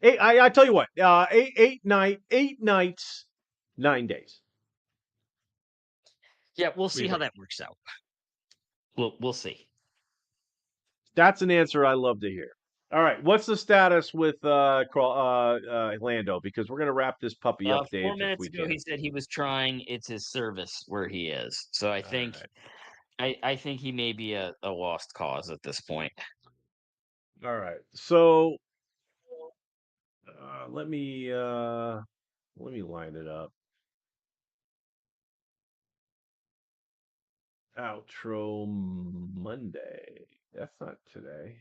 I tell you what, 8 nights, 9 days. Yeah, we'll What do see you how think? that works out. We'll see. That's an answer I love to hear. All right, what's the status with Lando? Because we're gonna wrap this puppy up, 4 Dave, if minutes we ago can. he said he was trying. It's his service where he is. So I All think right, I think he may be a lost cause at this point. all right. So let me line it up. Outro Monday. That's not today.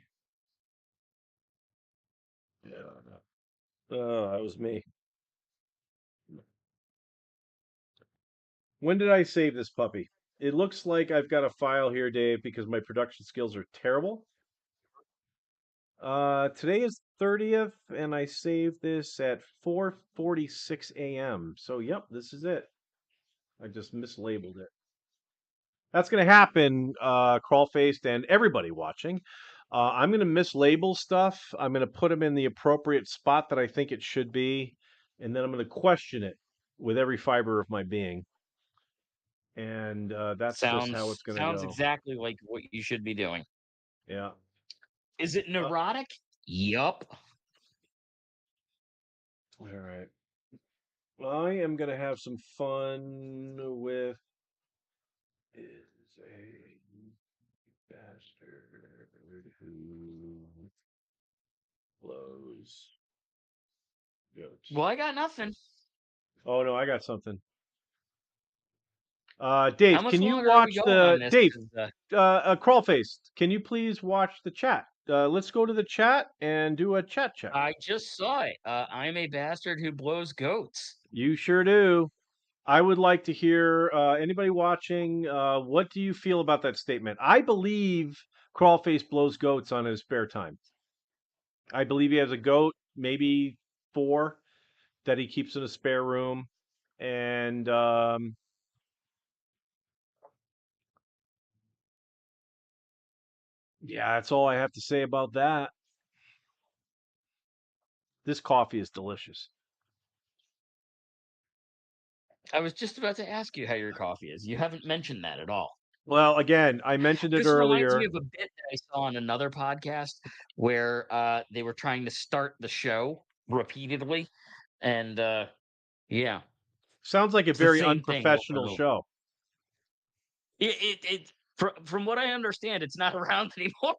Yeah, oh, that was me. When did I save this puppy? It looks like I've got a file here, Dave, because my production skills are terrible. Today is 30th, and I saved this at 4:46 a.m. So, yep, this is it. I just mislabeled it. That's going to happen, Crawlfaced and everybody watching. I'm going to mislabel stuff. I'm going to put them in the appropriate spot that I think it should be, and then I'm going to question it with every fiber of my being. And that's just how it's going to Sounds go. exactly like what you should be doing. Yeah. Is it Uh, neurotic? Yup. all right. I am going to have some fun with is a bastard who blows goats. Well, I got nothing. Oh no, I got something. How Dave, much can you longer are we watch going on the this? Dave? 'Cause, Crawlface, can you please watch the chat? Let's go to the chat and do a chat check. I just saw it. I'm a bastard who blows goats. You sure do. I would like to hear anybody watching. What do you feel about that statement? I believe Crawlface blows goats on his spare time. I believe he has a goat, maybe 4, that he keeps in a spare room, and yeah, that's all I have to say about that. This coffee is delicious. I was just about to ask you how your coffee is. You haven't mentioned that at all. Well, again, I mentioned it This reminds me earlier. of a bit that I saw on another podcast where they were trying to start the show repeatedly, and yeah, Sounds like a it's the very same thing over and unprofessional over. show. From what I understand, it's not around anymore.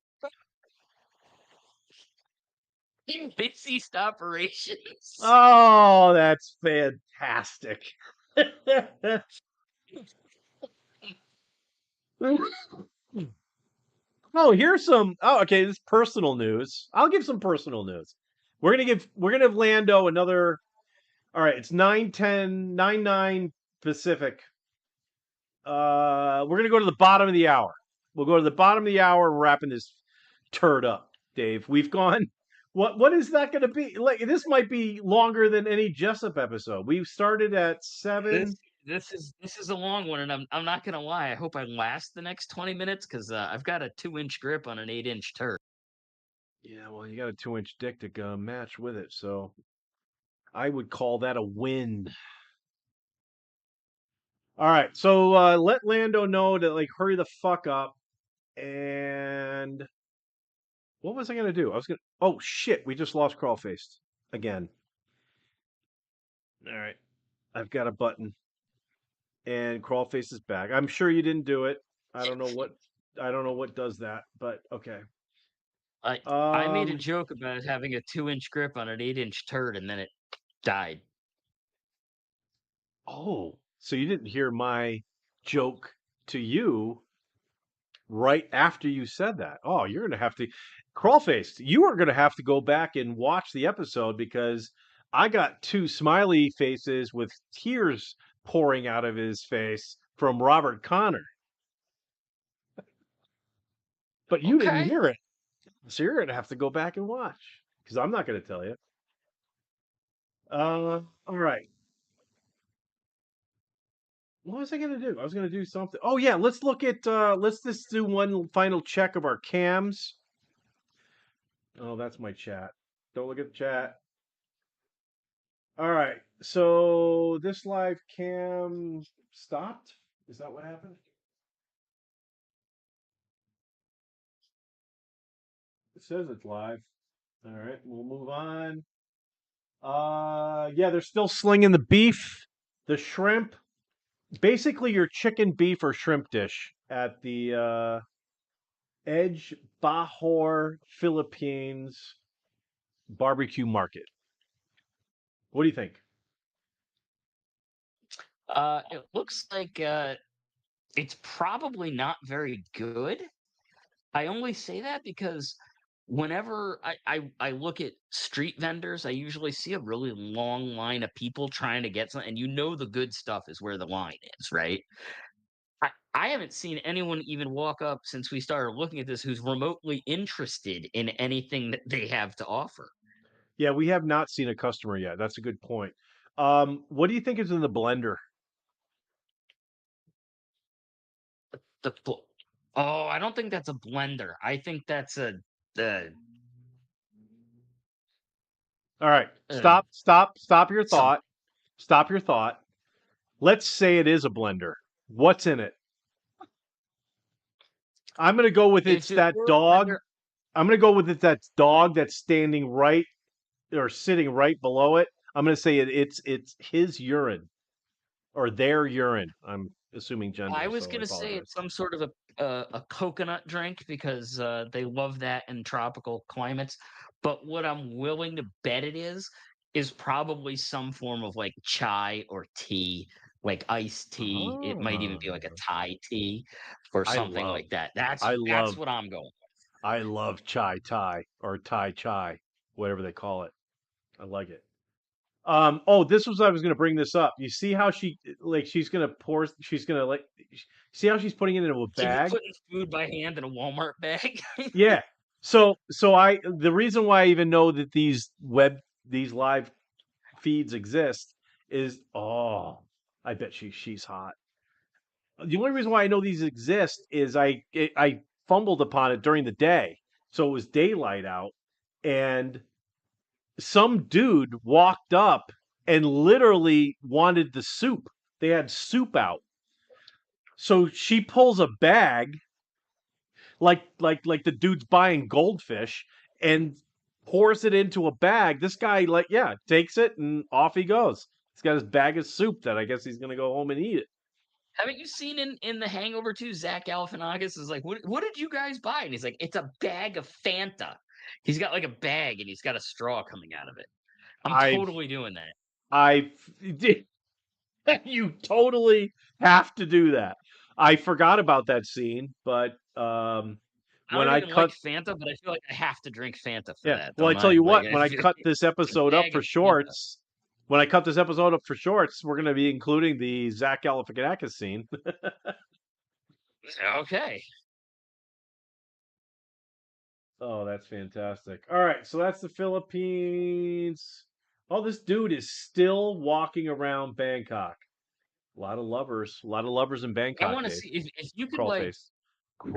They ceased operations. Oh, that's fantastic. Oh, here's some. Oh, okay. This is personal news. I'll give some personal news. We're gonna have Lando another. All right, it's 9:10, 9:09 Pacific. We're gonna go to the bottom of the hour. We'll go to the bottom of the hour. We're wrapping this turd up, Dave. We've gone. What is that going to be? Like this might be longer than any Jessup episode. We started at 7. This is a long one, and I'm not gonna lie. I hope I last the next 20 minutes because I've got a 2-inch grip on an 8-inch turd. Yeah, well, you got a 2-inch dick to go match with it, so I would call that a win. All right, so let Lando know to like hurry the fuck up. And what was I gonna do? I was gonna. Oh shit! We just lost Crawlfaced again. All right, I've got a button, and Crawlface is back. I'm sure you didn't do it. I don't know what. I don't know what does that, but okay. I made a joke about having a 2-inch grip on an 8-inch turd, and then it died. Oh, so you didn't hear my joke to you right after you said that. Oh, you're gonna have to, Crawlface. You are gonna have to go back and watch the episode because I got two smiley faces with tears pouring out of his face from Robert Connor, but you didn't Okay. hear it, so you're gonna have to go back and watch because I'm not gonna tell you. All right. What was I gonna do? I was gonna do something. Oh yeah, let's look at let's just do one final check of our cams. Oh, that's my chat. Don't look at the chat. All right. So this live cam stopped? Is that what happened? It says it's live. All right, we'll move on. Yeah, they're still slinging the beef, the shrimp, basically your chicken beef or shrimp dish at the Edge Bahor Philippines barbecue market. What do you think? It looks like it's probably not very good. I only say that because whenever I look at street vendors, I usually see a really long line of people trying to get something, and you know the good stuff is where the line is, right? I haven't seen anyone even walk up since we started looking at this who's remotely interested in anything that they have to offer. Yeah, we have not seen a customer yet. That's a good point. What do you think is in the blender? The bl- oh, I don't think that's a blender. I think that's uh, All right, uh stop your some. thought. Stop your thought. Let's say it is a blender. What's in it? I'm gonna go with If it's it that were a dog. blender, I'm gonna go with it that dog that's standing right or sitting right below it. I'm gonna say it's his urine or their urine. I'm assuming I gender, was so I gonna say apologize. it's some sort of a coconut drink because they love that in tropical climates. But what I'm willing to bet it is probably some form of like chai or tea, like iced tea. It might even be like a Oh, Thai tea or I something love, like that. That's I that's love, what I'm going. I love chai Thai or Thai chai, whatever they call it. I like it. Oh, this was I was gonna bring this up. You see how she like she's gonna pour she's gonna like see how she's putting it into a She's bag? putting food by hand in a Walmart bag. Yeah. So I the reason why I even know that these live feeds exist is oh, I bet she's hot. The only reason why I know these exist is I fumbled upon it during the day. So it was daylight out and some dude walked up and literally wanted the soup. They had soup out. So she pulls a bag like the dude's buying goldfish and pours it into a bag. This guy like yeah, takes it and off he goes. He's got his bag of soup that I guess he's going to go home and eat it. Haven't you seen in The Hangover 2, Zach Galifianakis is like, what did you guys buy? And he's like, it's a bag of Fanta. He's got like a bag and he's got a straw coming out of it. I'm I've totally doing that. I've you totally have to do that. I forgot about that scene, but I when don't I even like cut Fanta, but I feel like I have to drink Fanta for yeah, that, well I don't tell I? you Like what, I when I feel cut this it's a episode up bag for of Fanta. shorts, when I cut this episode up for shorts, we're going to be including the Zach Galifianakis scene. Okay. Oh, that's fantastic. All right, so that's the Philippines. Oh, this dude is still walking around Bangkok. A lot of lovers in I Bangkok, want to Dave. see if you could Crawl like face.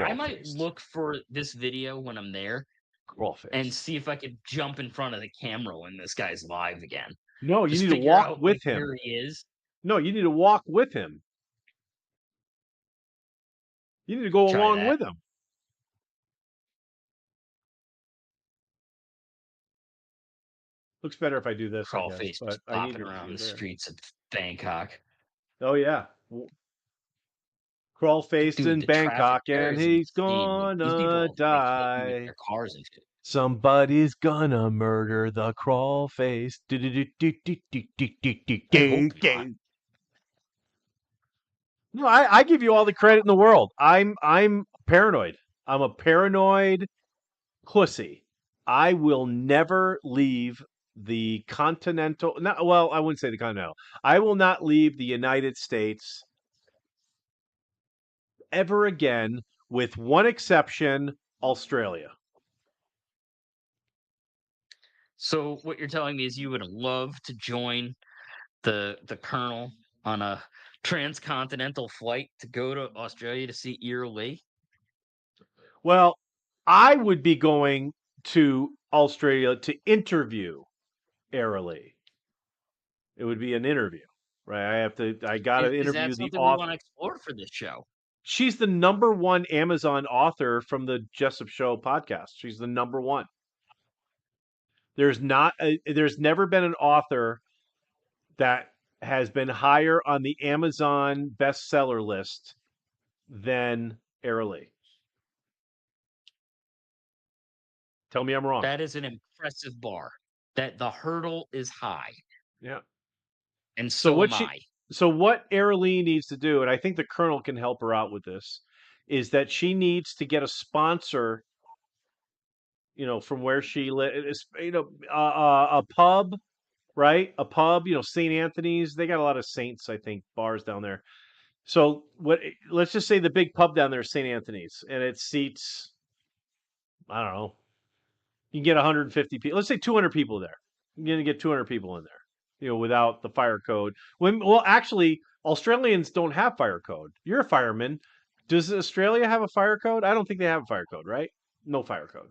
I Crawl might faced. look for this video when I'm there Crawl and faced. see if I could jump in front of the camera when this guy's live again. No, you Just need to figure walk out with like him. where he is. No, you need to walk with him. You need to go Try along that. with him. Looks better if I do this, I guess, Crawlfaced but just I need bopping to around be the there. streets of Bangkok. Oh yeah. Crawlfaced Dude, in the traffic Bangkok there and is he's insane. Like these gonna people like hitting with die. their cars and shit. Somebody's gonna murder the Crawlfaced. I hope not. No, I give you all the credit in the world. I'm paranoid. I'm a paranoid pussy. I will never leave the continental. Not, well, I wouldn't say the continental. I will not leave the United States ever again, with one exception: Australia. So what you're telling me is you would love to join the colonel on a transcontinental flight to go to Australia to see Ear Lee? Well, I would be going to Australia to interview Airily. It would be an interview, right? I got to Is interview that the something we want author. to explore for this show? She's the number one Amazon author from the Jessup Show podcast. She's the number one. There's never been an author that has been higher on the Amazon bestseller list than Airily. Tell me I'm wrong. That is an impressive bar. That the hurdle is high, Yeah. and So so what am she I. so what Airily needs to do, and I think the Colonel can help her out with this, is that she needs to get a sponsor, from where she lives, a pub, right? A pub, St. Anthony's. They got a lot of Saints, I think, bars down there. So let's just say the big pub down there is St. Anthony's, and it seats, I don't know, you can get 150 people. Let's say 200 people there. You're gonna get 200 people in there, without the fire code. Well, actually, Australians don't have fire code. You're a fireman. Does Australia have a fire code? I don't think they have a fire code, right? No fire code.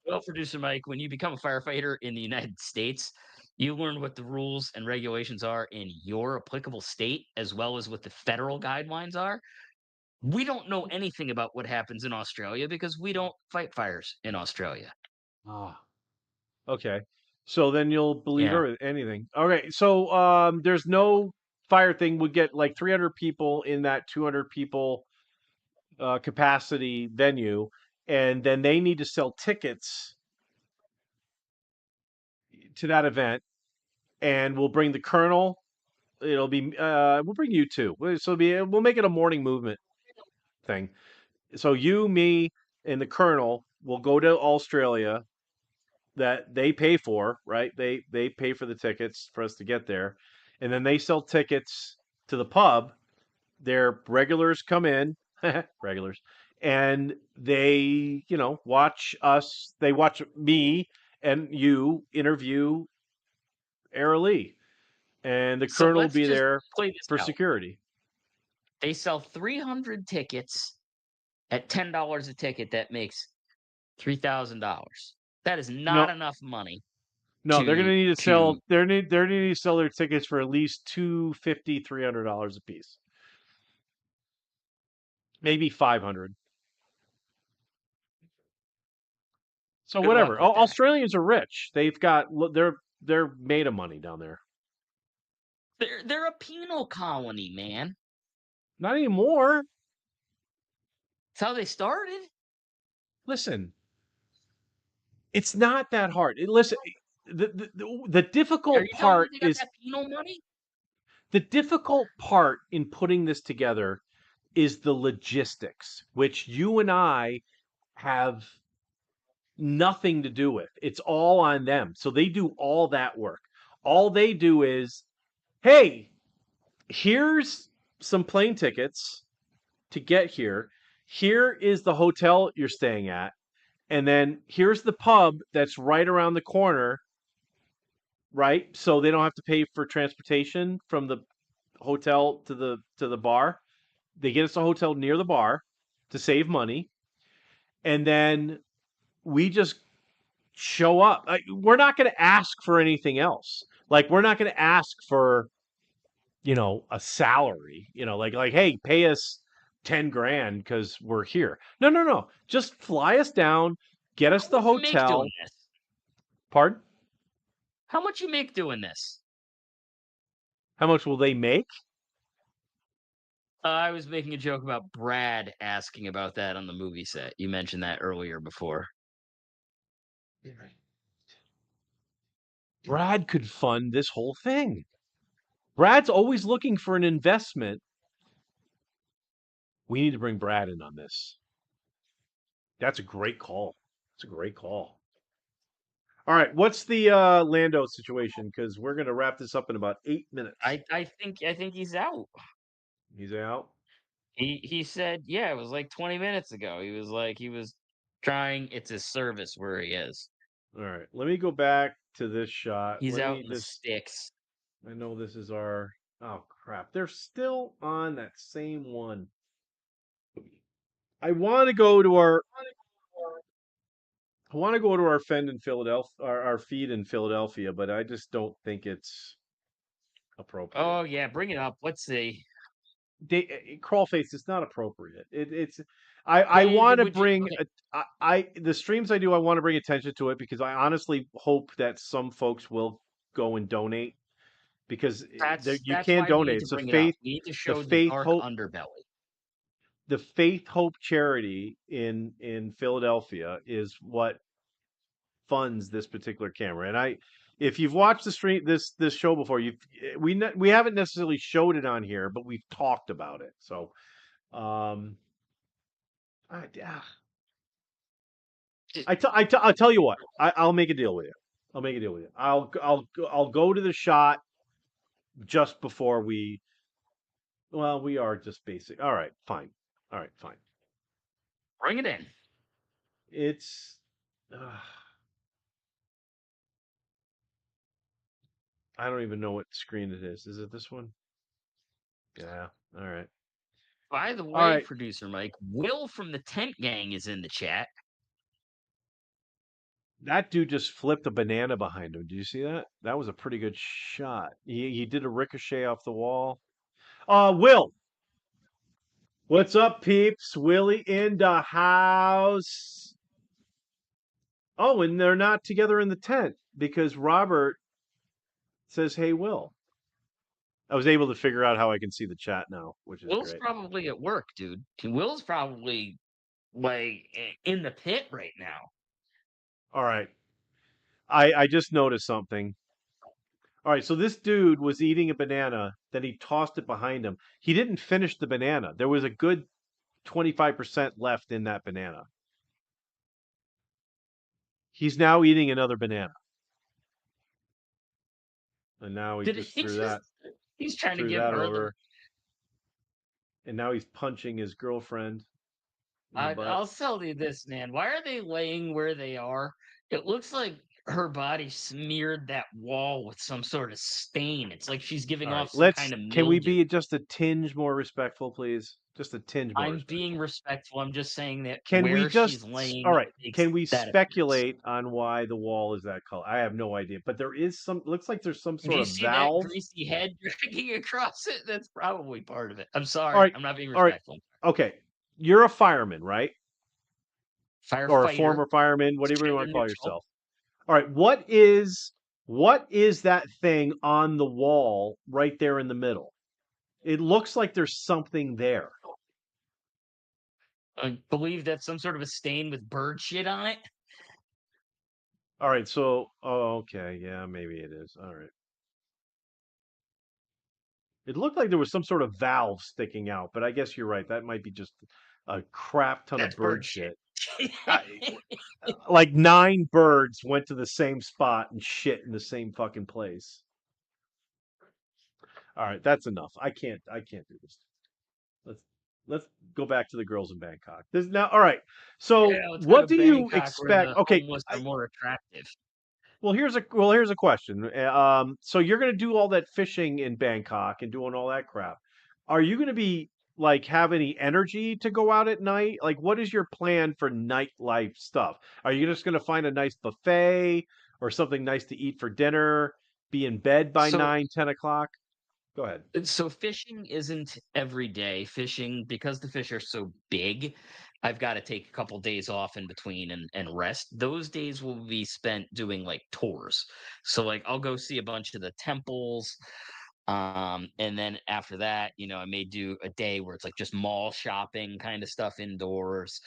Well, producer Mike, when you become a firefighter in the United States, you learn what the rules and regulations are in your applicable state, as well as what the federal guidelines are. We don't know anything about what happens in Australia because we don't fight fires in Australia. Ah, okay. So then you'll believe Yeah. anything. Okay. So there's no fire thing. We get like 300 people in that 200 people capacity venue, and then they need to sell tickets to that event, and we'll bring the Colonel. It'll be we'll bring you too. We'll make it a morning movement thing. So you, me, and the Colonel will go to Australia. That they pay for, right? They pay for the tickets for us to get there, and then they sell tickets to the pub. Their regulars come in, regulars, and they watch us. They watch me and you interview Lee, and the So Colonel will let's be just there play this for out. security. They sell 300 tickets at $10 a ticket. That makes $3,000. That is not No, enough money no, they're to gonna need to sell. to They're gonna need to sell their tickets for at least $250, $300 a piece, maybe 500. So good luck whatever. with that. Australians are rich. They're made of money down there. They're a penal colony, man. Not anymore. That's how they started. Listen, it's not that hard. Listen, the Are difficult you telling me part they got is that penal money? the difficult part in putting this together is the logistics, which you and I have nothing to do with. It's all on them. So they do all that work. All they do is, hey, here's some plane tickets to get here. Here is the hotel you're staying at. And then here's the pub that's right around the corner, right? So they don't have to pay for transportation from the hotel to the bar. They get us a hotel near the bar to save money. And then we just show up. We're not going to ask for anything else. Like we're not going to ask for, a salary, like, hey, pay us 10 grand because we're here. No, no, no. Just fly us down, get us How the much you make hotel. doing this? Pardon? How much you make doing this? How much will they make? I was making a joke about Brad asking about that on the movie set. You mentioned that earlier before. Brad could fund this whole thing. Brad's always looking for an investment. We need to bring Brad in on this. That's a great call. It's a great call. All right, what's the Lando situation? Because we're gonna wrap this up in about 8 minutes. I think he's out. He's out. He said, yeah, it was like 20 minutes ago. He was trying. It's his service where he is. All right, let me go back to this shot. He's Let out me in the this. sticks. I know this is our. Oh crap! They're still on that same one. I want to go to our. I want to go to our fend in Philadelphia, our feed in Philadelphia, but I just don't think it's appropriate. Oh yeah, bring it up. Let's see. Crawlfaced is not appropriate. It's. I want to Would you? bring Okay, the streams I do. I want to bring attention to it because I honestly hope that some folks will go and donate because you that's can why we need donate. to It's a bring it up. faith, We need to the show the faith dark hope, underbelly. the faith hope charity in Philadelphia is what funds this particular camera. And if you've watched the stream this show before, we haven't necessarily showed it on here, but we've talked about it. So, yeah. I'll tell you what. I'll make a deal with you. I'll make a deal with you. I'll go to the shot just before we. Well, we are just basic. All right, fine. All right, fine. Bring it in. It's. I don't even know what screen it is. Is it this one? Yeah. All right. By the All way, right. producer Mike, Will from the Tent Gang is in the chat. That dude just flipped a banana behind him. Do you see that? That was a pretty good shot. He did a ricochet off the wall. Will. What's up, peeps? Willie in the house. Oh, and they're not together in the tent because Robert says, "Hey, Will." I was able to figure out how I can see the chat now, which is Will's great. probably at work, dude. Will's probably like in the pit right now. All right. I just noticed something. All right, so this dude was eating a banana, then he tossed it behind him. He didn't finish the banana. There was a good 25% left in that banana. He's now eating another banana. And now he Did just he just? He's trying to threw give that her over. And now he's punching his girlfriend in the butt. I'll tell you this, man. Why are they laying where they are? It looks like her body smeared that wall with some sort of stain. It's like she's giving All right, off some kind of can we mildew. be just a tinge more respectful, please? Just a tinge more I'm respectful. being respectful. I'm just saying that Can we where just she's laying. all right? Can we that appearance. speculate on why the wall is that color? I have no idea, but there is some. Looks like there's some Do sort you of see valve. that greasy head dragging across it? That's probably part of it. I'm All sorry. right, I'm not being all right, respectful. okay. You're a fireman, right? Or a Firefighter. former fireman, whatever you want to Gender call neutral. yourself. All right, what is that thing on the wall right there in the middle? It looks like there's something there. I believe that's some sort of a stain with bird shit on it. All right, so okay, yeah, maybe it is. All right. It looked like there was some sort of valve sticking out, but I guess you're right. That might be just a crap ton That's of bird shit. shit. Like 9 birds went to the same spot and shit in the same fucking place. All right, that's enough. I can't do this. Let's go back to the girls in Bangkok. This now, all right. So, Yeah, let's go what to do you Bangkok where expect? the Okay, homeless are more attractive. well, here's a question. So you're gonna do all that fishing in Bangkok and doing all that crap. Are you gonna be like have any energy to go out at night? Like, what is your plan for nightlife stuff? Are you just gonna find a nice buffet or something nice to eat for dinner? be in bed by So 9, 10 o'clock? Go ahead. So fishing isn't every day. Fishing, because the fish are so big, I've got to take a couple days off in between and rest. Those days will be spent doing like tours. So like I'll go see a bunch of the temples. And then after that, I may do a day where it's like just mall shopping kind of stuff indoors.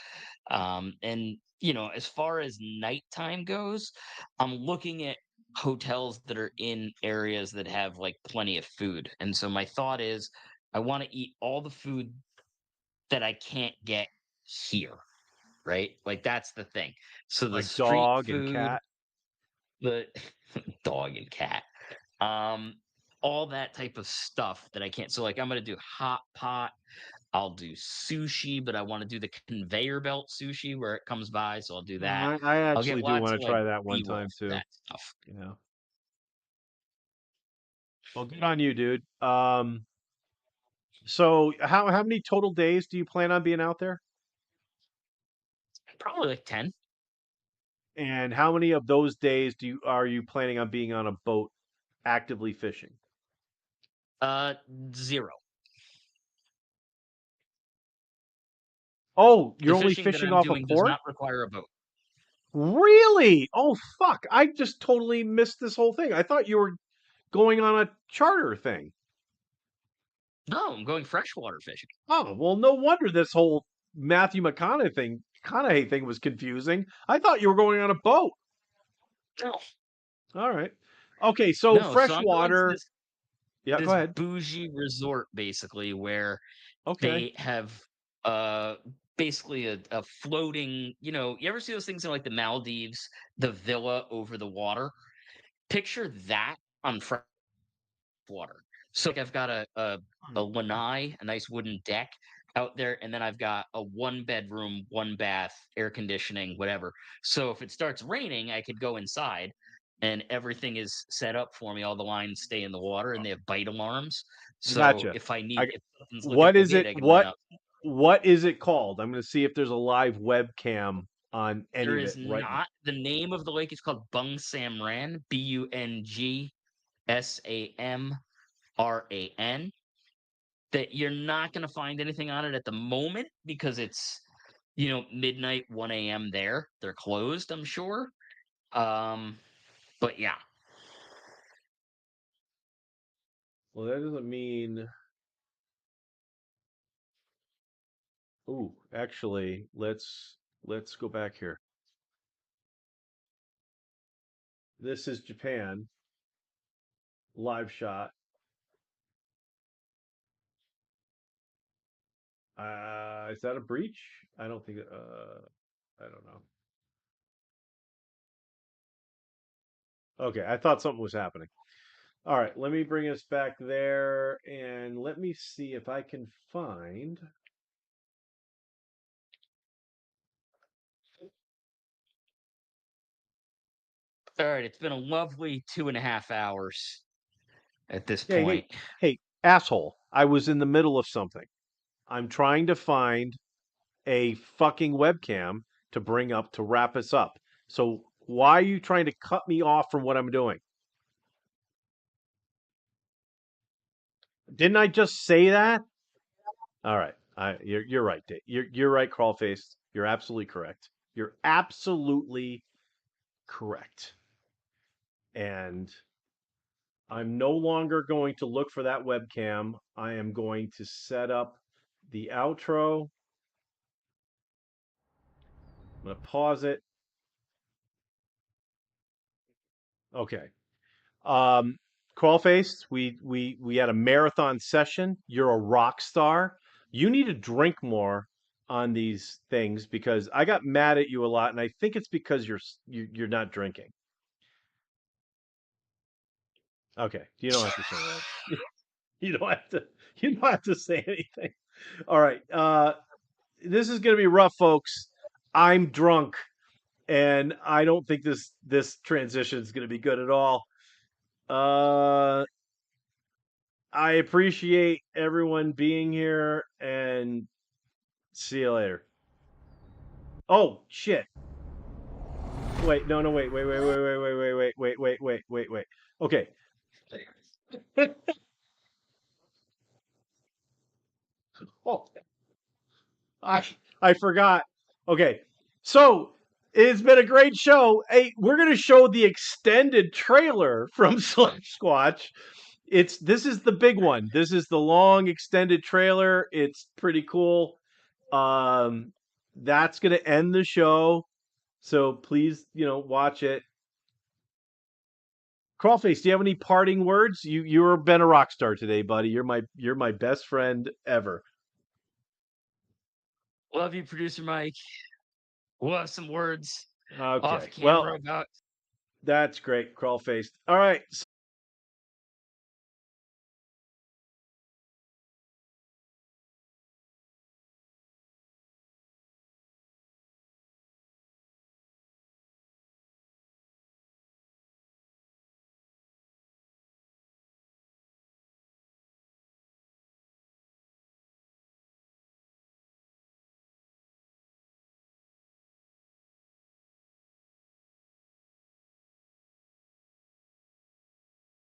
And as far as nighttime goes, I'm looking at hotels that are in areas that have like plenty of food. And so my thought is I want to eat all the food that I can't get here, right? Like that's the thing. So the Like street dog and food, cat? the dog and cat, um, all that type of stuff that I can't. So like I'm gonna do hot pot. I'll do sushi, but I want to do the conveyor belt sushi where it comes by, so I'll do that. I I'll get actually do lots wanna of like try that one B-roll time for too. that stuff. Yeah. Well, good on you, dude. So how many total days do you plan on being out there? Probably like 10. And how many of those days are you planning on being on a boat actively fishing? Uh, 0. Oh, The you're only fishing that fishing I'm off a doing does port? not require a boat. Really? Oh, fuck. I just totally missed this whole thing. I thought you were going on a charter thing. No, I'm going freshwater fishing. Oh, well, no wonder this whole Matthew McConaughey thing was confusing. I thought you were going on a boat. No, All right. Okay, so no. So I'm going to freshwater. this Yeah, go this ahead. bougie resort basically where Okay. they have uh basically a floating. You ever see those things in like the Maldives, the villa over the water? Picture that on water. So like I've got a lanai, a nice wooden deck out there, and then I've got a 1 bedroom, 1 bath, air conditioning, whatever. So if it starts raining, I could go inside and everything is set up for me. All the lines stay in the water and they have bite alarms. So Gotcha. I if something's looking what real is good, it I can run up. what is it called? I'm going to see if there's a live webcam on any There of it is right now. not the name of the lake is called Bung Samran, Bungsamran. That you're not going to find anything on it at the moment because it's midnight 1 a.m. there. They're closed, I'm sure. But yeah. Well, that doesn't mean. Ooh, actually, let's go back here. This is Japan live shot. Is that a breach? I don't think. I don't know. Okay, I thought something was happening. All right, let me bring us back there and let me see if I can find. All right, it's been a lovely 2.5 hours at this Hey, hey, point. hey, asshole! I was in the middle of something. I'm trying to find a fucking webcam to bring up to wrap us up. So why are you trying to cut me off from what I'm doing? Didn't I just say that? All right. You're right, Dave. You're right, Crawlfaced. You're absolutely correct. You're absolutely correct. And I'm no longer going to look for that webcam. I am going to set up the outro. I'm going to pause it. Okay. Um, Crawlfaced, we had a marathon session. You're a rock star. You need to drink more on these things because I got mad at you a lot, and I think it's because you're not drinking. Okay, you don't have to say that. You don't have to. You don't have to say anything. All right. This is gonna be rough, folks. I'm drunk, and I don't think this transition is gonna be good at all. Uh, I appreciate everyone being here and see you later. Oh shit. Wait, no, wait. Okay. Oh, I forgot. Okay, so it's been a great show. Hey, we're gonna show the extended trailer from Squatch. This is the big one. This is the long extended trailer. It's pretty cool. That's gonna end the show. So please, watch it. Crawlface, do you have any parting words? You've been a rock star today, buddy. You're my best friend ever. Love you, producer Mike. We'll have some words Okay. off Well, camera about. that's great, Crawlface. All right.